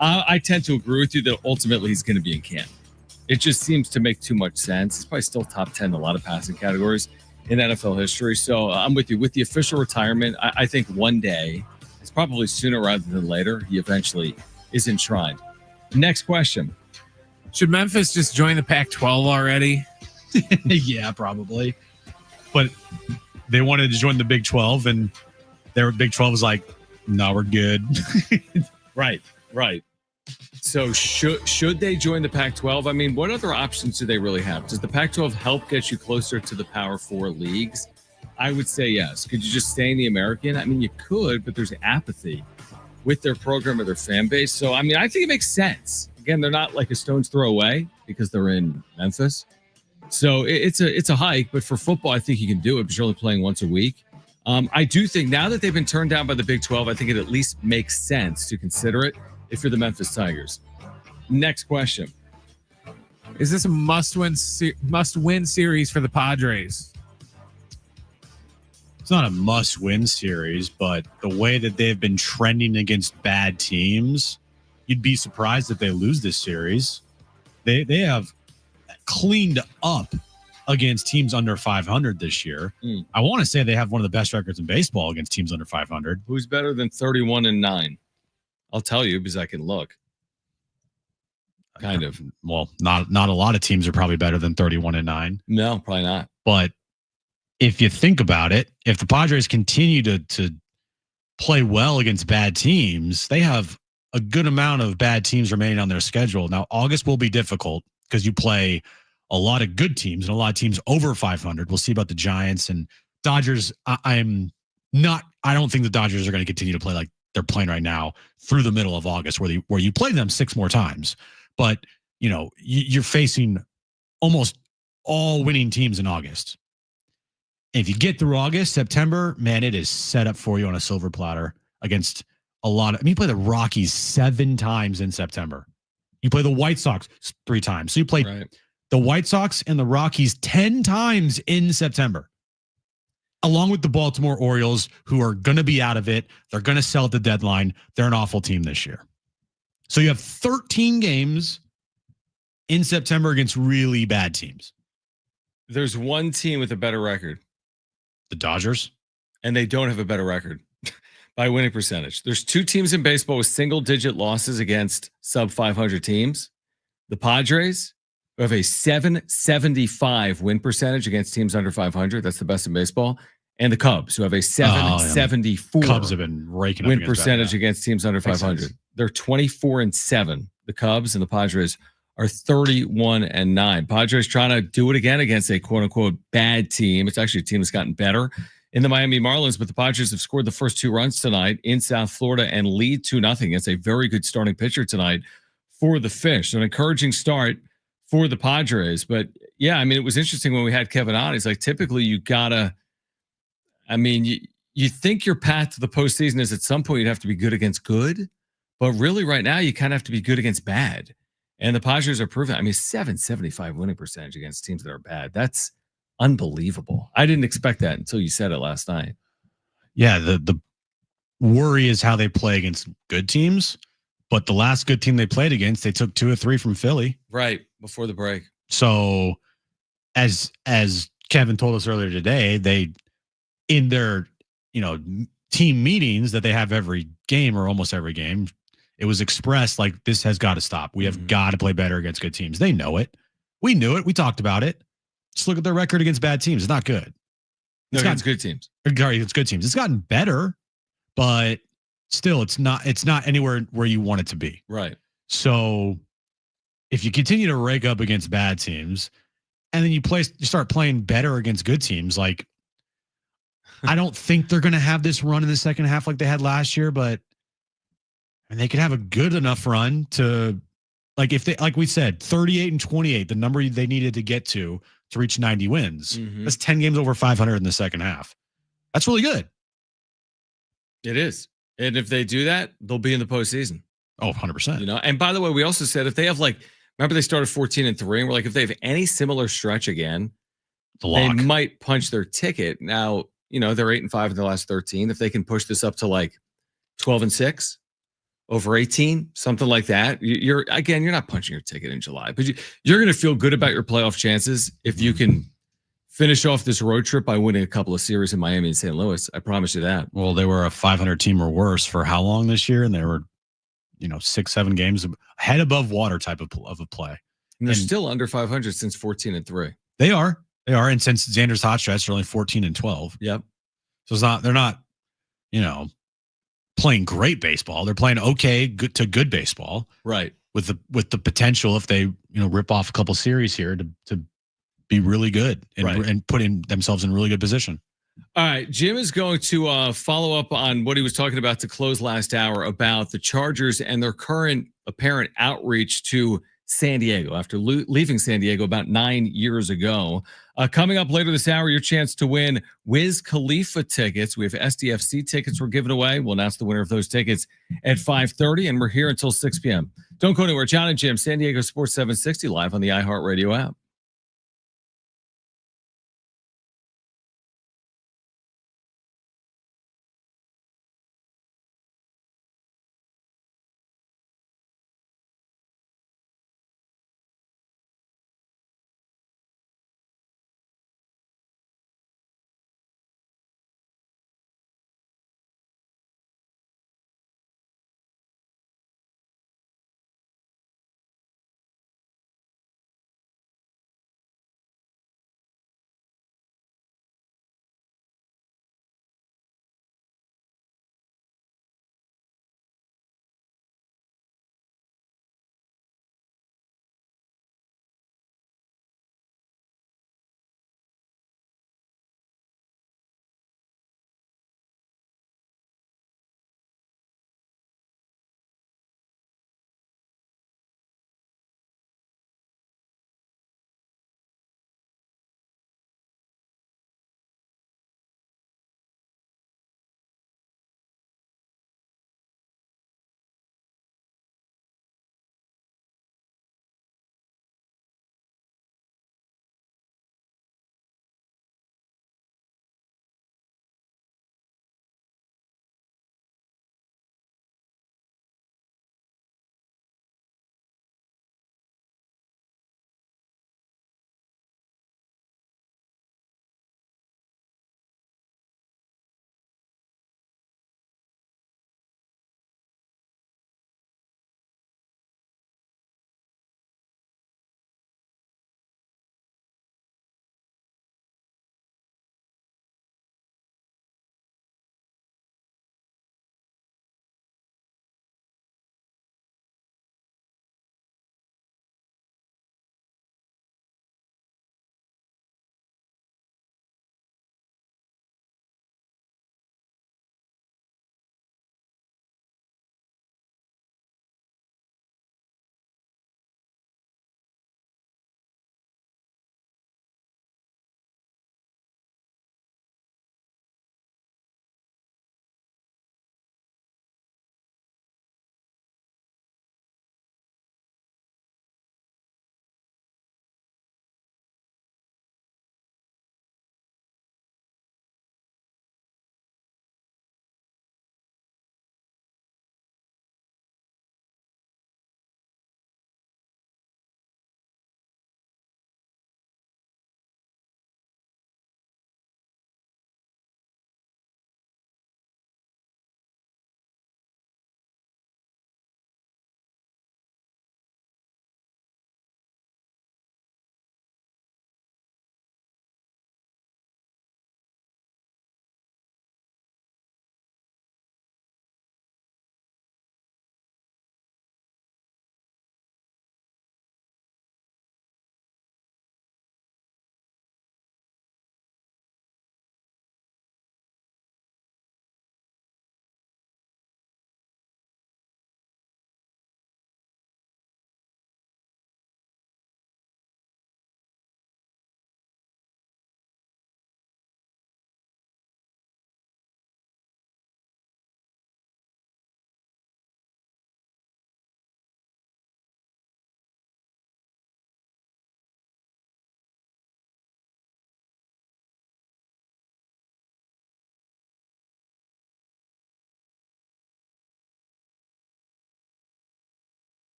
I tend to agree with you that ultimately he's going to be in Canton. It just seems to make too much sense. He's probably still top 10 in a lot of passing categories in NFL history. So I'm with you. With the official retirement, I think one day, it's probably sooner rather than later, he eventually is enshrined. Next question. Should Memphis just join the Pac-12 already? Yeah, probably. But they wanted to join the Big 12, and their Big 12 was like, no, we're good. Right. So should they join the Pac-12? I mean, what other options do they really have? Does the Pac-12 help get you closer to the Power 4 leagues? I would say yes. Could you just stay in the American? I mean, you could, but there's apathy with their program or their fan base. So, I mean, I think it makes sense. Again, they're not like a stone's throw away because they're in Memphis. So it's a hike, but for football, I think you can do it because you're only playing once a week. I do think now that they've been turned down by the Big 12, I think it at least makes sense to consider it if you're the Memphis Tigers. Next question. Is this a must-win series for the Padres? It's not a must-win series, but the way that they've been trending against bad teams, you'd be surprised if they lose this series. They have cleaned up against teams under 500 this year. I want to say they have one of the best records in baseball against teams under 500. Who's better than 31-9? I'll tell you because I can look. Kind of. Well, not a lot of teams are probably better than 31-9. No, probably not. But if you think about it, if the Padres continue to play well against bad teams, they have a good amount of bad teams remaining on their schedule. Now, August will be difficult because you play a lot of good teams and a lot of teams over 500. We'll see about the Giants and Dodgers. I don't think the Dodgers are going to continue to play like they're playing right now through the middle of August, where you play them 6 more times. But you're facing almost all winning teams in August. And if you get through August, September, man, it is set up for you on a silver platter against a lot of. I mean, you play the Rockies 7 times in September. You play the White Sox 3 times. So you play the White Sox and the Rockies 10 times in September, along with the Baltimore Orioles, who are going to be out of it. They're going to sell at the deadline. They're an awful team this year. So you have 13 games in September against really bad teams. There's one team with a better record. The Dodgers. And they don't have a better record by winning percentage. There's 2 teams in baseball with single-digit losses against sub-500 teams. The Padres, who have a 775 win percentage against teams under 500. That's the best in baseball. And the Cubs, who have a 774 Cubs have been raking up win percentage against teams under 500. They're 24-7. The Cubs and the Padres are 31-9. Padres trying to do it again against a quote-unquote bad team. It's actually a team that's gotten better in the Miami Marlins, but the Padres have scored the first 2 runs tonight in South Florida and lead 2-0. It's a very good starting pitcher tonight for the Fish. So an encouraging start for the Padres. But yeah, I mean, it was interesting when we had Kevin on. He's like, typically you gotta, I mean, you think your path to the postseason is at some point you'd have to be good against good, but really right now you kind of have to be good against bad. And the Padres are proving, I mean, 775 winning percentage against teams that are bad. That's unbelievable. I didn't expect that until you said it last night. Yeah, the worry is how they play against good teams, but the last good team they played against, they took 2 or 3 from Philly. Right, before the break. So as Kevin told us earlier today, they in their, team meetings that they have every game or almost every game, it was expressed like this has got to stop. We have got to play better against good teams. They know it. We knew it. We talked about it. Just look at their record against bad teams. It's not good. No, against good teams. It's good teams. It's gotten better, but still it's not anywhere where you want it to be. Right. So if you continue to rake up against bad teams and then you start playing better against good teams, like I don't think they're going to have this run in the second half like they had last year, but and they could have a good enough run to, like, if they, like we said, 38-28, the number they needed to get to reach 90 wins. That's 10 games over 500 in the second half. That's really good. It is. And if they do that, they'll be in the postseason. Oh, 100%. And by the way, we also said if they have remember they started 14-3, and we're like, if they have any similar stretch again, they might punch their ticket. Now, they're 8-5 in the last 13. If they can push this up to 12-6 over 18, something like that, you're not punching your ticket in July, but you're going to feel good about your playoff chances if you can finish off this road trip by winning a couple of series in Miami and St. Louis. I promise you that. Well, they were a 500 team or worse for how long this year? And they were, 6-7 games head above water type of a play. And they're still under 500 since 14-3. They are. And since Xander's hot stretch, they're only 14-12. Yep. So they're not, playing great baseball. They're playing okay, good to good baseball. Right. With the potential, if they, rip off a couple series here to be really good and putting themselves in really good position. All right. Jim is going to follow up on what he was talking about to close last hour about the Chargers and their current apparent outreach to San Diego after leaving San Diego about 9 years ago. Coming up later this hour, your chance to win Wiz Khalifa tickets. We have SDFC tickets we're giving away. We'll announce the winner of those tickets at 5:30, and we're here until 6 p.m. Don't go anywhere. Jon and Jim, San Diego Sports 760 live on the iHeartRadio app.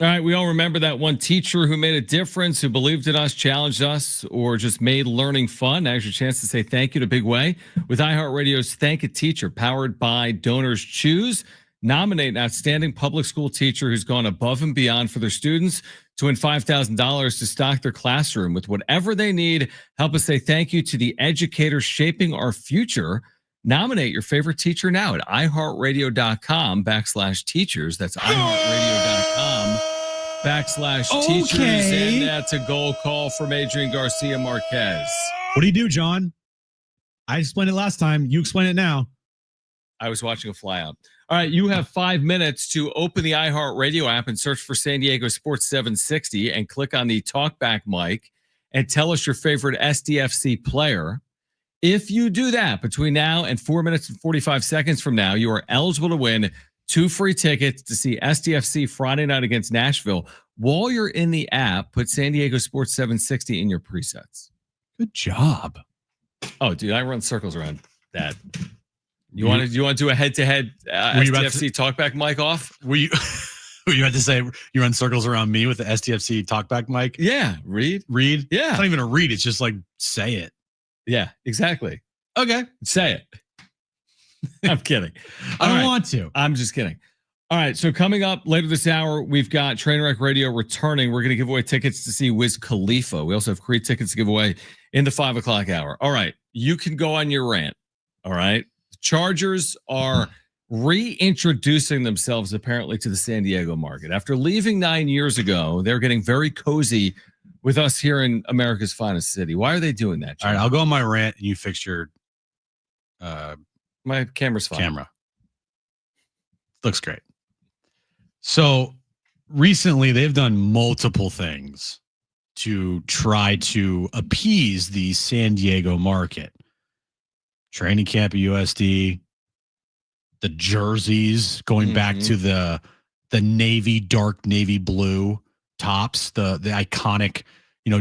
All right, we all remember that one teacher who made a difference, who believed in us, challenged us, or just made learning fun. Now's your chance to say thank you in a big way with iHeartRadio's Thank a Teacher, powered by Donors Choose. Nominate an outstanding public school teacher who's gone above and beyond for their students to win $5,000 to stock their classroom with whatever they need. Help us say thank you to the educators shaping our future. Nominate your favorite teacher now at iHeartRadio.com/teachers. That's iHeartRadio.com/teachers. Okay. And that's a goal call from Adrian Garcia Marquez. What do you do, John? I explained it last time. You explain it now. I was watching a flyout. All right, you have 5 minutes to open the iHeartRadio app and search for San Diego Sports 760 and click on the talkback mic and tell us your favorite SDFC player. If you do that between now and 4 minutes and 45 seconds from now, you are eligible to win 2 free tickets to see SDFC Friday night against Nashville. While you're in the app, put San Diego Sports 760 in your presets. Good job. Oh, dude, I run circles around that. You want to do a head-to-head SDFC talkback mic off? Were you had to say you run circles around me with the SDFC talkback mic? Yeah, read. Yeah. It's not even a read. It's just like, say it. Yeah, exactly. Okay. Say it. I'm kidding. I don't want to. I'm just kidding. All right. So coming up later this hour, we've got Trainwreck Radio returning. We're going to give away tickets to see Wiz Khalifa. We also have Creed tickets to give away in the 5 o'clock hour. All right. You can go on your rant. All right. The Chargers are reintroducing themselves apparently to the San Diego market. After leaving 9 years ago, they're getting very cozy with us here in America's finest city. Why are they doing that, John? All right, I'll go on my rant and you fix your my camera's fine. Camera. Looks great. So recently they've done multiple things to try to appease the San Diego market. Training camp at USD, the jerseys going back to the dark navy blue tops, the iconic,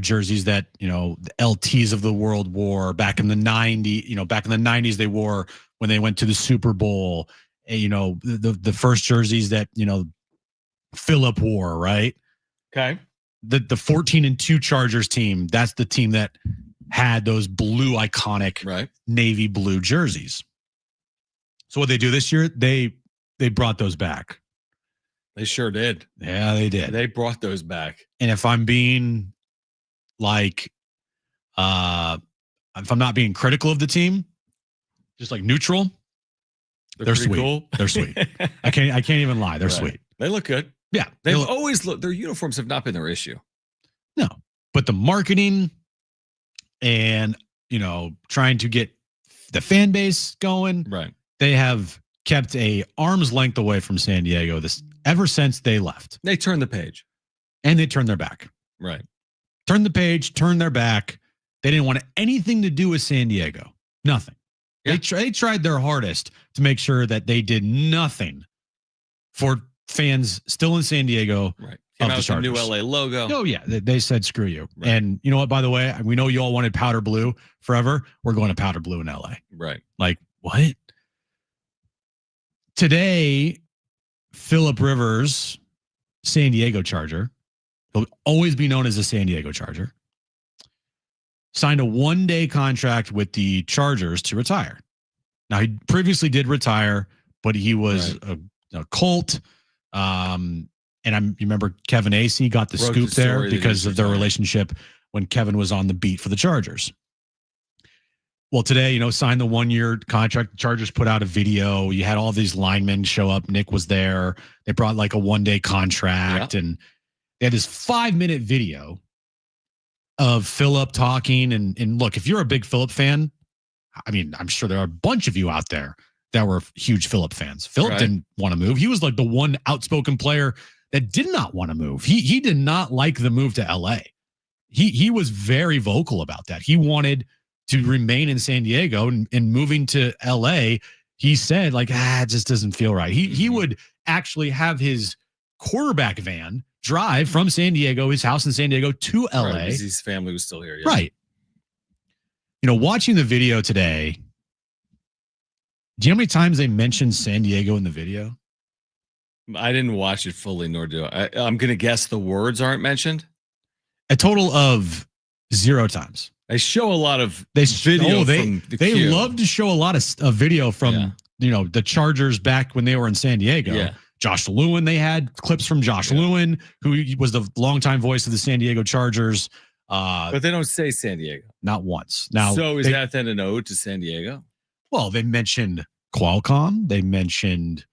jerseys that, the LTs of the world wore back in the 90s, back in the 90s they wore when they went to the Super Bowl, the first jerseys that, Phillip wore, right? Okay. The 14-2 Chargers team, that's the team that had those blue iconic navy blue jerseys. So what they do this year, they brought those back. They sure did. Yeah, they did. They brought those back. And if I'm being like, if I'm not being critical of the team, just like neutral, they're sweet. Cool. They're sweet. I can't even lie. They're sweet. They look good. Yeah. They've always looked, their uniforms have not been their issue. No, but the marketing and, trying to get the fan base going. Right. They have kept a arm's length away from San Diego ever since they left. They turned the page. And they turned their back. Right. Turned the page, turned their back. They didn't want anything to do with San Diego. Nothing. Yeah. They tried their hardest to make sure that they did nothing for fans still in San Diego. Right. Of the the Chargers. Chargers. New LA logo. Oh, yeah. They said, screw you. Right. And you know what, by the way, we know you all wanted powder blue forever. We're going to powder blue in LA. Right. Like, what? Today, Phillip Rivers, San Diego Charger, he'll always be known as a San Diego Charger, signed a 1-day contract with the Chargers to retire. Now, he previously did retire, but he was a Colt. And you remember Kevin Acee got the scoop there because of their relationship when Kevin was on the beat for the Chargers. Well, today, signed the 1-year contract. The Chargers put out a video. You had all these linemen show up. Nick was there. They brought like a 1-day contract, and they had this 5-minute video of Phillip talking. And look, if you're a big Phillip fan, I mean, I'm sure there are a bunch of you out there that were huge Phillip fans. Phillip didn't want to move. He was like the one outspoken player that did not want to move. He did not like the move to LA. He was very vocal about that. He wanted to remain in San Diego, and moving to LA, he said like, it just doesn't feel right. He would actually have his quarterback van drive from San Diego, his house in San Diego, to LA. Right, because his family was still here. Yeah. Right. Watching the video today, do you know how many times they mentioned San Diego in the video? I didn't watch it fully, nor do I. I'm going to guess the words aren't mentioned. A total of 0 times. They show a lot of video. from the they queue. love to show a lot of video from the Chargers back when they were in San Diego. Yeah. Josh Lewin, they had clips from Josh Lewin, who was the longtime voice of the San Diego Chargers. But they don't say San Diego. Not once. Now, so is that then an ode to San Diego? Well, they mentioned Qualcomm. They mentioned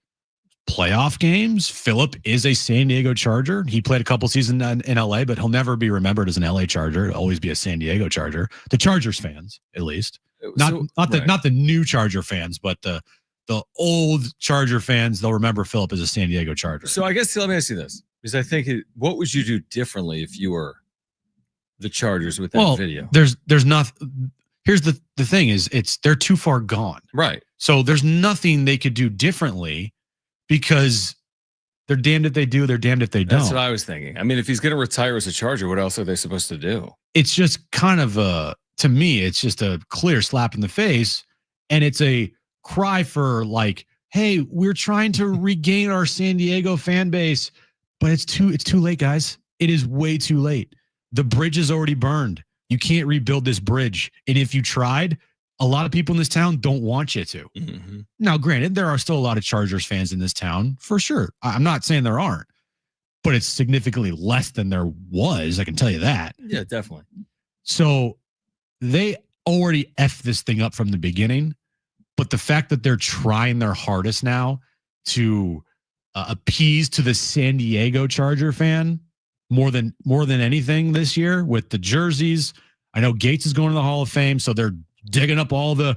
playoff games. Phillip is a San Diego Charger. He played a couple seasons in LA, but he'll never be remembered as an LA Charger. He'll always be a San Diego Charger. The Chargers fans, at least. Not the new Charger fans, but the old Charger fans, they'll remember Phillip as a San Diego Charger. So I guess let me ask you this, because I think what would you do differently if you were the Chargers with that video? There's not. Here's the thing is they're too far gone. Right. So there's nothing they could do differently because they're damned if they do, they're damned if they don't. That's what I was thinking. I mean, if he's going to retire as a Charger, what else are they supposed to do? It's just kind of to me, it's just a clear slap in the face, and it's a cry for like, hey, we're trying to regain our San Diego fan base, but it's too late, guys. It is way too late. The bridge is already burned. You can't rebuild this bridge. And if you tried, a lot of people in this town don't want you to. Mm-hmm. Now, granted, there are still a lot of Chargers fans in this town, for sure. I'm not saying there aren't, but it's significantly less than there was. I can tell you that. Yeah, definitely. So they already effed this thing up from the beginning. But the fact that they're trying their hardest now to appease to the San Diego Charger fan more than anything this year with the jerseys. I know Gates is going to the Hall of Fame, so they're digging up all the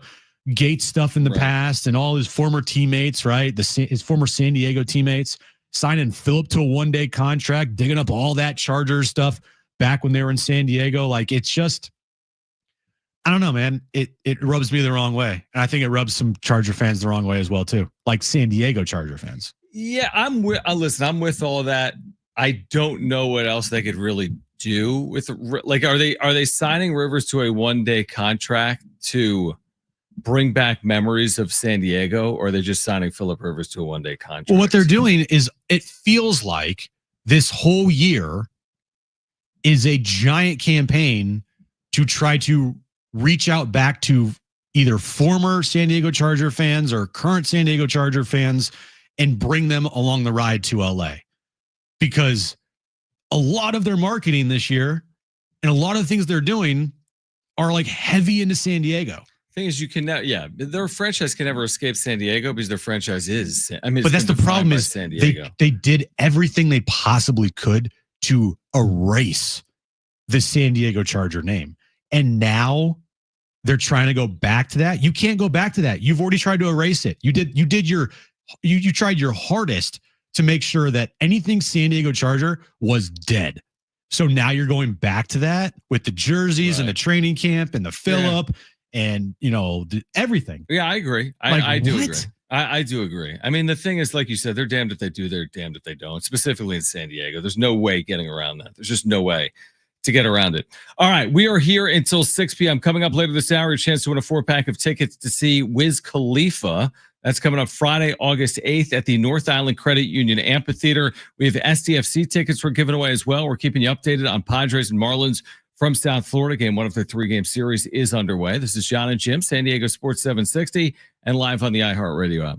Gates stuff in the past and all his former teammates, right? His former San Diego teammates, signing Phillip to a one-day contract, digging up all that Chargers stuff back when they were in San Diego. Like, it's just, I don't know, man. It rubs me the wrong way. And I think it rubs some Charger fans the wrong way as well, too. Like San Diego Charger fans. Yeah, I'm with all of that. I don't know what else they could really do with, like, are they signing Rivers to a one-day contract to bring back memories of San Diego, or are they just signing Phillip Rivers to a one-day contract? Well, what they're doing is, it feels like this whole year is a giant campaign to try to reach out back to either former San Diego Charger fans or current San Diego Charger fans and bring them along the ride to LA. Because a lot of their marketing this year and a lot of the things they're doing are like heavy into San Diego. Thing is, you can now, their franchise can never escape San Diego because their franchise is. I mean, but that's the problem is San Diego. They did everything they possibly could to erase the San Diego Charger name, and now they're trying to go back to that. You can't go back to that. You've already tried to erase it. You tried your hardest to make sure that anything San Diego Charger was dead. So now you're going back to that with the jerseys and the training camp and the fill-up and, everything. Yeah, I agree. I do agree. I do agree. I mean, the thing is, like you said, they're damned if they do, they're damned if they don't, specifically in San Diego. There's no way getting around that. There's just no way to get around it. All right, we are here until 6 p.m. Coming up later this hour, a chance to win a 4-pack of tickets to see Wiz Khalifa. That's coming up Friday, August 8th at the North Island Credit Union Amphitheater. We have SDFC tickets we're giving away as well. We're keeping you updated on Padres and Marlins from South Florida. Game one of the 3-game series is underway. This is Jon and Jim, San Diego Sports 760, and live on the iHeartRadio app.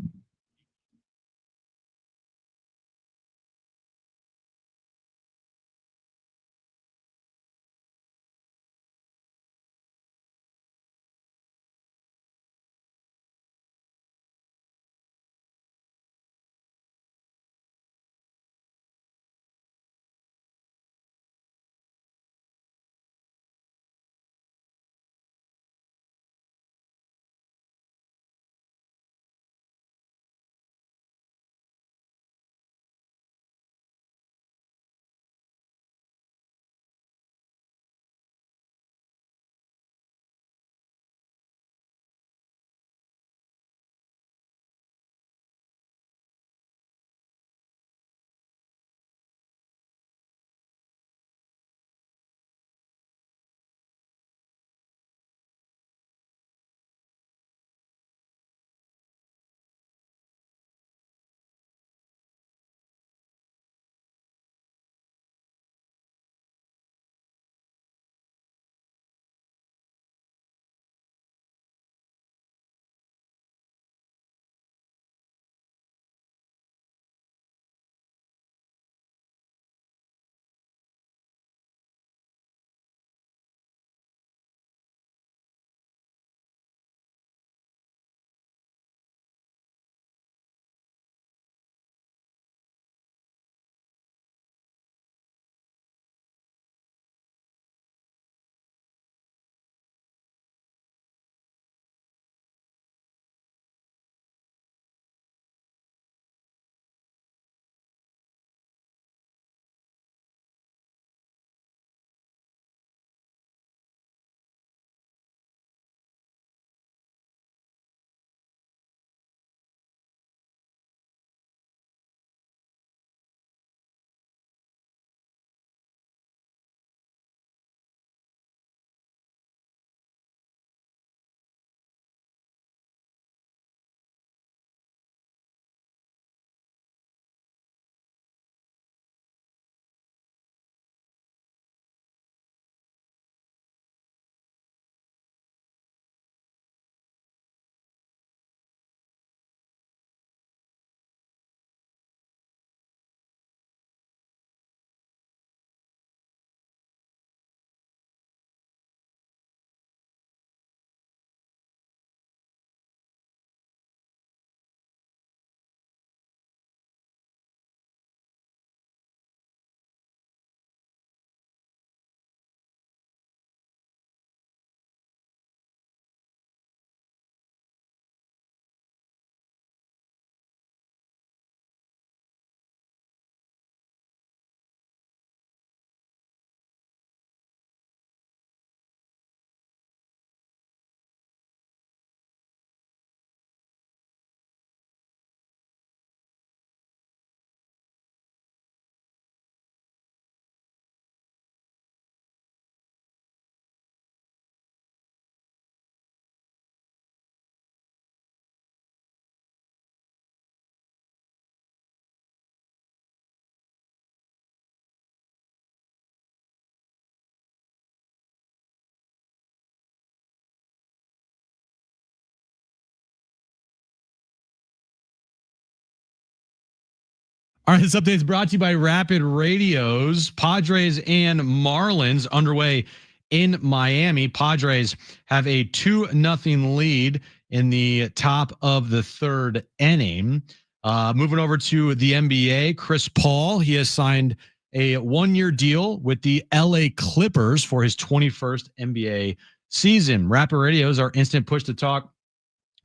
All right, this update is brought to you by Rapid Radios. Padres and Marlins underway in Miami. Padres have a 2-0 lead in the top of the third inning. Moving over to the NBA, Chris Paul, he has signed a 1-year deal with the LA Clippers for his 21st NBA season. Rapid Radios are instant push to talk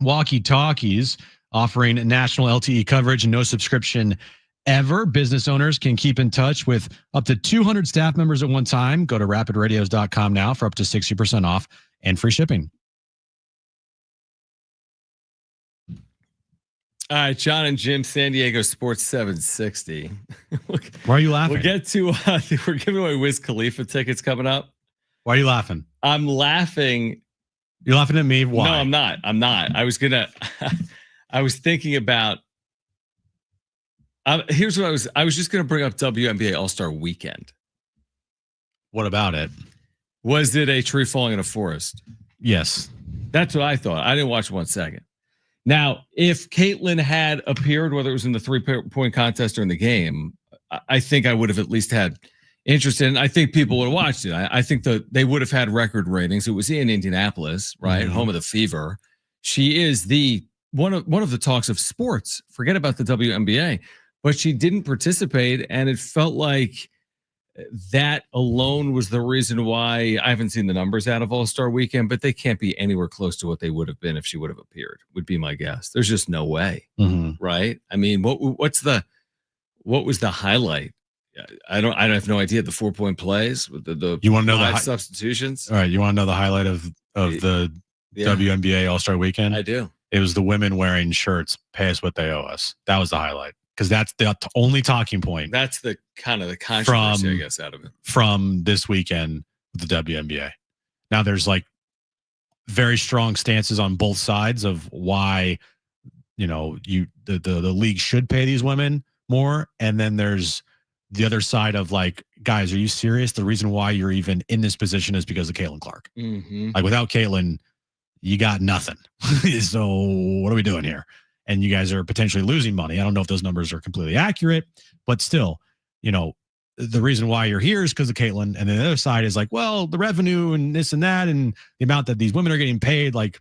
walkie-talkies, offering national LTE coverage and no subscription ever. Business owners can keep in touch with up to 200 staff members at one time. Go to rapidradios.com now for up to 60% off and free shipping. All right, Jon and Jim, San Diego Sports 760. Why are you laughing? We'll get to, we're giving away Wiz Khalifa tickets coming up. Why are you laughing? I'm laughing. You're laughing at me? Why? No, I'm not. I was thinking about, here's what I was just going to bring up WNBA All-Star Weekend. What about it? Was it a tree falling in a forest? Yes. That's what I thought. I didn't watch 1 second. Now, if Caitlin had appeared, whether it was in the 3-point contest or in the game, I think I would have at least had interest in it. I think people would have watched it. I think that they would have had record ratings. It was in Indianapolis, right? Mm-hmm. Home of the Fever. She is the one of the talks of sports. Forget about the WNBA. But she didn't participate, and it felt like that alone was the reason why. I haven't seen the numbers out of All-Star Weekend, but they can't be anywhere close to what they would have been if she would have appeared, would be my guess. There's just no way, right? I mean, what was the highlight? I have no idea. The 4-point plays with the you want to know the substitutions? All right, you want to know the highlight of the WNBA All-Star Weekend? I do. It was the women wearing shirts, pay us what they owe us. That was the highlight. Because that's the only talking point. That's the kind of the controversy, I guess, out of it. From this weekend with the WNBA. Now there's like very strong stances on both sides of why, the league should pay these women more. And then there's the other side of like, guys, are you serious? The reason why you're even in this position is because of Caitlin Clark. Mm-hmm. Like without Caitlin, you got nothing. So what are we doing here? And you guys are potentially losing money. I don't know if those numbers are completely accurate, but still, the reason why you're here is because of Caitlin. And then the other side is like, well, the revenue and this and that, and the amount that these women are getting paid, like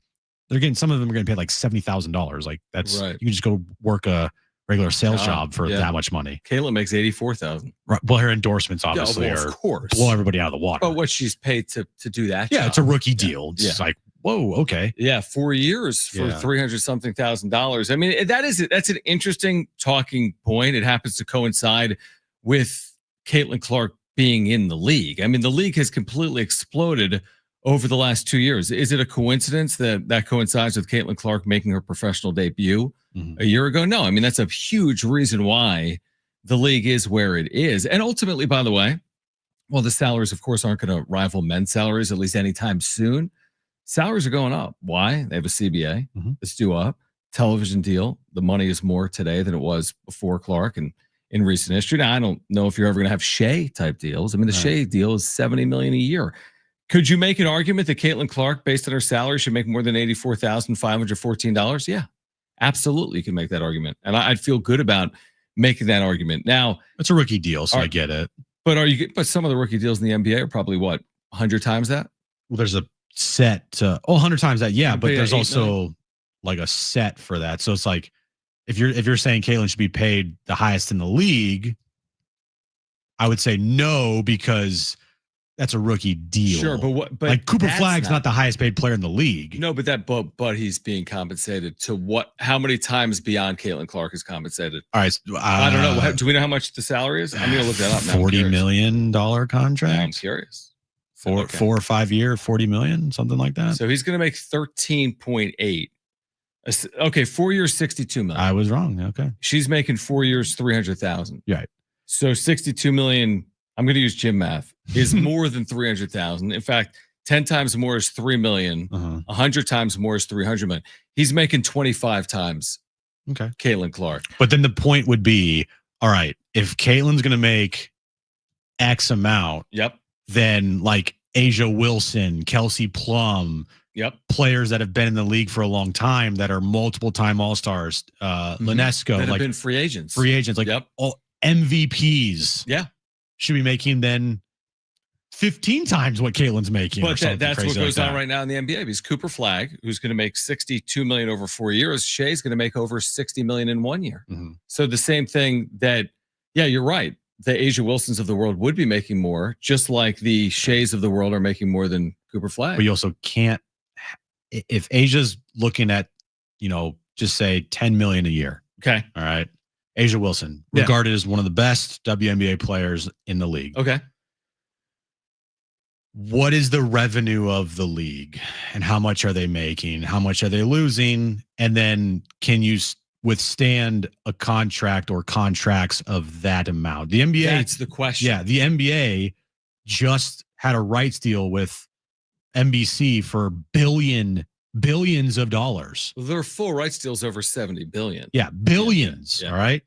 some of them are getting paid like $70,000. Like that's right. You can just go work a regular sales job for that much money. Caitlin makes $84,000. Right. Well, her endorsements obviously of course blow everybody out of the water. But what she's paid to do that. Yeah, job. It's a rookie deal. It's like, whoa, okay. Yeah, 4 years for $300-something thousand. I mean, that's an interesting talking point. It happens to coincide with Caitlin Clark being in the league. I mean, the league has completely exploded over the last 2 years. Is it a coincidence that coincides with Caitlin Clark making her professional debut a year ago? No, I mean, that's a huge reason why the league is where it is. And ultimately, by the way, well, the salaries, of course, aren't going to rival men's salaries, at least anytime soon. Salaries are going up. Why? They have a CBA. It's due up. Television deal. The money is more today than it was before Clark and in recent history. Now, I don't know if you're ever going to have Shea type deals. I mean, the Shea deal is $70 million a year. Could you make an argument that Caitlin Clark, based on her salary, should make more than $84,514? Yeah, absolutely. You can make that argument. And I'd feel good about making that argument. Now, it's a rookie deal, so I get it. But some of the rookie deals in the NBA are probably what, 100 times that? Well, there's a set 100 times that, but there's also like a set for that. So it's like if you're saying Caitlin should be paid the highest in the league, I would say no, because that's a rookie deal. Sure, but like Cooper Flagg's not the highest paid player in the league. No, but he's being compensated to what? How many times beyond Caitlin Clark is compensated? All right, I don't know. Do we know how much the salary is? I'm going to look that up now. $40 million contract. I'm curious. 4 or 5 year, 40 million, something like that. So he's going to make 13.8. Okay, 4 years, 62 million. I was wrong. Okay. She's making 4 years, 300,000. Right. So 62 million, I'm going to use gym math, is more than 300,000. In fact, 10 times more is 3 million. 100 times more is 300 million. He's making 25 times. Okay. Caitlin Clark. But then the point would be, all right, if Caitlin's going to make X amount. Yep. Then like Asia Wilson, Kelsey Plum, players that have been in the league for a long time that are multiple time All-Stars, Linesco, that have like been free agents. Like MVPs. Yeah. Should be making then 15 times what Caitlin's making. But that's what goes on right right now in the NBA because Cooper Flagg, who's going to make $62 million over 4 years, Shea's going to make over $60 million in 1 year. Mm-hmm. So the same thing that, yeah, you're right. The A'ja Wilsons of the world would be making more, just like the Sheas of the world are making more than Cooper Flagg. But you also can't, if Asia's looking at, just say 10 million a year. Okay. All right. A'ja Wilson, regarded as one of the best WNBA players in the league. Okay. What is the revenue of the league and how much are they making? How much are they losing? And then can you withstand a contract or contracts of that amount? The NBA. That's the question. Yeah. The NBA just had a rights deal with NBC for billions of dollars. Their full rights deal's over 70 billion. Yeah. Billions. Yeah. All right.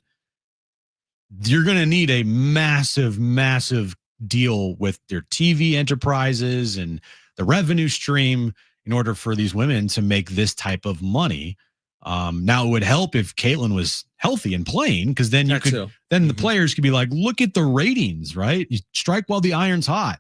You're going to need a massive deal with their TV enterprises and the revenue stream in order for these women to make this type of money. Now it would help if Caitlin was healthy and playing, because then the players could be like, look at the ratings, right? You strike while the iron's hot.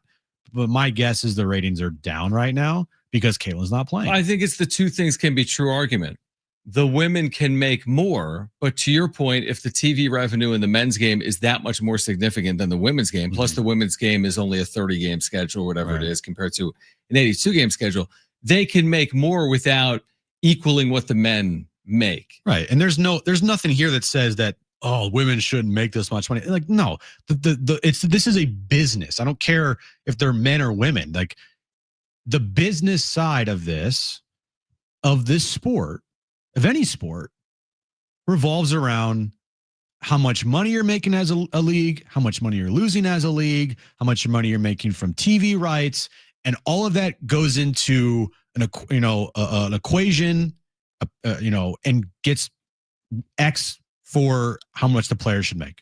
But my guess is the ratings are down right now because Caitlin's not playing. I think it's the two things can be true argument. The women can make more, but to your point, if the TV revenue in the men's game is that much more significant than the women's game, plus the women's game is only a 30-game schedule, whatever it is, compared to an 82-game schedule, they can make more without equaling what the men make. Right. And there's nothing here that says that, oh, women shouldn't make this much money. Like, no, this is a business. I don't care if they're men or women. Like, the business side of this sport, of any sport, revolves around how much money you're making as a league, how much money you're losing as a league, how much money you're making from TV rights, and all of that goes into an equation, and gets X for how much the player should make.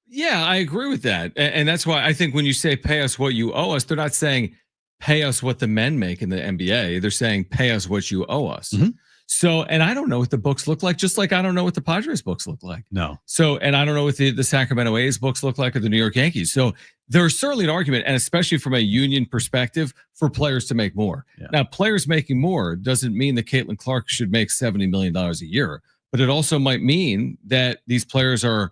Yeah, I agree with that, and that's why I think when you say pay us what you owe us, they're not saying pay us what the men make in the NBA. They're saying pay us what you owe us. Mm-hmm. So, and I don't know what the books look like, just like I don't know what the Padres books look like. No. So, and I don't know what the Sacramento A's books look like or the New York Yankees. So there's certainly an argument, and especially from a union perspective, for players to make more. Yeah. Now, players making more doesn't mean that Caitlin Clark should make $70 million a year, but it also might mean that these players are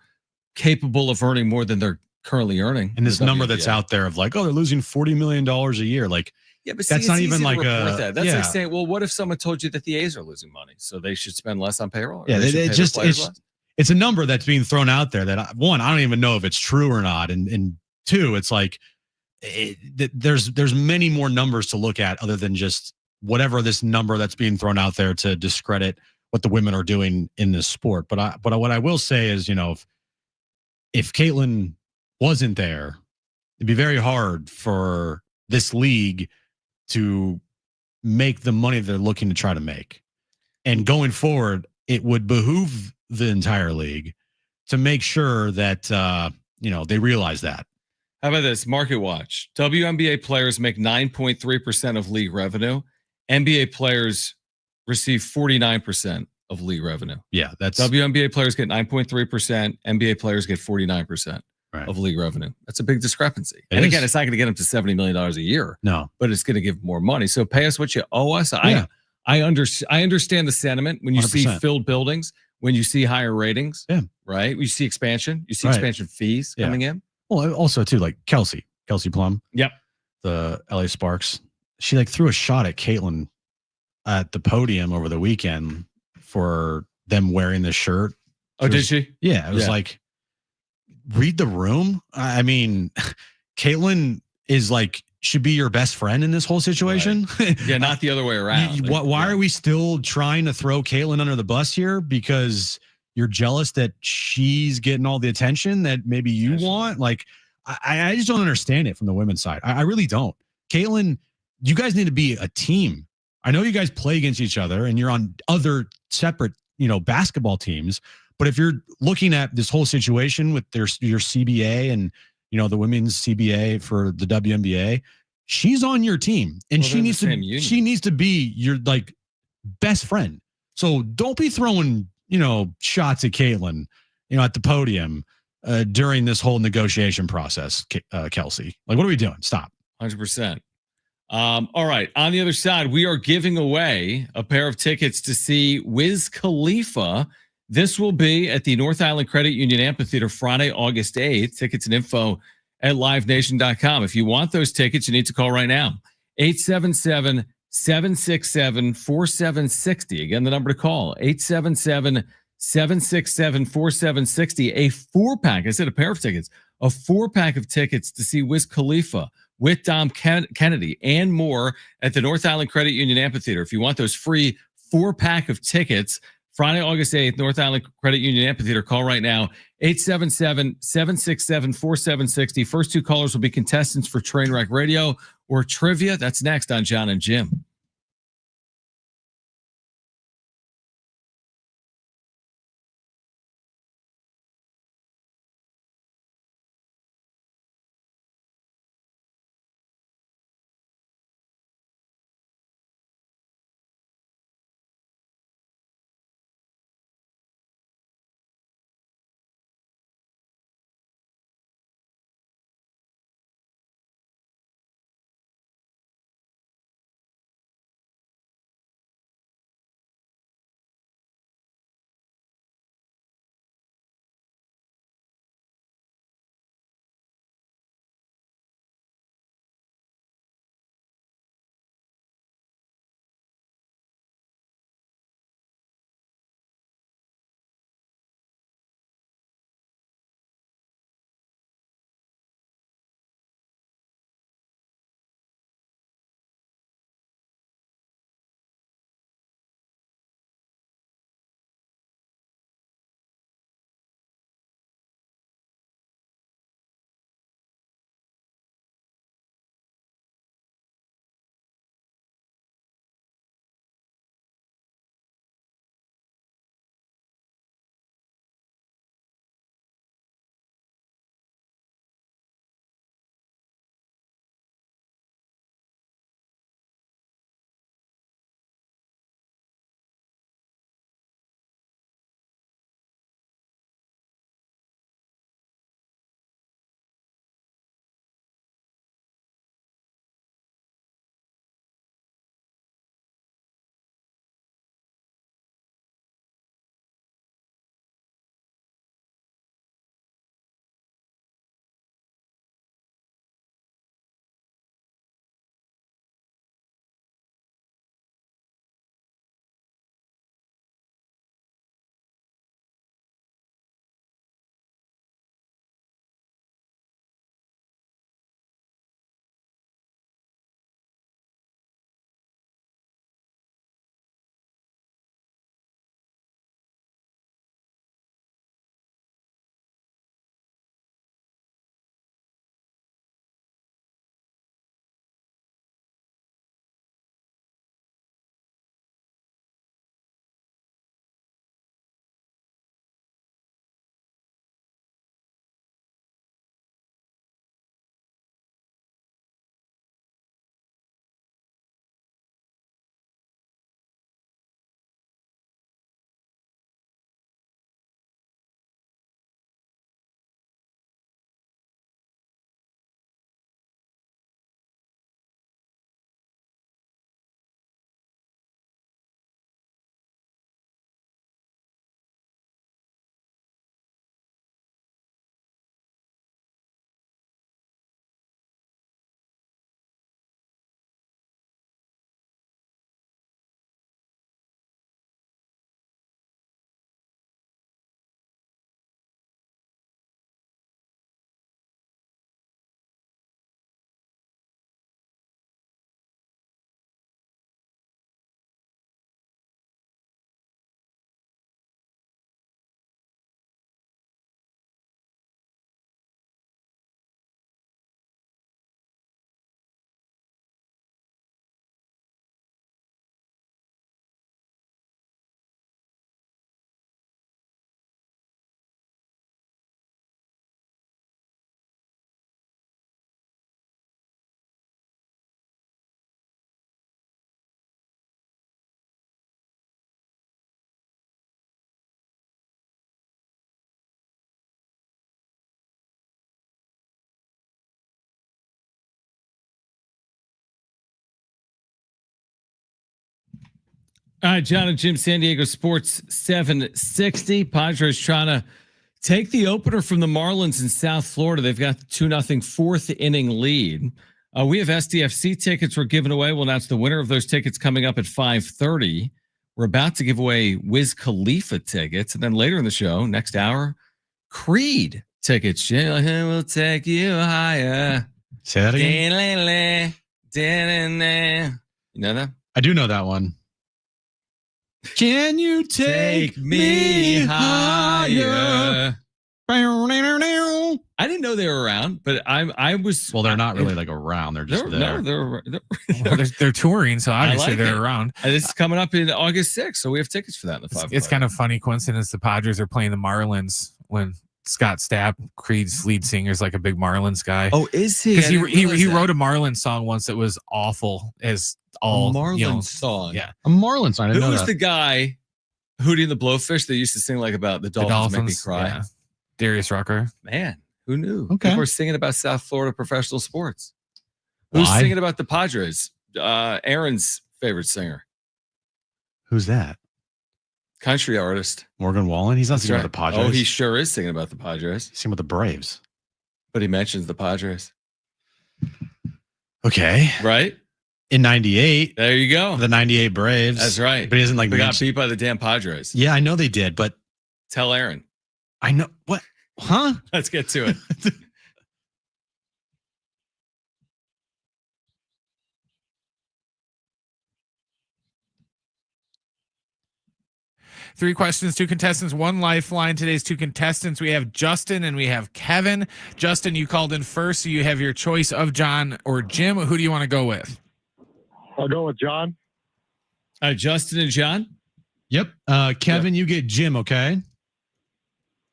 capable of earning more than they're currently earning. And this number that's out there of like, oh, they're losing $40 million a year. Like, yeah, but that's not even like that. That's like saying, well, what if someone told you that the A's are losing money, so they should spend less on payroll? Yeah, it's a number that's being thrown out there that one, I don't even know if it's true or not, and two, it's like there's many more numbers to look at other than just whatever this number that's being thrown out there to discredit what the women are doing in this sport. But what I will say is, if Caitlin wasn't there, it'd be very hard for this league to make the money they're looking to try to make. And going forward, it would behoove the entire league to make sure that, they realize that. How about this? Market Watch. WNBA players make 9.3% of league revenue. NBA players receive 49% of league revenue. Yeah, that's WNBA players get 9.3%. NBA players get 49%. Right. Of league revenue. That's a big discrepancy. Again, it's not going to get them to $70 million a year. No, but it's going to give more money. So pay us what you owe us. I understand the sentiment when you 100%. See filled buildings, when you see higher ratings. Yeah. Right. You see expansion. You see expansion fees coming in. Well, also too, like Kelsey Plum. Yep. The LA Sparks. She threw a shot at Caitlin at the podium over the weekend for them wearing this shirt. Did she? Yeah. It was like, read the room. I mean, Caitlin is should be your best friend in this whole situation. Right. Yeah, not the other way around. Why are we still trying to throw Caitlin under the bus here? Because you're jealous that she's getting all the attention that maybe you want? I just don't understand it from the women's side. I really don't. Caitlin, you guys need to be a team. I know you guys play against each other and you're on other separate, basketball teams. But if you're looking at this whole situation with your CBA and, the women's CBA for the WNBA, she's on your team and she needs to be your best friend. So don't be throwing, shots at Caitlin, at the podium during this whole negotiation process, Kelsey. Like, what are we doing? Stop. 100%. All right. On the other side, we are giving away a pair of tickets to see Wiz Khalifa. This will be at the North Island Credit Union Amphitheater Friday, August 8th. Tickets and info at livenation.com. If you want those tickets, you need to call right now. 877-767-4760. Again, the number to call, 877-767-4760. A 4-pack, I said a pair of tickets, a 4-pack of tickets to see Wiz Khalifa with Dom Kennedy and more at the North Island Credit Union Amphitheater. If you want those free 4-pack of tickets, Friday, August 8th, North Island Credit Union Amphitheater. Call right now, 877-767-4760. First 2 callers will be contestants for Trainwreck Radio or Trivia. That's next on Jon and Jim. All right, Jon and Jim, San Diego Sports 760. Padres trying to take the opener from the Marlins in South Florida. They've got the 2-0 fourth inning lead. We have SDFC tickets we're giving away. We'll announce the winner of those tickets coming up at 5:30. We're about to give away Wiz Khalifa tickets. And then later in the show, next hour, Creed tickets. Jim will take you higher. Say that again. You know that? I do know that one. Can you take me higher? I didn't know they were around, but I was. Well, they're not really like around. They're just there. No, They're touring, so obviously like they're it. around. And this is coming up in August 6th, so we have tickets for that in the 5. It's kind of funny coincidence. The Padres are playing the Marlins when Scott Stapp, Creed's lead singer, is like a big Marlins guy. Oh, is he? Because he wrote a Marlins song once that was awful as all Marlins song. Yeah, A Marlins song. I didn't Who know was that. the guy, Hootie and the Blowfish, that used to sing like about the Dolphins, make me cry? Yeah. Darius Rucker. Man, who knew? Okay. People are singing about South Florida professional sports. Who's Why? singing about the Padres? Aaron's favorite singer, Who's that? country artist. Morgan Wallen. He's not That's singing right. about the Padres. Oh, he sure is singing about the Padres, He's singing about the Braves. but he mentions the Padres, Okay. right? In '98, There you go. the '98 Braves. That's right. But he isn't like We got mention- beat by the damn Padres. Yeah, I know they did, but Tell Aaron. I know what? Huh? Let's get to it. Three questions, two contestants, one lifeline. Today's two contestants, we have Justin and we have Kevin. Justin, you called in first, so you have your choice of Jon or Jim. Who do you want to go with? I'll go with John. Justin and Jon. Yep. Kevin, you get Jim. Okay.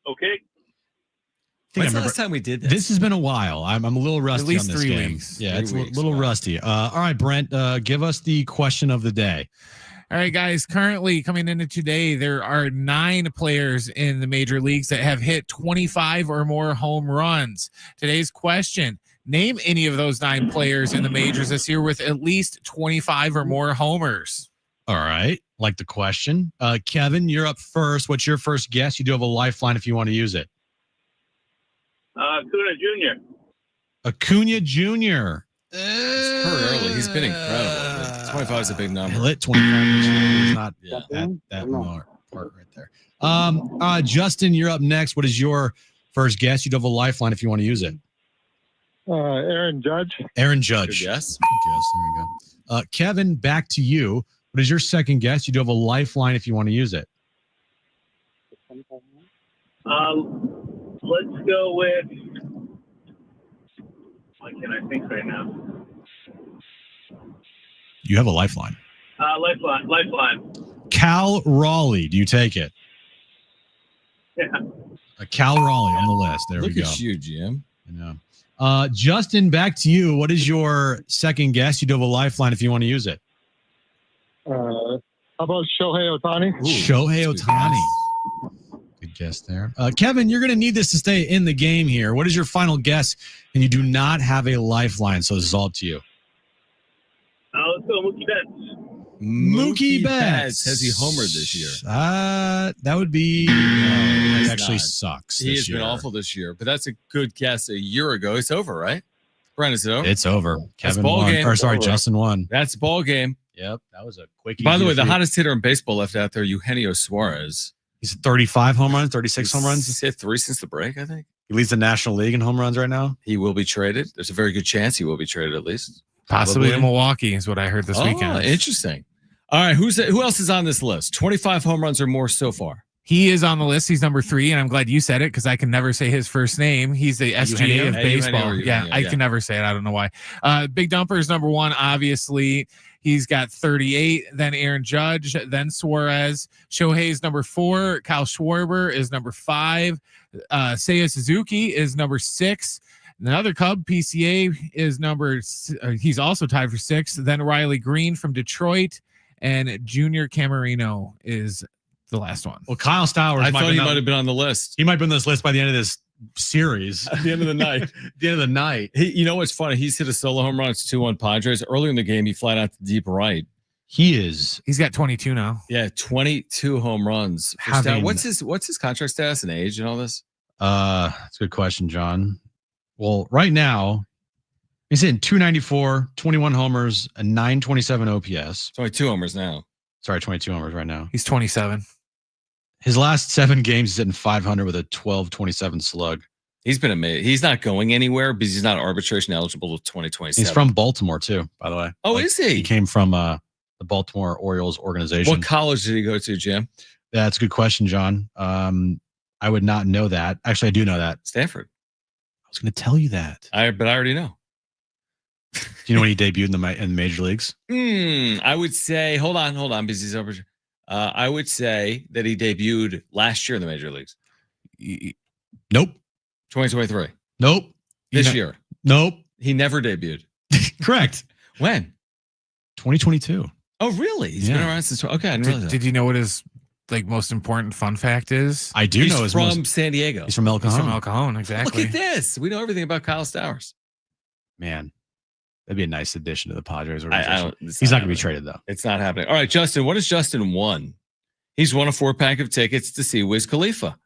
Okay. I think When's I the remember. last time we did this? This has been a while. I'm a little rusty At least on this 3 game. weeks. Yeah, 3 it's weeks, a little wow. rusty. All right, Brent, give us the question of the day. All right, guys, currently coming into today, there are 9 players in the major leagues that have hit 25 or more home runs. Today's question, name any of those 9 players in the majors this year with at least 25 or more homers. All right. Like the question. Kevin, you're up first. What's your first guess? You do have a lifeline if you want to use it. Acuna Jr. Acuna Jr. It's per early. He's been incredible. 25 is a big number. Lit 25 this year is not Yeah. that part right there. Justin, you're up next. What is your first guess? You do have a lifeline if you want to use it. Aaron Judge. Aaron Good Judge. guess. Good guess. There we go. Kevin, back to you. What is your second guess? You do have a lifeline if you want to use it. Let's go with. What can I think right now? You have a lifeline. Lifeline. Cal Raleigh. Do you take it? Yeah. Cal Raleigh on the list. There Look we go. at you, Jim. I know. Justin, back to you. What is your second guess? You do have a lifeline if you want to use it. How about Shohei Ohtani? Shohei that's a good Ohtani. guess. Good guess there. Kevin, you're going to need this to stay in the game here. What is your final guess? And you do not have a lifeline, so this is all up to you. Let's go Mookie Betts. Mookie Betts. Has he homered this year? That would be. It he's actually not. sucks. He this has been year. awful this year, but that's a good guess. A year ago, it's over, right? Brent, is it over? It's over. Kevin ball won. game. Or sorry, Over. Justin won. That's the ball game. Yep, that was a quick. By the way, easy the feat. hottest hitter in baseball left out there, Eugenio Suarez. He's at 35 home runs, 36 home runs. He's hit 3 since the break, I think. He leads the National League in home runs right now. He will be traded. There's a very good chance he will be traded at least. Possibly to Probably. Milwaukee is what I heard this weekend. Interesting. All right, who else is on this list? 25 home runs or more so far. He is on the list. He's number 3, and I'm glad you said it because I can never say his first name. He's the SGA of Eugenio baseball. or Yeah, Eugenio, I yeah. can never say it. I don't know why. Big Dumper is number 1, obviously. He's got 38, then Aaron Judge, then Suarez. Shohei's number 4. Kyle Schwarber is number 5. Seiya Suzuki is number 6. Another Cub, PCA, is he's also tied for 6. Then Riley Green from Detroit, and Junior Camarino is the last one. Well, Kyle Stowers. I thought he might have been on the list. He might be on this list by the end of this series. At the end of the night. At the end of the night. You know what's funny? He's hit a solo home run. It's 2-1 Padres. Earlier in the game, he flat out to deep right. He's got 22 now. Yeah, 22 home runs. Having- What's his contract status and age and all this? That's a good question, John. Well, right now, he's hitting 294, 21 homers, a 927 OPS. 22 homers now. Sorry, 22 homers right now. He's 27. His last 7 games, he's hitting 500 with a 1227 slug. He's been amazing. He's not going anywhere because he's not arbitration eligible till 2027. He's from Baltimore, too, by the way. Oh, is he? He came from the Baltimore Orioles organization. What college did he go to, Jim? That's a good question, John. I would not know that. Actually, I do know that. Stanford. I was going to tell you that. But I already know. Do you know when he debuted in the major leagues? I would say, hold on, because he's over. I would say that he debuted last year in the major leagues. Nope. 2023. Nope. This year. Nope. He never debuted. Correct. When? 2022. Oh, really? He's been around since. Okay, I didn't realize that. Did you know what his most important fun fact is? I do know He's from San Diego. He's from El Cajon. He's from El Cajon, exactly. Look at this. We know everything about Kyle Stowers. Man, that'd be a nice addition to the Padres organization. He's not going to be traded, though. It's not happening. All right, Justin. What has Justin won? He's won a 4-pack of tickets to see Wiz Khalifa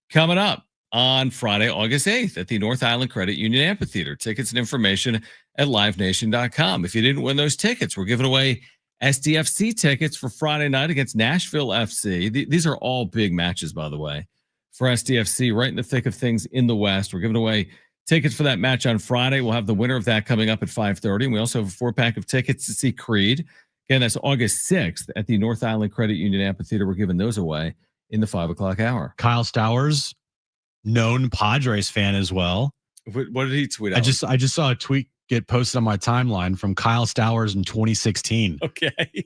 coming up on Friday, August 8th at the North Island Credit Union Amphitheater. Tickets and information at livenation.com. If you didn't win those tickets, we're giving away SDFC tickets for Friday night against Nashville FC. These are all big matches, by the way, for SDFC, right in the thick of things in the West. We're giving away tickets for that match on Friday. We'll have the winner of that coming up at 5:30. And we also have a 4-pack of tickets to see Creed. Again, that's August 6th at the North Island Credit Union Amphitheater. We're giving those away in the 5 o'clock hour. Kyle Stowers, known Padres fan as well. What did he tweet out? I just saw a tweet get posted on my timeline from Kyle Stowers in 2016. Okay.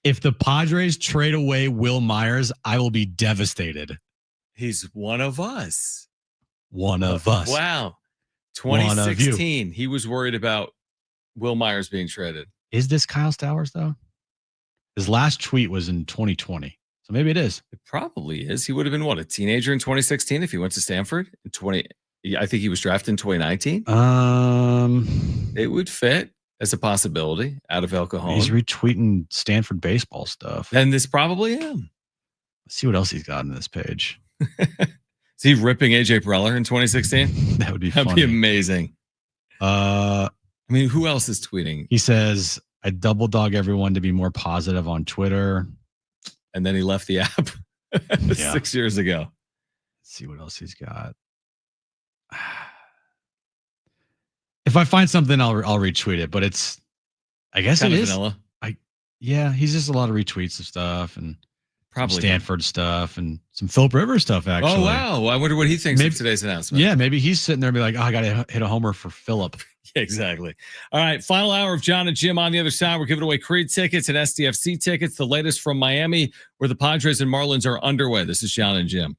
If the Padres trade away Will Myers, I will be devastated. He's one of us. One of us. Wow. 2016. He was worried about Will Myers being traded. Is this Kyle Stowers, though? His last tweet was in 2020. So maybe it is. It probably is. He would have been a teenager in 2016 if he went to Stanford in I think he was drafted in 2019. It would fit as a possibility out of El Cajon. He's retweeting Stanford baseball stuff. And this probably him. Let's see what else he's got on this page. Is he ripping AJ Preller in 2016? That would be That'd funny. be amazing. I mean, who else is tweeting? He says, I double dog everyone to be more positive on Twitter. And then he left the app 6 years ago. Let's see what else he's got. If I find something, I'll retweet it. But it's, I guess Kind it of is. vanilla. Yeah, he's just a lot of retweets of stuff and Probably Stanford stuff and some Philip Rivers stuff. Actually, Oh wow! I wonder what he thinks of today's announcement. Yeah, maybe he's sitting there and be like, "Oh, I got to hit a homer for Philip." Yeah, exactly. All right, final hour of Jon and Jim on the other side. We're giving away Creed tickets and SDFC tickets. The latest from Miami, where the Padres and Marlins are underway. This is Jon and Jim.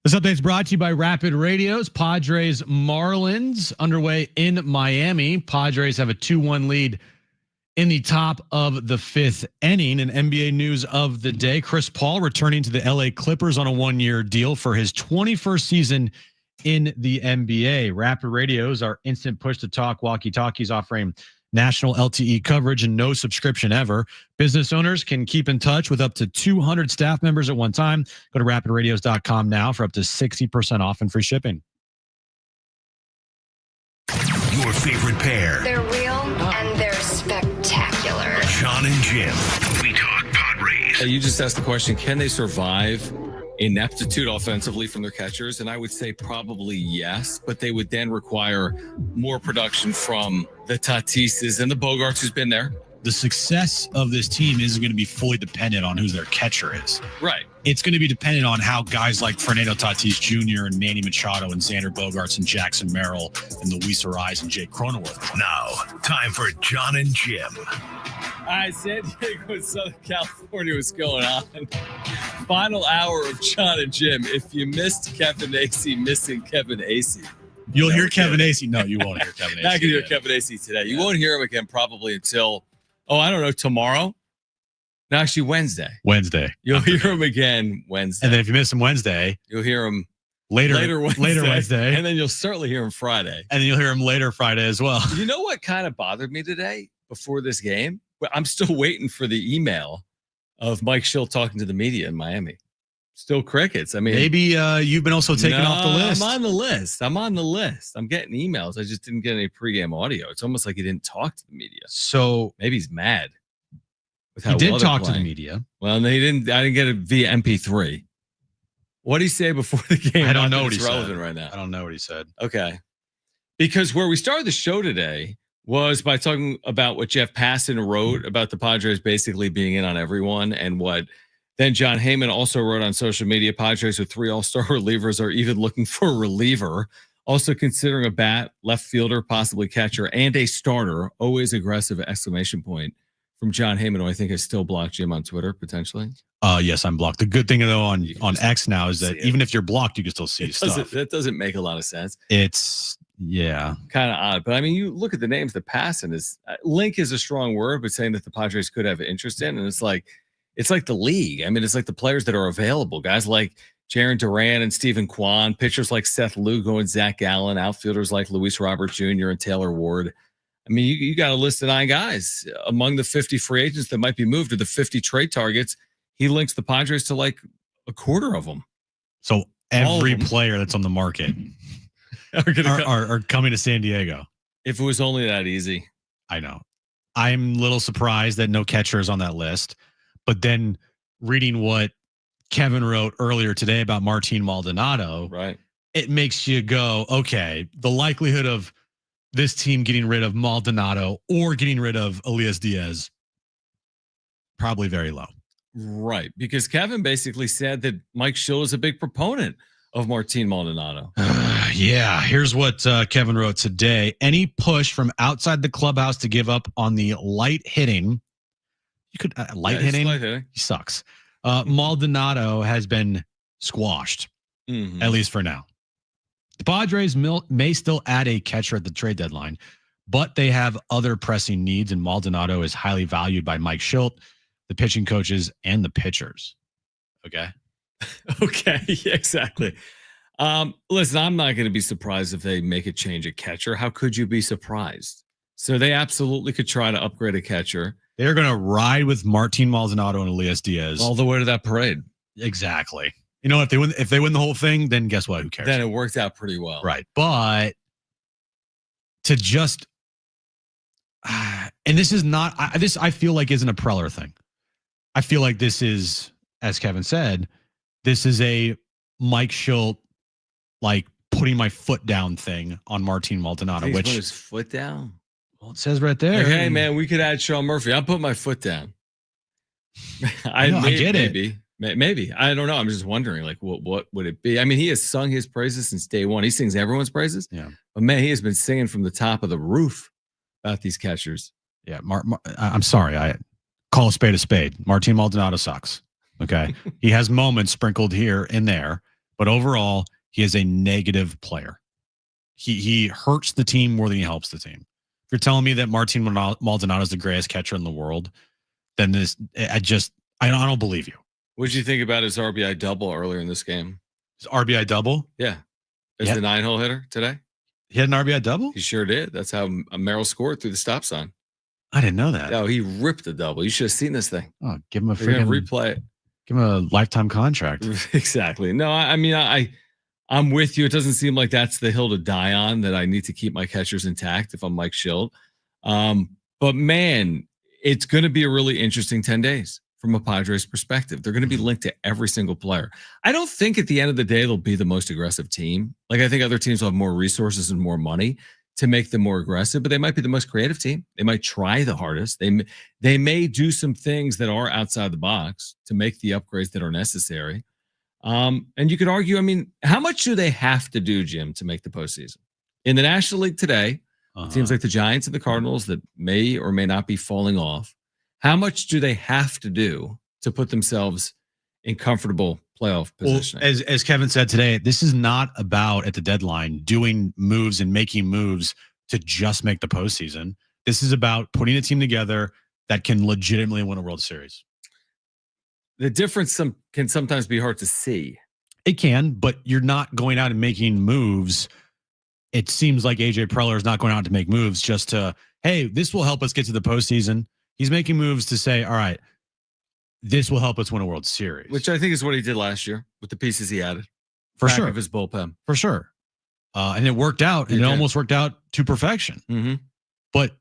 This update is brought to you by Rapid Radios. Padres Marlins underway in Miami. Padres have a 2-1 lead in the top of the 5th inning. And NBA news of the day, Chris Paul returning to the LA Clippers on a 1-year deal for his 21st season in the NBA. Rapid Radios are instant push to talk walkie-talkies offering national LTE coverage and no subscription ever. Business owners can keep in touch with up to 200 staff members at one time. Go to rapidradios.com now for up to 60% off and free shipping. Your favorite pair, They're real and they're spectacular. Jon and Jim. We talk Padres. You just asked the question, can they survive ineptitude offensively from their catchers? And I would say probably yes, but they would then require more production from the Tatises and the Bogaerts who's been there. The success of this team isn't going to be fully dependent on who their catcher is. Right. It's going to be dependent on how guys like Fernando Tatis Jr. and Manny Machado and Xander Bogaerts and Jackson Merrill and Luis Ariz and Jake Cronenworth. Now, time for Jon and Jim. All right, San Diego, Southern California, what's going on? Final hour of Jon and Jim. If you missed Kevin Acee missing Kevin Acee. You'll hear Kevin Acee. No, you won't hear Kevin Acee. Not going to hear Kevin Acee today. You won't hear him again probably until, I don't know, tomorrow? No, actually Wednesday. You'll hear him again Wednesday. And then if you miss him Wednesday, you'll hear him later Wednesday. And then you'll certainly hear him Friday. And then you'll hear him later Friday as well. You know what kind of bothered me today before this game? I'm still waiting for the email of Mike Schill talking to the media in Miami. Still crickets. I mean, maybe you've been also taken off the list. I'm on the list. I'm getting emails. I just didn't get any pregame audio. It's almost like he didn't talk to the media. So maybe he's mad. He did talk to the media. Well, I didn't get it via MP3. What did he say before the game? I don't know what he relevant said right now. I don't know what he said. Okay. Because where we started the show today was by talking about what Jeff Passan wrote about the Padres basically being in on everyone, and what then Jon Heyman also wrote on social media. Padres with 3 all-star relievers are even looking for a reliever, also considering a bat, left fielder, possibly catcher, and a starter. Always aggressive ! From Jon Heyman, who I think has still blocked Jim on Twitter, potentially. Yes, I'm blocked. The good thing, though, on X now is that even if you're blocked, you can still see stuff. That doesn't make a lot of sense. It's, yeah, kind of odd. But I mean, you look at the names that Passan is, link is a strong word, but saying that the Padres could have interest in, and it's like the league. I mean, it's like the players that are available. Guys like Jaron Duran and Stephen Kwan, pitchers like Seth Lugo and Zach Gallen, outfielders like Luis Robert Jr. and Taylor Ward. I mean, you got a list of 9 guys among the 50 free agents that might be moved, to the 50 trade targets. He links the Padres to like a quarter of them. So every player that's on the market are coming to San Diego. If it was only that easy. I know. I'm a little surprised that no catcher is on that list. But then reading what Kevin wrote earlier today about Martin Maldonado, right? It makes you go, okay, the likelihood of this team getting rid of Maldonado or getting rid of Elias Diaz, probably very low. Right. Because Kevin basically said that Mike Schill is a big proponent of Martin Maldonado. Yeah. Here's what Kevin wrote today. Any push from outside the clubhouse to give up on the light hitting. You could light hitting. He sucks. Maldonado has been squashed, at least for now. The Padres may still add a catcher at the trade deadline, but they have other pressing needs, and Maldonado is highly valued by Mike Schilt, the pitching coaches, and the pitchers. Okay. Okay. Yeah, exactly. Listen, I'm not going to be surprised if they make a change at catcher. How could you be surprised? So they absolutely could try to upgrade a catcher. They're going to ride with Martin Maldonado and Elias Diaz all the way to that parade. Exactly. You know, if they win the whole thing, then guess what? Who cares? Then it worked out pretty well. Right. But to just, and this is not, this I feel like isn't a Preller thing. I feel like this is, as Kevin said, this is a Mike Schilt, like putting my foot down thing on Martin Maldonado. He's which put his foot down? Well, it says right there. Like, hey, man, we could add Sean Murphy. I'll put my foot down. I get it. Maybe. I don't know. I'm just wondering, like, what would it be? I mean, he has sung his praises since day one. He sings everyone's praises. Yeah. But, man, he has been singing from the top of the roof about these catchers. Yeah. I'm sorry. I call a spade a spade. Martin Maldonado sucks. Okay. He has moments sprinkled here and there, but overall, he is a negative player. He hurts the team more than he helps the team. If you're telling me that Martin Maldonado is the greatest catcher in the world, then I don't believe you. What did you think about his RBI double earlier in this game? His RBI double? Yeah. As the 9-hole hitter today? He had an RBI double? He sure did. That's how Merrill scored through the stop sign. I didn't know that. No, he ripped the double. You should have seen this thing. Oh, give him a Freaking freaking replay it. Give him a lifetime contract. Exactly. No, I mean, I'm with you. It doesn't seem like that's the hill to die on, that I need to keep my catchers intact if I'm Mike Schilt. But man, it's going to be a really interesting 10 days from a Padres perspective. They're going to be linked to every single player. I don't think at the end of the day, they'll be the most aggressive team. Like, I think other teams will have more resources and more money to make them more aggressive, but they might be the most creative team. They might try the hardest. They may do some things that are outside the box to make the upgrades that are necessary. And you could argue, I mean, how much do they have to do, Jim, to make the postseason? In the National League today, it seems like the Giants and the Cardinals that may or may not be falling off. How much do they have to do to put themselves in comfortable playoff position? Well, as Kevin said today, this is not about at the deadline doing moves and making moves to just make the postseason. This is about putting a team together that can legitimately win a World Series. The difference can sometimes be hard to see. It can, but you're not going out and making moves. It seems like AJ Preller is not going out to make moves just to, hey, this will help us get to the postseason. He's making moves to say, all right, this will help us win a World Series. Which I think is what he did last year with the pieces he added. For Back sure. of his bullpen. For sure. And it worked out. And it almost worked out to perfection. Mm-hmm. But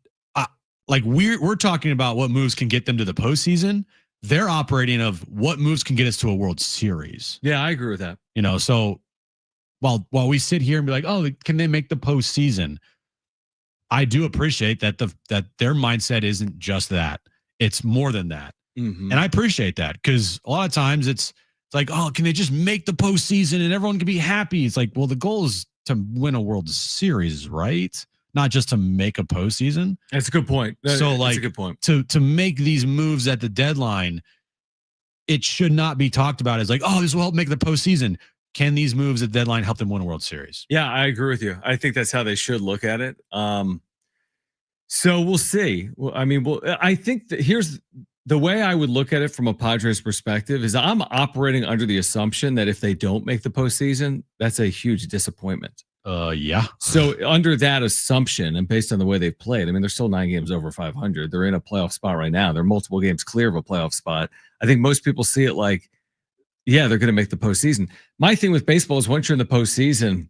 like we're talking about what moves can get them to the postseason. They're operating of what moves can get us to a World Series. Yeah, I agree with that. You know, so while we sit here and be like, oh, can they make the postseason? I do appreciate that that their mindset isn't just that. It's more than that. Mm-hmm. And I appreciate that because a lot of times it's like, oh, can they just make the postseason and everyone can be happy? It's like, well, the goal is to win a World Series, right? Not just to make a postseason. That's a good point. So That's a good point. To make these moves at the deadline, it should not be talked about as like, oh, this will help make the postseason. Can these moves at the deadline help them win a World Series? Yeah, I agree with you. I think that's how they should look at it. So we'll see. Well, I mean, I think that here's the way I would look at it from a Padres perspective is I'm operating under the assumption that if they don't make the postseason, that's a huge disappointment. Yeah. So under that assumption and based on the way they've played, I mean, they're still 9 games over 500. They're in a playoff spot right now. They're multiple games clear of a playoff spot. I think most people see it like, yeah, they're going to make the postseason. My thing with baseball is once you're in the postseason,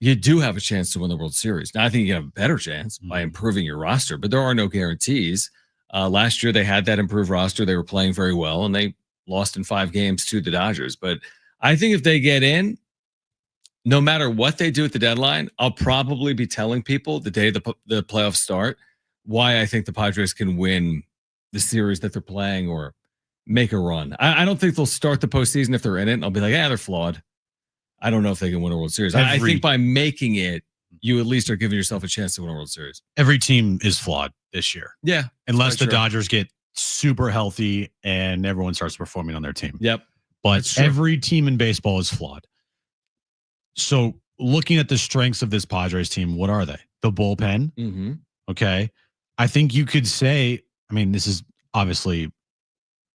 you do have a chance to win the World Series. Now, I think you have a better chance by improving your roster, but there are no guarantees. Last year, they had that improved roster. They were playing very well, and they lost in 5 games to the Dodgers. But I think if they get in, no matter what they do at the deadline, I'll probably be telling people the day the playoffs start why I think the Padres can win the series that they're playing or make a run. I don't think they'll start the postseason if they're in it. And I'll be like, yeah, they're flawed. I don't know if they can win a World Series. I think by making it, you at least are giving yourself a chance to win a World Series. Every team is flawed this year. Yeah. Unless the Dodgers get super healthy and everyone starts performing on their team. Yep. But every team in baseball is flawed. So looking at the strengths of this Padres team, what are they? The bullpen. Mm-hmm. Okay. I think you could say, I mean, this is obviously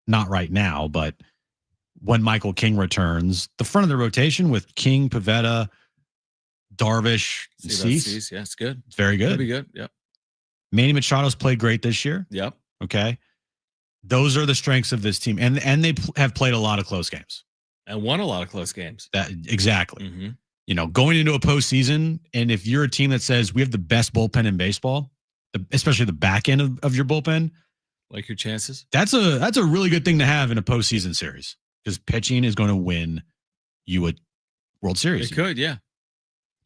not right now, but when Michael King returns, the front of the rotation with King, Pivetta, Darvish, Cease. Yeah, it's good. It's very good. It'll be good. Yep. Manny Machado's played great this year. Yep. Okay. Those are the strengths of this team. And they have played a lot of close games. And won a lot of close games. Exactly. Mm-hmm. You know, going into a postseason, and if you're a team that says we have the best bullpen in baseball, especially the back end of your bullpen, like your chances. That's a really good thing to have in a postseason series because pitching is going to win you a World Series. It could, yeah.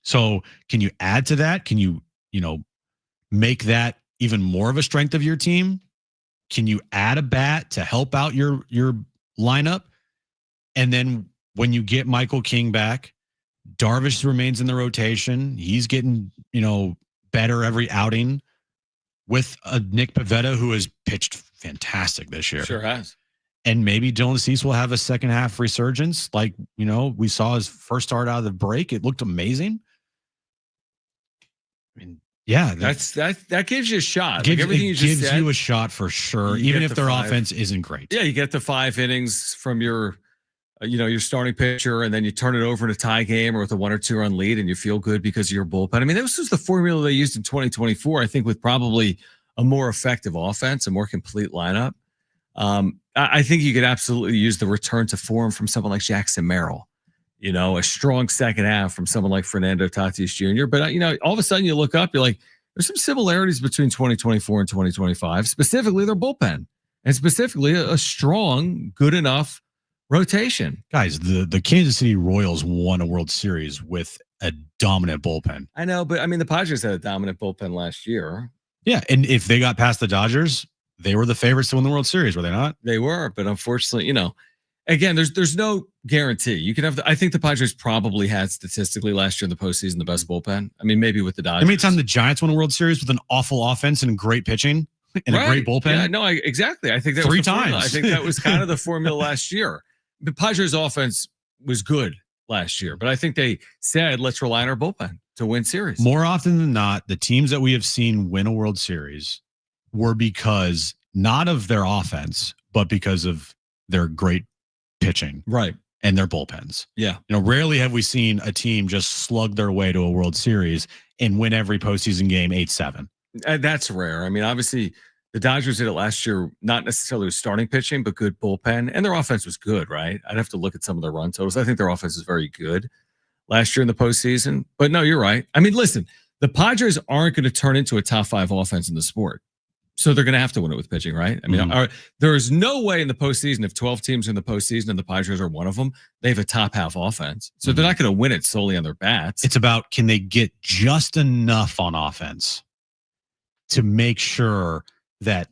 So can you add to that? Can you make that even more of a strength of your team? Can you add a bat to help out your lineup? And then when you get Michael King back, Darvish remains in the rotation. He's getting, better every outing with a Nick Pivetta who has pitched fantastic this year. Sure has. And maybe Dylan Cease will have a second half resurgence. Like, we saw his first start out of the break. It looked amazing. I mean, yeah, that gives you a shot. Gives, like everything you just gives said, you a shot for sure, even if their offense isn't great. Yeah, you get the 5 innings from your starting pitcher, and then you turn it over in a tie game or with a 1 or 2 run lead, and you feel good because of your bullpen. I mean, this was the formula they used in 2024, I think, with probably a more effective offense, a more complete lineup. I think you could absolutely use the return to form from someone like Jackson Merrill, a strong second half from someone like Fernando Tatis Jr. But, all of a sudden you look up, you're like, there's some similarities between 2024 and 2025, specifically their bullpen, and specifically a strong, good enough rotation. Guys, the Kansas City Royals won a World Series with a dominant bullpen. I know, but I mean, the Padres had a dominant bullpen last year. Yeah, and if they got past the Dodgers, they were the favorites to win the World Series, were they not? They were, but unfortunately, again, there's no guarantee. You can have. I think the Padres probably had statistically last year in the postseason the best bullpen. I mean, maybe with the Dodgers. How many times the Giants won a World Series with an awful offense and great pitching and a great bullpen? Yeah, no, exactly. I think that 3 was times. I think that was kind of the formula last year. The Padres offense was good last year, but I think they said, let's rely on our bullpen to win series. More often than not, the teams that we have seen win a World Series were because not of their offense, but because of their great pitching. Right. And their bullpens. Yeah. Rarely have we seen a team just slug their way to a World Series and win every postseason game 8-7. That's rare. I mean, obviously, the Dodgers did it last year, not necessarily with starting pitching, but good bullpen. And their offense was good, right? I'd have to look at some of their run totals. I think their offense is very good last year in the postseason. But no, you're right. I mean, listen, the Padres aren't going to turn into a top 5 offense in the sport. So they're going to have to win it with pitching, right? I mean, there is no way in the postseason, if 12 teams are in the postseason and the Padres are one of them, they have a top half offense. So they're not going to win it solely on their bats. It's about, can they get just enough on offense to make sure that,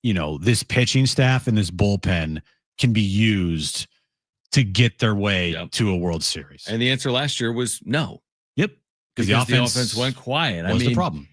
this pitching staff and this bullpen can be used to get their way to a World Series. And the answer last year was no. Yep. Because the offense went quiet. What's the problem?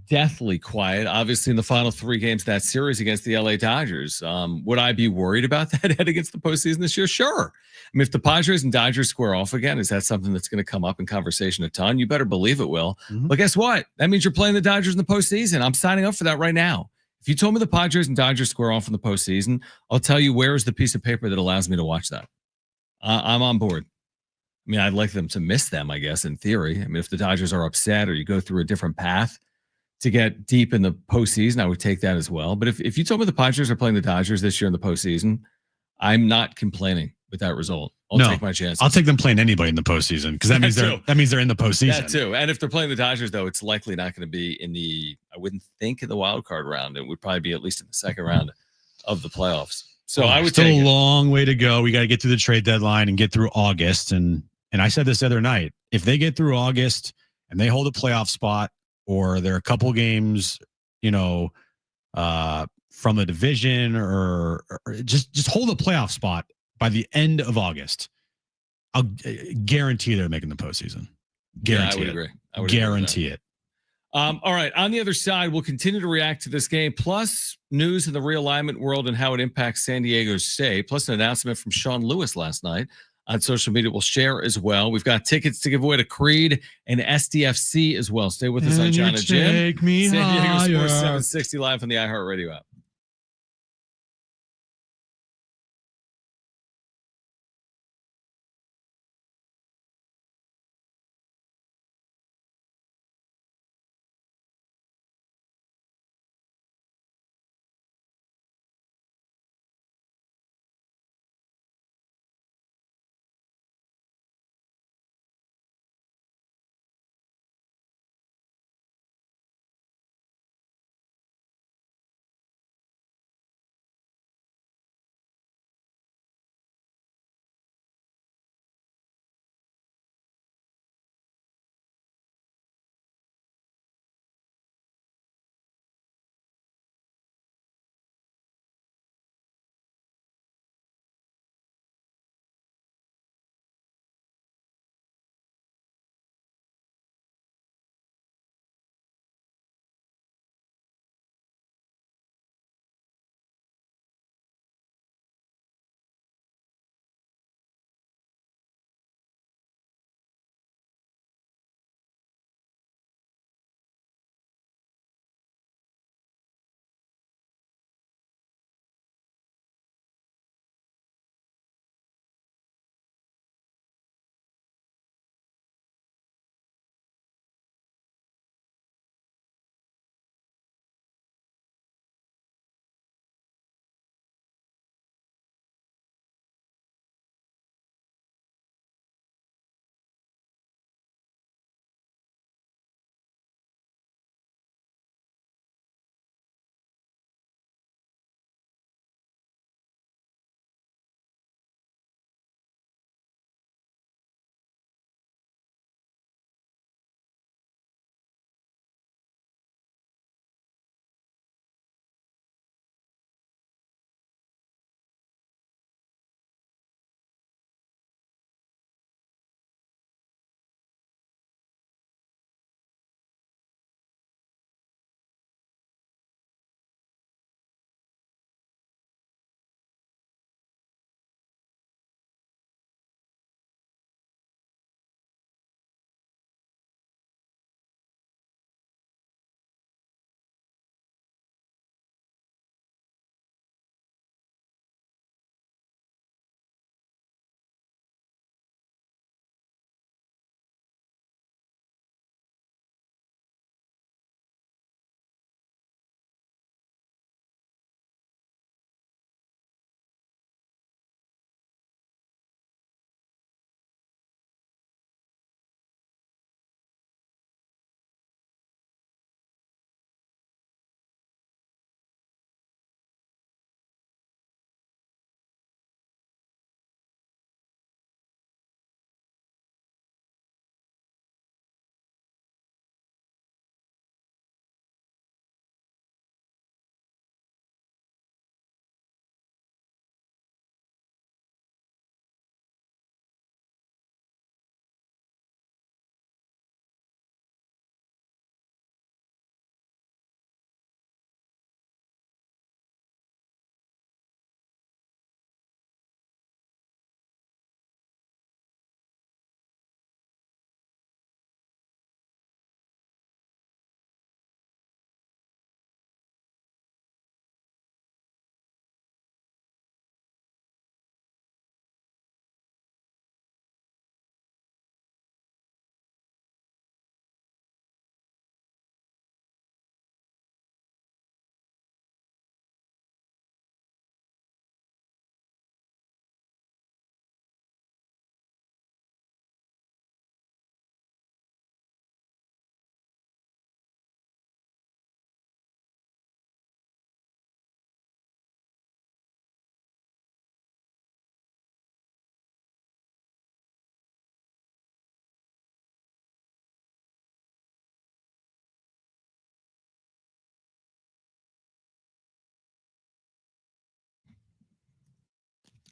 Deathly quiet. Obviously, in the final 3 games of that series against the LA Dodgers, would I be worried about that head against the postseason this year? Sure. I mean, if the Padres and Dodgers square off again, is that something that's going to come up in conversation a ton? You better believe it will. Mm-hmm. But guess what? That means you're playing the Dodgers in the postseason. I'm signing up for that right now. If you told me the Padres and Dodgers square off in the postseason, I'll tell you where is the piece of paper that allows me to watch that. I'm on board. I mean, I'd like them to miss them, I guess, in theory. I mean, if the Dodgers are upset or you go through a different path to get deep in the postseason, I would take that as well. But if you told me the Padres are playing the Dodgers this year in the postseason, I'm not complaining with that result. I'll take my chances. I'll take them playing anybody in the postseason because that means they're in the postseason. That too. And if they're playing the Dodgers, though, it's likely not going to be I wouldn't think in the wild card round. It would probably be at least in the second round of the playoffs. So I would still a long way to go. We got to get through the trade deadline and get through August. And I said this the other night, if they get through August and they hold a playoff spot, or they're a couple games, from a division, or just hold a playoff spot by the end of August, I'll guarantee they're making the postseason. Guarantee I would it. agree. I would guarantee it. All right. On the other side, we'll continue to react to this game, plus news in the realignment world and how it impacts San Diego's stay, plus an announcement from Sean Lewis last night on social media. We'll share as well. We've got tickets to give away to Creed and SDFC as well. Stay with us on Jon and Jim. Take me San Diego higher. Sports 760 live on the iHeartRadio app.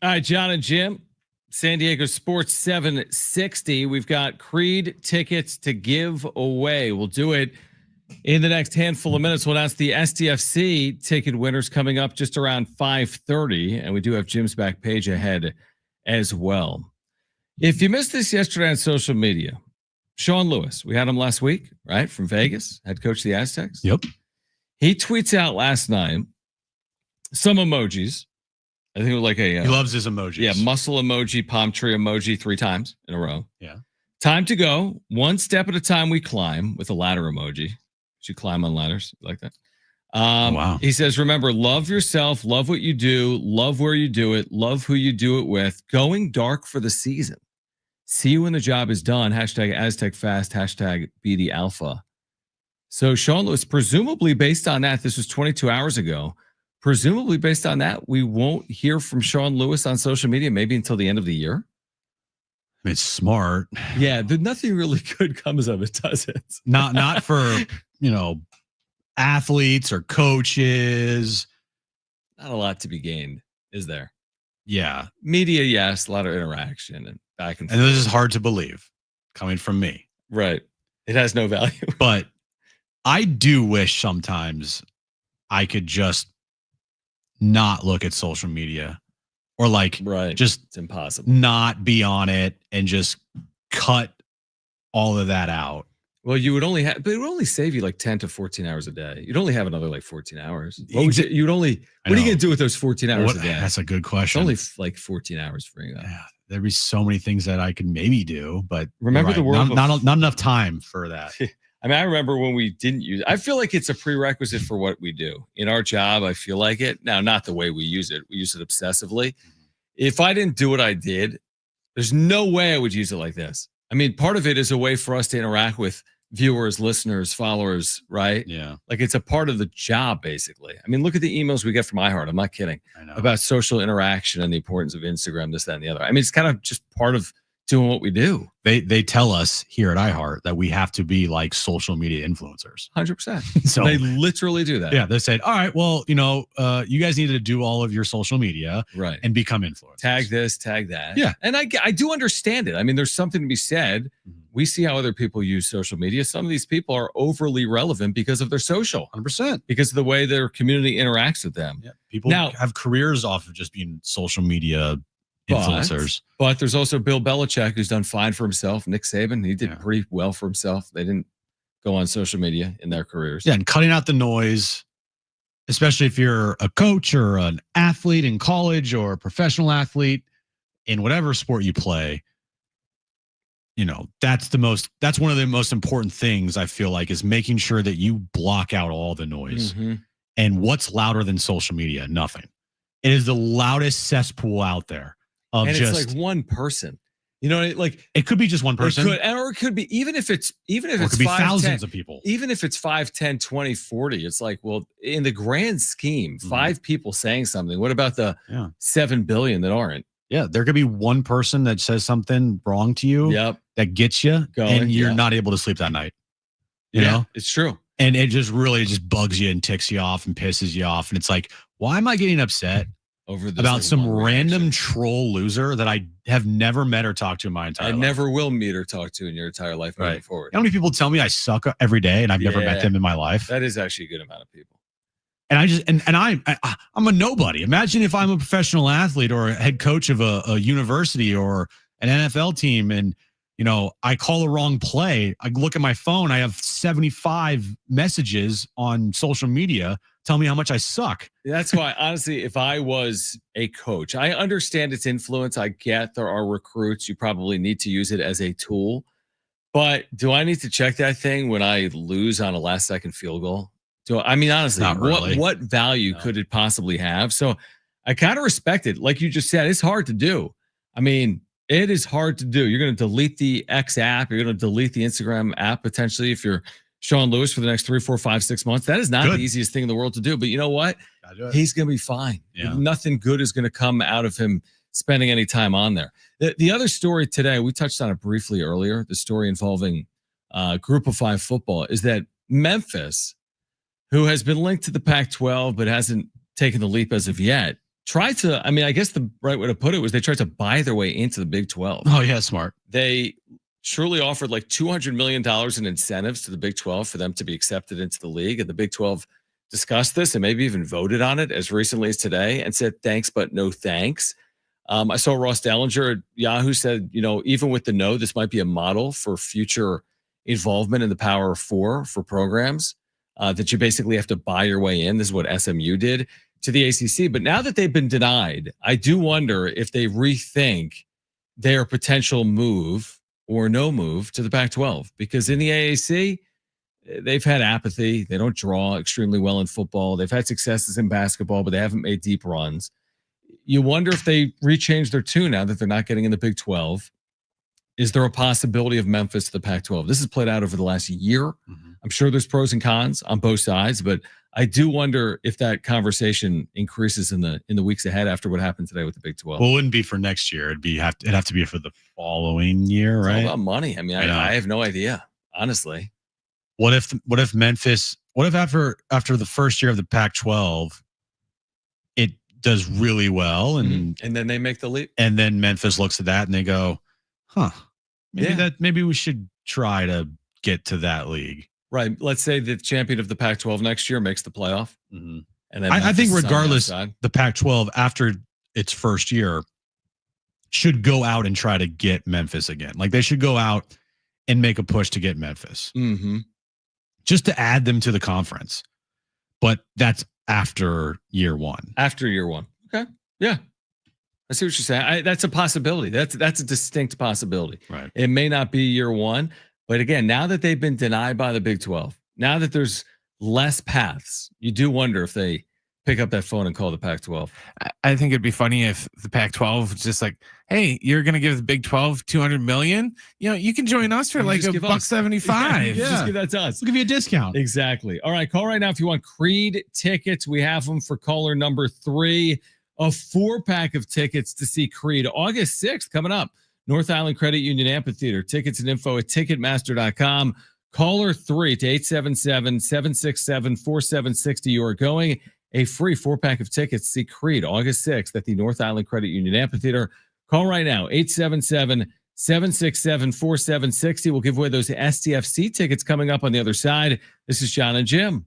All right, Jon and Jim, San Diego Sports 760. We've got Creed tickets to give away. We'll do it in the next handful of minutes. We'll announce the SDFC ticket winners coming up just around 5:30, and we do have Jim's back page ahead as well. If you missed this yesterday on social media, Sean Lewis, we had him last week, right, from Vegas, head coach of the Aztecs. Yep. He tweets out last night some emojis. I think it was like he loves his emojis. Yeah, muscle emoji, palm tree emoji 3 times in a row. Yeah. Time to go. One step at a time we climb with a ladder emoji. You climb on ladders like that. Wow. He says, remember, love yourself, love what you do, love where you do it, love who you do it with. Going dark for the season. See you when the job is done. Hashtag Aztec Fast. Hashtag BD Alpha. So Sean Lewis, presumably based on that, this was 22 hours ago. Presumably based on that, we won't hear from Sean Lewis on social media maybe until the end of the year. It's smart. Yeah, nothing really good comes of it, does it? Not for, athletes or coaches. Not a lot to be gained, is there? Yeah. Media, yes, a lot of interaction and back and forth. And this is hard to believe coming from me. Right. It has no value. But I do wish sometimes I could just not look at social media or just it's impossible. Not be on it and just cut all of that out. Well, you would only have, but it would only save you like 10 to 14 hours a day. You'd only have another 14 hours. What are you going to do with those 14 hours a day? That's a good question. It's only 14 hours for you. Yeah, there'd be so many things that I could maybe do, but remember the world. Not enough time for that. I mean, I remember when we didn't use it. I feel like it's a prerequisite for what we do in our job. I feel like it now, not the way we use it. We use it obsessively. If I didn't do what I did, there's no way I would use it like this. I mean, part of it is a way for us to interact with viewers, listeners, followers, right? Yeah. Like it's a part of the job, basically. I mean, look at the emails we get from iHeart. I'm not kidding. I know. About social interaction and the importance of Instagram, this, that, and the other. I mean, it's kind of just part of doing what we do. They tell us here at iHeart that we have to be like social media influencers. 100%. So they literally do that. Yeah. They said, all right, well, you guys need to do all of your social media right and become influencers. Tag this, tag that. Yeah. And I do understand it. I mean, there's something to be said. We see how other people use social media. Some of these people are overly relevant because of their social. 100%. Because of the way their community interacts with them. Yeah. People now have careers off of just being social media influencers. But there's also Bill Belichick, who's done fine for himself. Nick Saban, he did pretty well for himself. They didn't go on social media in their careers. Yeah, and cutting out the noise, especially if you're a coach or an athlete in college or a professional athlete in whatever sport you play. That's one of the most important things I feel like is making sure that you block out all the noise. Mm-hmm. And what's louder than social media? Nothing. It is the loudest cesspool out there. And it's like one person, it could be just one person. Or it could be, even if it's it could be 5, thousands 10, of people. Even if it's 5, 10, 20, 40, it's like, well, in the grand scheme, 5 people saying something. What about the 7 billion that aren't? Yeah. There could be one person that says something wrong to you. Yep. That gets you and you're not able to sleep that night. You know? It's true. And it just bugs you and ticks you off and pisses you off. And it's like, why am I getting upset over this, about some random troll loser that I have never met or talked to in my entire life? I never will meet or talk to in your entire life moving forward. How many people tell me I suck every day and I've never met them in my life? That is actually a good amount of people. And I just I'm a nobody. Imagine if I'm a professional athlete or a head coach of a university or an NFL team, and I call the wrong play. I look at my phone. I have 75 messages on social media tell me how much I suck. That's why, honestly, if I was a coach, I understand its influence. I get there are recruits. You probably need to use it as a tool. But do I need to check that thing when I lose on a last-second field goal? Honestly, Not really. what value could it possibly have? So I kind of respect it. Like you just said, it's hard to do. I mean, it is hard to do. You're going to delete the X app. You're going to delete the Instagram app potentially if you're Sean Lewis for the next 3, 4, 5, 6 months. That is not the easiest thing in the world to do. But you know what? He's going to be fine. Yeah. Nothing good is going to come out of him spending any time on there. The other story today, we touched on it briefly earlier, the story involving Group of 5 football, is that Memphis, who has been linked to the Pac-12 but hasn't taken the leap as of yet, tried to, I mean, I guess the right way to put it was they tried to buy their way into the Big 12. Oh yeah, smart. They truly offered like $200 million in incentives to the Big 12 for them to be accepted into the league. And the Big 12 discussed this and maybe even voted on it as recently as today and said, thanks, but no thanks. I saw Ross Dellinger at Yahoo said, even with the no, this might be a model for future involvement in the Power Four for programs that you basically have to buy your way in. This is what SMU did to the ACC. But now that they've been denied, I do wonder if they rethink their potential move or no move to the Pac-12, because in the AAC, they've had apathy. They don't draw extremely well in football. They've had successes in basketball, but they haven't made deep runs. You wonder if they rechange their tune now that they're not getting in the Big 12. Is there a possibility of Memphis to the Pac-12? This has played out over the last year. Mm-hmm. I'm sure there's pros and cons on both sides, but I do wonder if that conversation increases in the weeks ahead after what happened today with the Big 12. Well, it wouldn't be for next year. It'd have to be for the following year, right? It's all about money. I mean, I have no idea, honestly. What if Memphis? What if after the first year of the Pac-12, it does really well, and then they make the leap, and then Memphis looks at that and they go, "Huh, maybe we should try to get to that league." Right. Let's say the champion of the Pac-12 next year makes the playoff. Mm-hmm. And then I think regardless, the Pac-12 after its first year should go out and try to get Memphis again. Like they should go out and make a push to get Memphis, just to add them to the conference. But that's after year one. After year one. Okay. Yeah. I see what you're saying. That's a possibility. That's a distinct possibility. Right. It may not be year one. But again, now that they've been denied by the Big 12, now that there's less paths, you do wonder if they pick up that phone and call the Pac-12. I think it'd be funny if the Pac-12 was just like, hey, you're going to give the Big 12 $200 million. You can join us for like $1.75. Yeah. Just give that to us. We'll give you a discount. Exactly. All right. Call right now if you want Creed tickets. We have them for caller number 3. A 4-pack of tickets to see Creed August 6th coming up. North Island Credit Union Amphitheater. Tickets and info at Ticketmaster.com. Caller 3 to 877-767-4760. You are going a free 4-pack of tickets to see Creed August 6th at the North Island Credit Union Amphitheater. Call right now, 877-767-4760. We'll give away those STFC tickets coming up on the other side. This is Jon and Jim.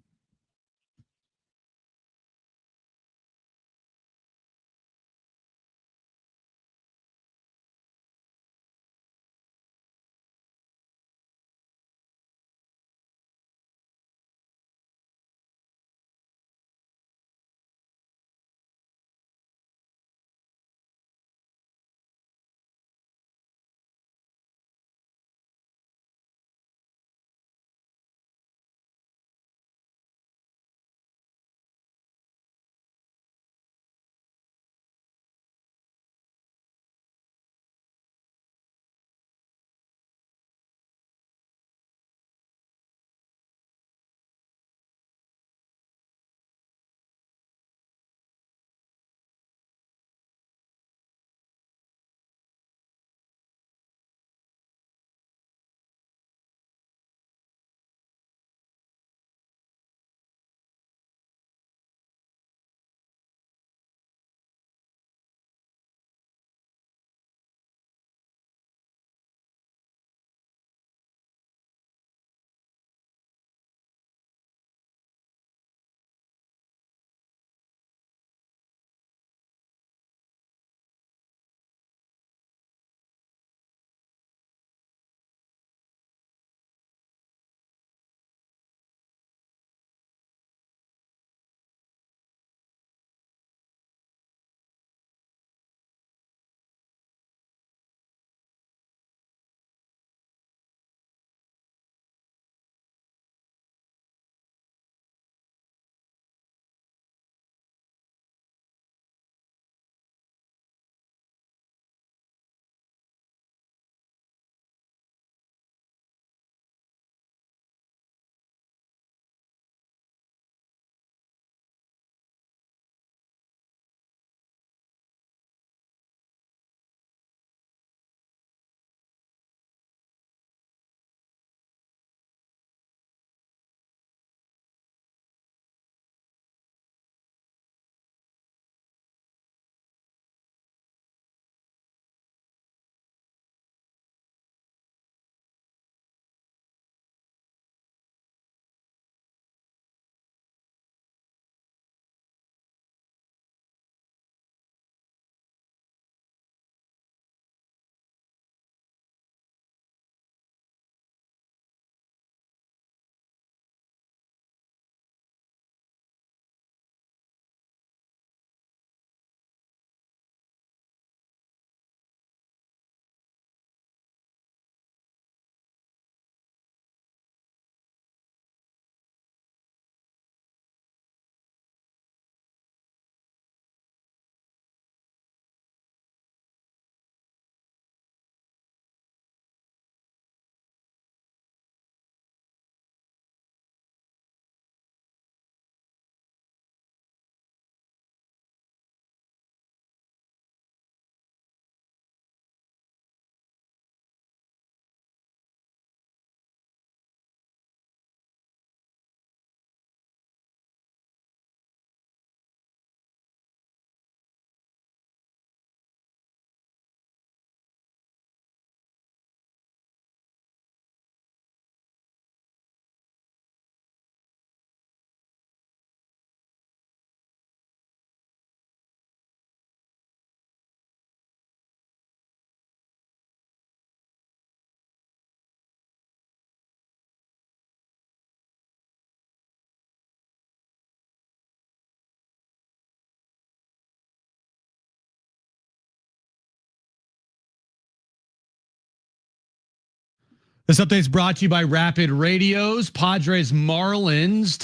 This update is brought to you by Rapid Radios. Padres Marlins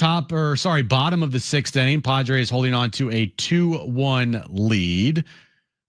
bottom of the 6th inning. Padres holding on to a 2-1 lead.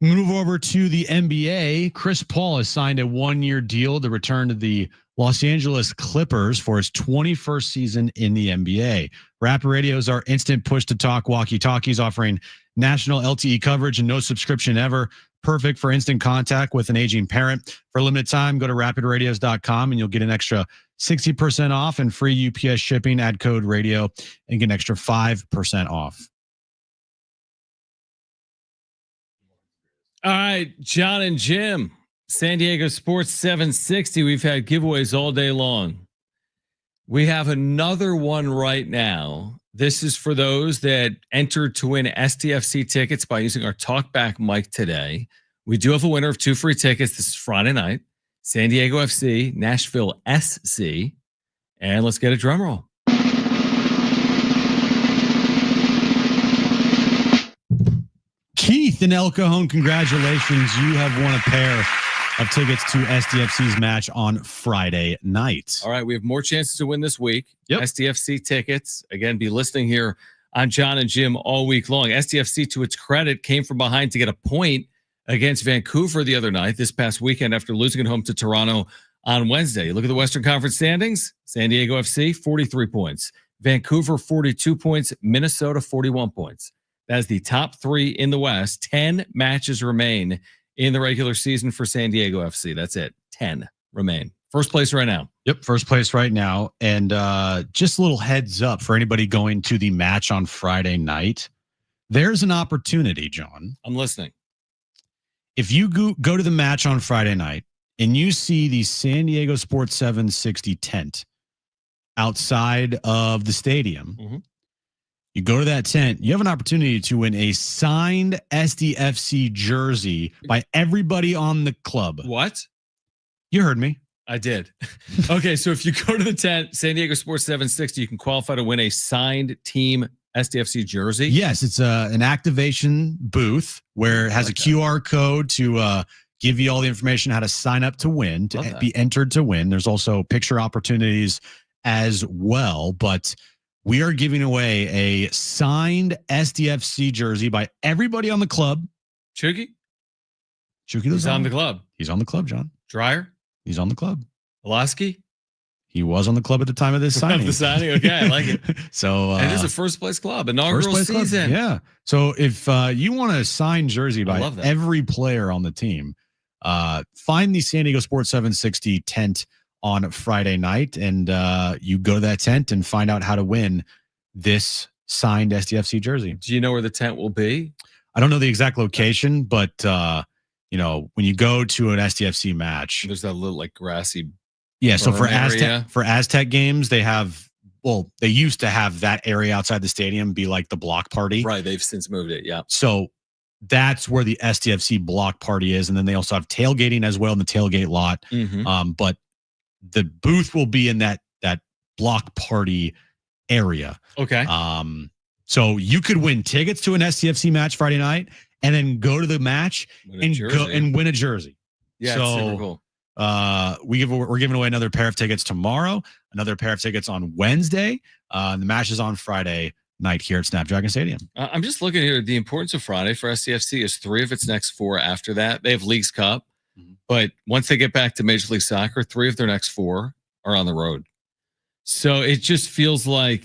Move over to the NBA. Chris Paul has signed a 1-year deal to return to the Los Angeles Clippers for his 21st season in the NBA. Rapid Radios are instant push-to-talk walkie-talkies offering national LTE coverage and no subscription ever. Perfect for instant contact with an aging parent. For a limited time, go to rapidradios.com and you'll get an extra 60% off and free UPS shipping. Add code radio and get an extra 5% off. All right, Jon and Jim, San Diego Sports 760. We've had giveaways all day long. We have another one right now. This is for those that entered to win STFC tickets by using our talkback mic today. We do have a winner of 2 free tickets. This is Friday night. San Diego FC, Nashville SC. And let's get a drum roll. Keith in El Cajon, congratulations. You have won a pair of tickets to SDFC's match on Friday night. All right, we have more chances to win this week. Yep. SDFC tickets. Again, be listening here on Jon and Jim all week long. SDFC, to its credit, came from behind to get a point against Vancouver the other night, this past weekend, after losing at home to Toronto on Wednesday. Look at the Western Conference standings. San Diego FC, 43 points. Vancouver, 42 points. Minnesota, 41 points. That is the top 3 in the West. 10 matches remain in the regular season for San Diego FC. That's it. 10 remain. First place right now. Yep, first place right now. And just a little heads up for anybody going to the match on Friday night. There's an opportunity, Jon. I'm listening. If you go to the match on Friday night and you see the San Diego Sports 760 tent outside of the stadium, you go to that tent, you have an opportunity to win a signed SDFC jersey by everybody on the club. What? You heard me. I did. Okay, so if you go to the tent, San Diego Sports 760, you can qualify to win a signed team SDFC jersey. Yes, it's an activation booth where it has a QR code to give you all the information how to sign up to win, to be entered to win. There's also picture opportunities as well, but we are giving away a signed SDFC jersey by everybody on the club. Chucky? He's on the club. He's on the club, Jon. Dreyer? He's on the club. Olasky? He was on the club at the time of this signing. Of the signing? Okay, I like it. So it is a first place club, inaugural season. Club. Yeah. So if you want a signed jersey by every player on the team, find the San Diego Sports 760 tent on Friday night, and you go to that tent and find out how to win this signed SDFC jersey. Do you know where the tent will be? I don't know the exact location, but when you go to an SDFC match, there's that little like grassy. Yeah. So for Aztec games, they used to have that area outside the stadium be like the block party. Right. They've since moved it. Yeah. So that's where the SDFC block party is. And then they also have tailgating as well in the tailgate lot. But the booth will be in that block party area. Okay. So you could win tickets to an SDFC match Friday night and then go to the match and win a jersey. Yeah, so, super cool. We're giving away another pair of tickets tomorrow, another pair of tickets on Wednesday. The match is on Friday night here at Snapdragon Stadium. I'm just looking here. The importance of Friday for SCFC is 3 of its next 4 after that. They have Leagues Cup, but once they get back to Major League Soccer, 3 of their next 4 are on the road. So it just feels like,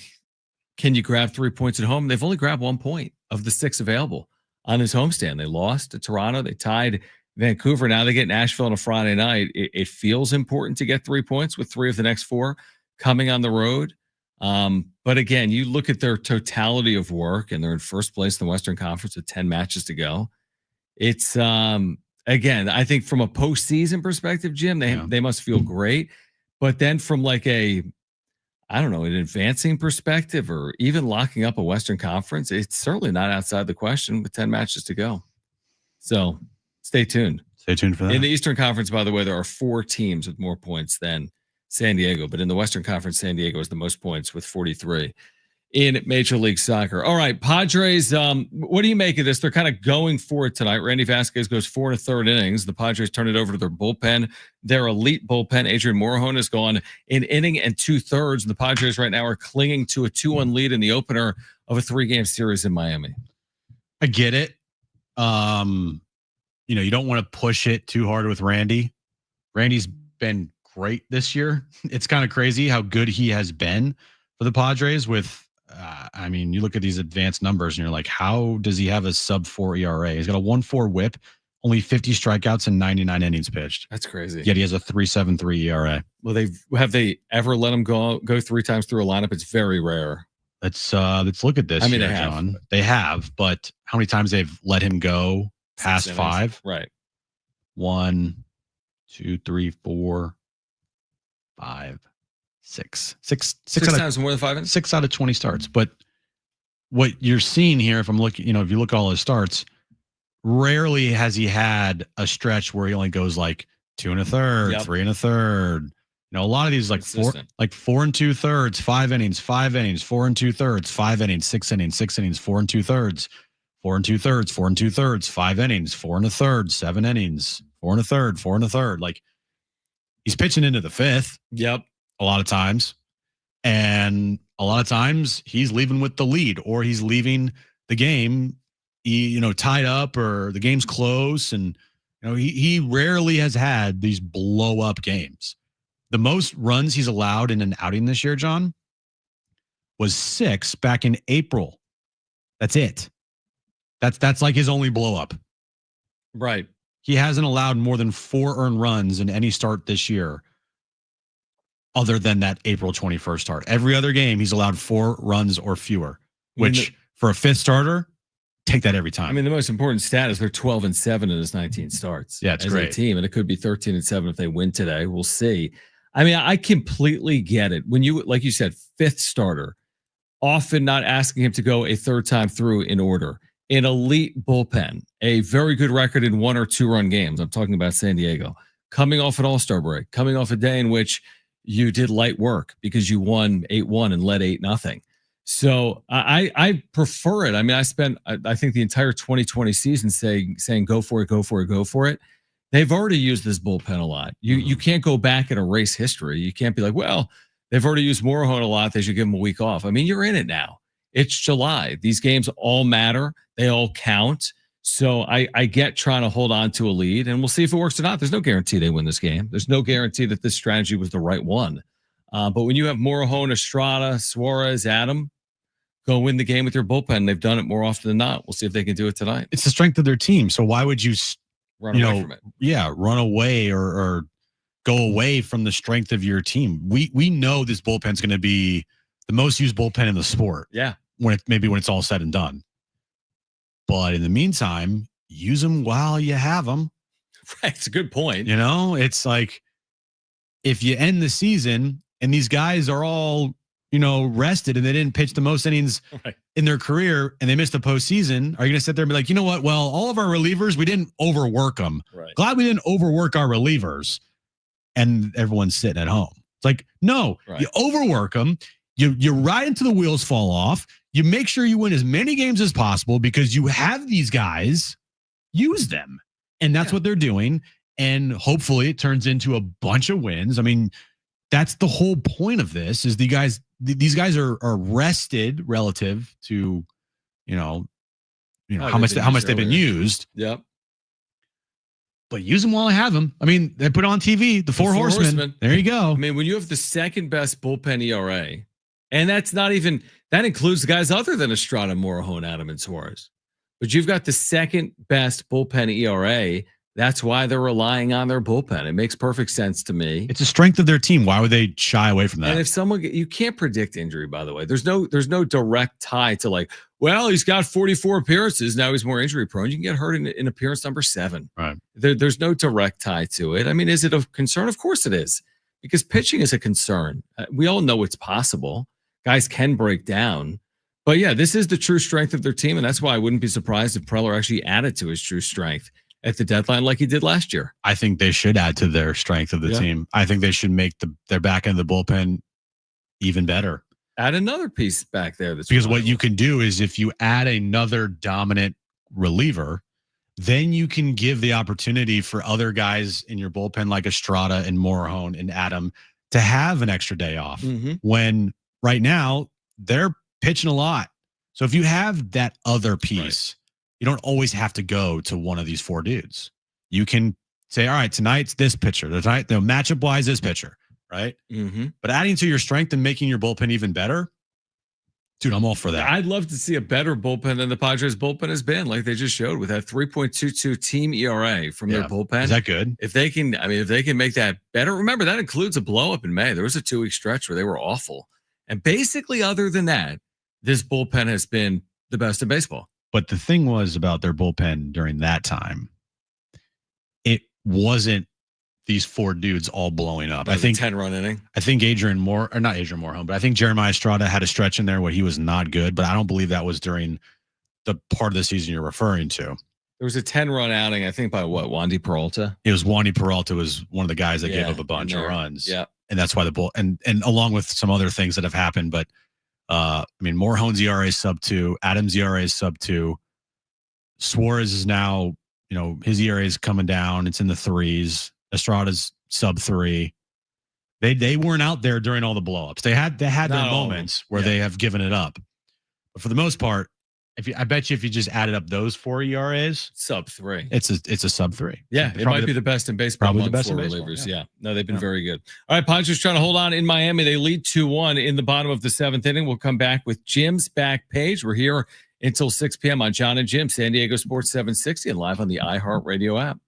can you grab 3 points at home? They've only grabbed 1 point of the 6 available on this homestand. They lost to Toronto. They tied Vancouver. Now they get Nashville on a Friday night. It feels important to get 3 points with 3 of the next 4 coming on the road. But again, you look at their totality of work and they're in first place in the Western Conference with 10 matches to go. It's, again, I think from a postseason perspective, Jim, they must feel great. But then from like an advancing perspective or even locking up a Western Conference, it's certainly not outside the question with 10 matches to go. So stay tuned. Stay tuned for that. In the Eastern Conference, by the way, there are 4 teams with more points than San Diego, but in the Western Conference, San Diego has the most points with 43. in Major League Soccer. All right, Padres, what do you make of this? They're kind of going for it tonight. Randy Vasquez goes 4 1/3 innings. The Padres turn it over to their bullpen. Their elite bullpen, Adrian Morejon, has gone an inning and 2/3. The Padres right now are clinging to a 2-1 lead in the opener of a 3-game series in Miami. I get it. You don't want to push it too hard with Randy. Randy's been great this year. It's kind of crazy how good he has been for the Padres with, you look at these advanced numbers and you're like, how does he have a sub-4 ERA? He's got a 1.4 whip, only 50 strikeouts and 99 innings pitched. That's crazy. Yet he has a 3.73 ERA. Well, have they ever let him go 3 times through a lineup? It's very rare. Let's look at this. Here, John. They have, but how many times they've let him go past 5? Right. 1, 2, 3, 4, 5, 6. Six times more than 5 innings? 6 out of 20 starts. But what you're seeing here, if I'm looking, if you look at all his starts, rarely has he had a stretch where he only goes like 2 1/3, 3 1/3. A lot of these like 4 2/3, 5 innings, 5 innings, 4 2/3, 5 innings, 6 innings, 6 innings, 4 2/3, 4 2/3, 4 2/3, 5 innings, 4 1/3, 7 innings, 4 1/3, 4 1/3. Like he's pitching into the 5th. Yep. A lot of times. And a lot of times he's leaving with the lead or he's leaving the game, tied up or the game's close. And, he rarely has had these blow up games. The most runs he's allowed in an outing this year, John, was 6 back in April. That's it. That's like his only blow up. Right. He hasn't allowed more than 4 earned runs in any start this year other than that April 21st start. Every other game, he's allowed 4 runs or fewer, which for a 5th starter, take that every time. The most important stat is they're 12-7 in his 19 starts. Yeah, it's as great. a team, and it could be 13-7 if they win today. We'll see. I completely get it. When you, like you said, 5th starter, often not asking him to go a 3rd time through in order. An elite bullpen, a very good record in 1 or 2 run games. I'm talking about San Diego. Coming off an All-Star break, coming off a day in which you did light work because you won 8-1 and led 8-0. So I prefer it. I spent, I think, the entire 2020 season saying go for it, go for it, go for it. They've already used this bullpen a lot. You can't go back and erase history. You can't be like, well, they've already used Morejon a lot. They should give him a week off. You're in it now. It's July. These games all matter. They all count. So I get trying to hold on to a lead, and we'll see if it works or not. There's no guarantee they win this game. There's no guarantee that this strategy was the right one. But when you have Morejon, Estrada, Suarez, Adam, go win the game with your bullpen. They've done it more often than not. We'll see if they can do it tonight. It's the strength of their team. So why would you run away from it? Yeah, run away or go away from the strength of your team. We know this bullpen's going to be the most used bullpen in the sport. Yeah. When it's all said and done. But in the meantime, use them while you have them. Right. It's a good point. It's like if you end the season and these guys are all, rested and they didn't pitch the most innings in their career and they missed the postseason, are you going to sit there and be like, you know what? Well, all of our relievers, we didn't overwork them. Right. Glad we didn't overwork our relievers. And everyone's sitting at home. It's like, no, you overwork them. You ride until the wheels fall off. You make sure you win as many games as possible because you have these guys. Use them. And that's what they're doing. And hopefully it turns into a bunch of wins. That's the whole point of this is these guys are rested relative to, how much they've been used. Yep. But use them while I have them. They put on TV, the four horsemen. There you go. When you have the second best bullpen ERA, and that includes the guys other than Estrada, Morejon, Adam, and Suarez. But you've got the second best bullpen ERA. That's why they're relying on their bullpen. It makes perfect sense to me. It's a strength of their team. Why would they shy away from that? And if you can't predict injury, by the way. There's no direct tie to like, well, he's got 44 appearances. Now he's more injury prone. You can get hurt in appearance number 7. Right. There's no direct tie to it. Is it a concern? Of course it is. Because pitching is a concern. We all know it's possible. Guys can break down. But yeah, this is the true strength of their team. And that's why I wouldn't be surprised if Preller actually added to his true strength at the deadline like he did last year. I think they should add to their strength of the team. I think they should make their back end of the bullpen even better. Add another piece back there. That's because what you can do is if you add another dominant reliever, then you can give the opportunity for other guys in your bullpen like Estrada and Morahone and Adam to have an extra day off. When right now they're pitching a lot. So if you have that other piece, you don't always have to go to one of these 4 dudes. You can say, all right, tonight's this pitcher. Tonight, matchup wise, this pitcher, right? But adding to your strength and making your bullpen even better, dude, I'm all for that. I'd love to see a better bullpen than the Padres bullpen has been, like they just showed with that 3.22 team ERA from their bullpen. Is that good? If they can make that better, remember that includes a blow up in May. There was a 2-week stretch where they were awful. And basically, other than that, this bullpen has been the best in baseball. But the thing was about their bullpen during that time, it wasn't these 4 dudes all blowing up. Like I think 10-run inning. I think not Adrian Morehome, but I think Jeremiah Estrada had a stretch in there where he was not good, but I don't believe that was during the part of the season you're referring to. There was a 10-run outing, I think, by Wandy Peralta. It was Wandy Peralta was one of the guys that gave up a bunch of runs. Yeah. And that's why and along with some other things that have happened, but Morehone's ERA is sub 2, Adams' ERA is sub 2. Suarez is now, his ERA is coming down. It's in the 3s. Estrada's sub 3. They weren't out there during all the blowups. They had their moments where they have given it up. But for the most part, I bet you if you just added up those 4 ERAs, sub 3. It's a sub 3. Yeah, it might be the best in baseball. Probably the best in baseball. Relievers. Yeah. No, they've been very good. All right, Padres trying to hold on in Miami. They lead 2-1 in the bottom of the 7th inning. We'll come back with Jim's back page. We're here until 6 p.m. on Jon and Jim, San Diego Sports 760, and live on the iHeartRadio app.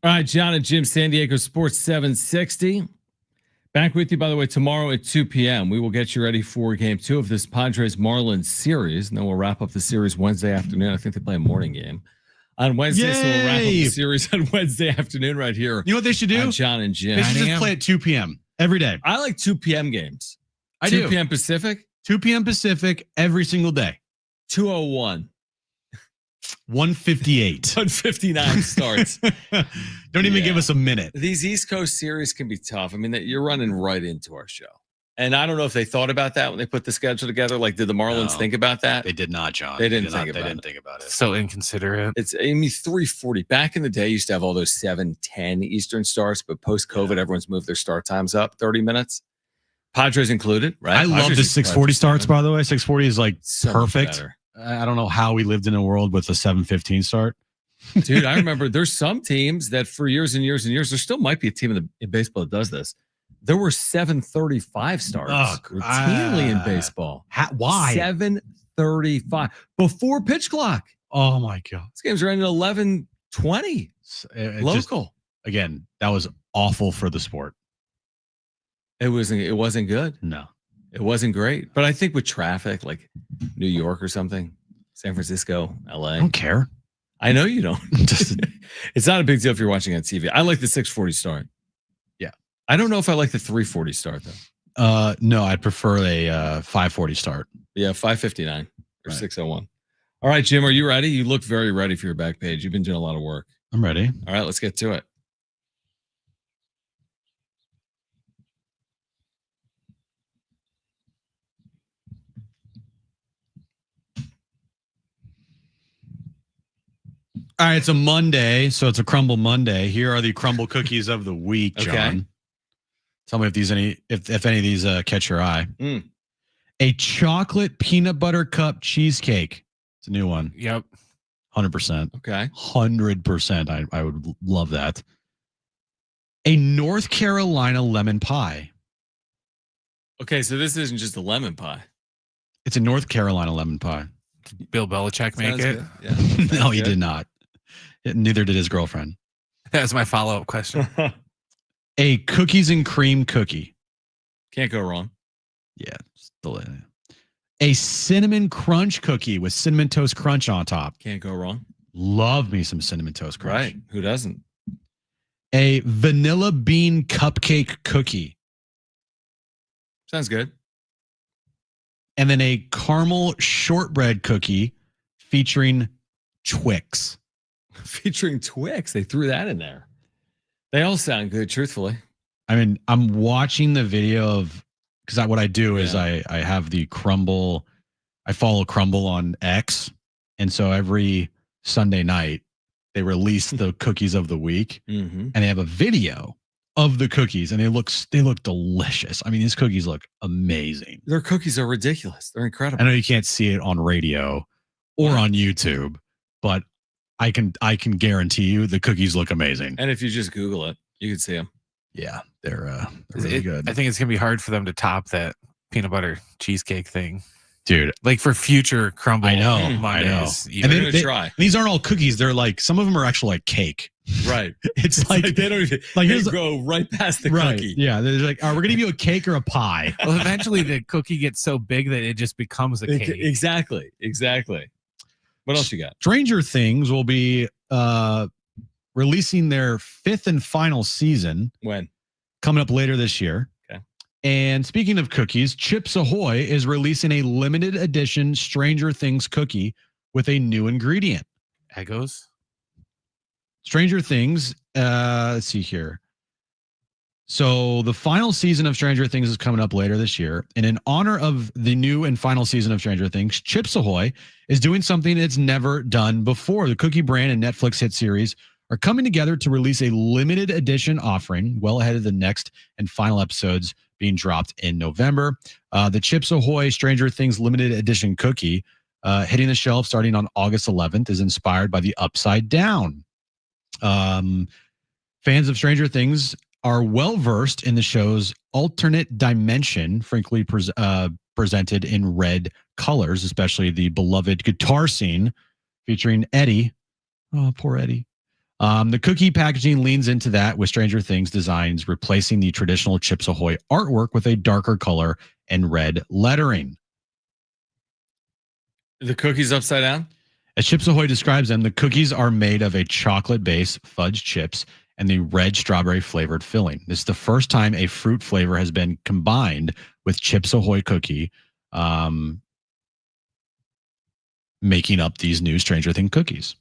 All right, Jon and Jim, San Diego Sports 760. Back with you, by the way, tomorrow at 2 p.m. We will get you ready for game 2 of this Padres-Marlins series, and then we'll wrap up the series Wednesday afternoon. I think they play a morning game on Wednesday, so we'll wrap up the series on Wednesday afternoon right here. You know what they should do? Jon and Jim. They should just play at 2 p.m. every day. I like 2 p.m. games. I 2 do. p.m. Pacific? 2 p.m. Pacific every single day. 2:01. 1:58. 1:59 starts. Don't even give us a minute. These East Coast series can be tough. I mean, you're running right into our show. And I don't know if they thought about that when they put the schedule together. Like, did the Marlins think about that? They did not, Jon. They didn't think about it. So inconsiderate. It's 3:40. Back in the day, you used to have all those 7:10 Eastern starts, but post-COVID, everyone's moved their start times up 30 minutes. Padres included, right? I love the 6:40 starts, by the way. 6:40 is like So perfect. I don't know how we lived in a world with a 7:15 start. Dude, I remember there's some teams that for years and years and years, there still might be a team in baseball that does this. There were 7:35 starts routinely in baseball. Why? 7:35 before pitch clock. Oh my God. This game's running at 11:20 local. Again, that was awful for the sport. It wasn't good. No. It wasn't great. But I think with traffic, like New York or something, San Francisco, LA. I don't care. I know you don't. It's not a big deal if you're watching on TV. I like the 6:40 start. Yeah. I don't know if I like the 3:40 start though. No, I'd prefer a 5:40 start. Yeah, 5:59 or Right. 6:01. All right, Jim, are you ready? You look very ready for your back page. You've been doing a lot of work. I'm ready. All right, let's get to it. All right, it's a Monday, so it's a Crumble Monday. Here are the Crumble cookies of the week, Jon. Okay. Tell me if any of these catch your eye. A chocolate peanut butter cup cheesecake. It's a new one. Yep. 100%. Okay. 100%. I would love that. A North Carolina lemon pie. Okay, so this isn't just a lemon pie. It's a North Carolina lemon pie. Bill Belichick make Sounds it? good. Yeah. No, he did not. Neither did his girlfriend. That was my follow-up question. A cookies and cream cookie. Can't go wrong. Yeah. Still a cinnamon crunch cookie with cinnamon toast crunch on top. Can't go wrong. Love me some cinnamon toast crunch. Right. Who doesn't? A vanilla bean cupcake cookie. Sounds good. And then a caramel shortbread cookie featuring Twix. Featuring Twix. They threw that in there. They all sound good, truthfully. I mean, I'm watching the video of, because what I do is I have the Crumble. I follow Crumble on X. And so every Sunday night, they release the cookies of the week. Mm-hmm. And they have a video of the cookies, and they look delicious. I mean, these cookies look amazing. Their cookies are ridiculous. They're incredible. I know you can't see it on radio or on YouTube, but I can guarantee you the cookies look amazing. And if you just Google it, you can see them. Yeah, they're really good. I think it's gonna be hard for them to top that peanut butter cheesecake thing, dude. like for future Crumble. I know. Mondays, And even. they're gonna try. These aren't all cookies. They're like, some of them are actually like cake. Right. It's like they don't even like they here's go right past the right. cookie. Yeah, they're like, we're gonna give you a cake or a pie. Well, eventually the cookie gets so big that it just becomes a cake. Exactly. What else you got? Stranger Things will be releasing their 5th and final season When? coming up later this year. Okay. And speaking of cookies, Chips Ahoy is releasing a limited edition Stranger Things cookie with a new ingredient. Eggos. Stranger Things, let's see here. So the final season of Stranger Things is coming up later this year. And in honor of the new and final season of Stranger Things, Chips Ahoy is doing something it's never done before. The cookie brand and Netflix hit series are coming together to release a limited edition offering well ahead of the next and final episodes being dropped in November. The Chips Ahoy Stranger Things limited edition cookie hitting the shelf starting on August 11th is inspired by the Upside Down. Fans of Stranger Things are well versed in the show's alternate dimension, frankly presented in red colors, especially the beloved guitar scene featuring Eddie. Oh, poor Eddie. The cookie packaging leans into that with Stranger Things designs, replacing the traditional Chips Ahoy artwork with a darker color and red lettering. The cookies upside down? As Chips Ahoy describes them, the cookies are made of a chocolate base, fudge chips, and the red strawberry flavored filling. This is the first time a fruit flavor has been combined with Chips Ahoy cookie, making up these new Stranger Things cookies.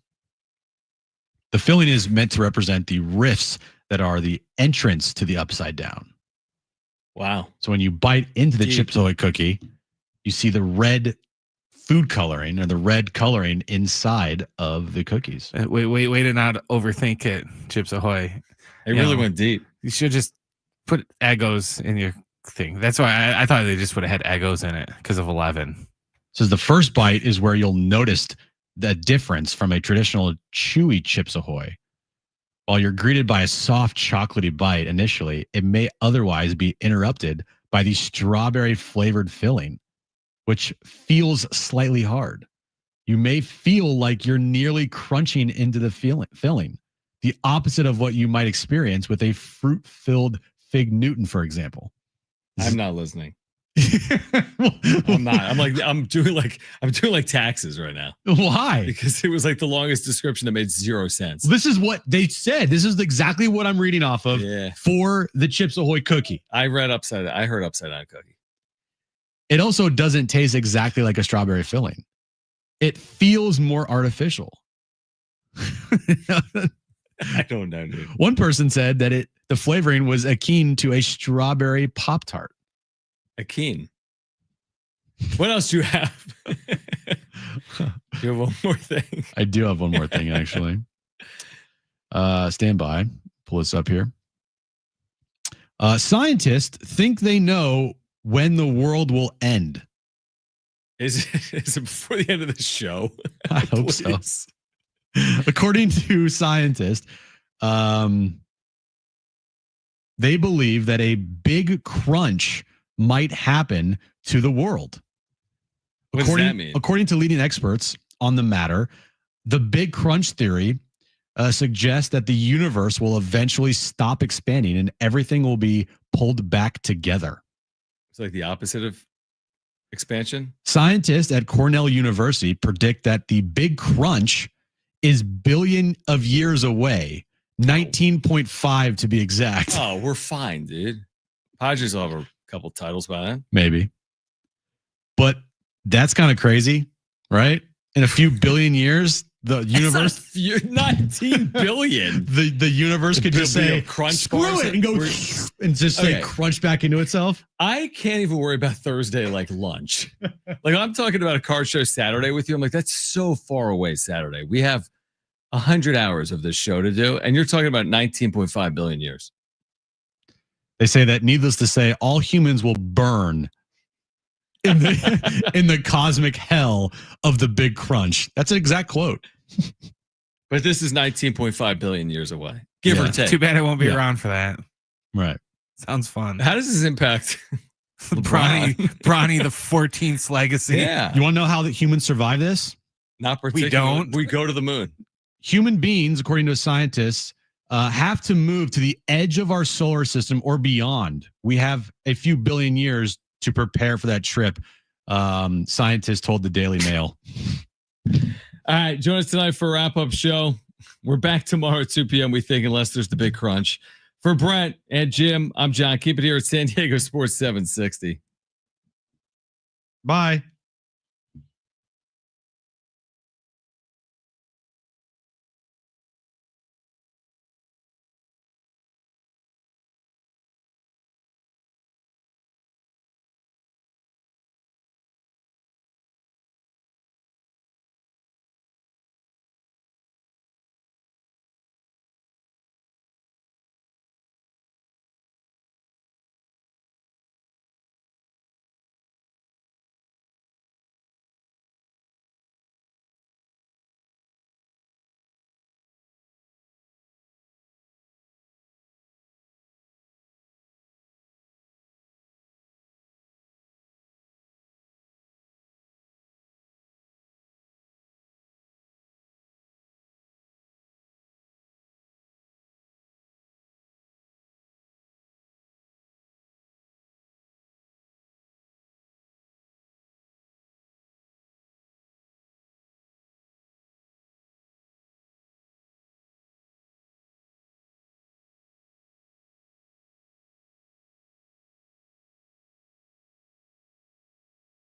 The filling is meant to represent the rifts that are the entrance to the upside down. Wow. So when you bite into the Deep. Chips Ahoy cookie, you see the red food coloring or the red coloring inside of the cookies. Way to not overthink it, Chips Ahoy. It really went deep. You should just put Eggos in your thing. That's why I thought they just would have had Eggos in it because of 11. So the first bite is where you'll notice the difference from a traditional chewy Chips Ahoy. While you're greeted by a soft chocolatey bite initially, it may otherwise be interrupted by the strawberry flavored filling, which feels slightly hard. You may feel like you're nearly crunching into the filling, the opposite of what you might experience with a fruit-filled Fig Newton, for example. I'm not listening. I'm not. I'm doing like taxes right now. Why? Because it was like the longest description that made zero sense. This is what they said. This is exactly what I'm reading off of for the Chips Ahoy cookie. I heard upside down cookie. It also doesn't taste exactly like a strawberry filling. It feels more artificial. I don't know, dude. One person said that the flavoring was akin to a strawberry Pop-Tart. Akin. What else do you have? You have one more thing. I do have one more thing, actually. Stand by. Pull this up here. Scientists think they know when the world will end. Is it before the end of the show? I hope so. According to scientists, they believe that a big crunch might happen to the world. What does that mean? According to leading experts on the matter, the big crunch theory suggests that the universe will eventually stop expanding and everything will be pulled back together. It's like the opposite of expansion. Scientists at Cornell University predict that the big crunch is billion of years away, 19.5 to be exact. Oh, we're fine, dude. Padres will have a couple titles by then. Maybe. But that's kind of crazy, right? In a few billion years, the universe, 19 billion. The universe could just say, crunch screw it, and go and just like crunch back into itself. I can't even worry about Thursday like lunch. Like I'm talking about a car show Saturday with you. I'm like, that's so far away Saturday. We have 100 hours of this show to do. And you're talking about 19.5 billion years. They say that, needless to say, all humans will burn in the cosmic hell of the big crunch. That's an exact quote. But this is 19.5 billion years away, give or take. Too bad I won't be around for that. Right. Sounds fun. How does this impact Bronny the 14th legacy? Yeah. You want to know how the humans survive this? Not particularly. We don't. We go to the moon. Human beings, according to scientists, have to move to the edge of our solar system or beyond. We have a few billion years to prepare for that trip. Scientists told the Daily Mail. All right, join us tonight for a wrap-up show. We're back tomorrow at 2 p.m., we think, unless there's the big crunch. For Brent and Jim, I'm John. Keep it here at San Diego Sports 760. Bye.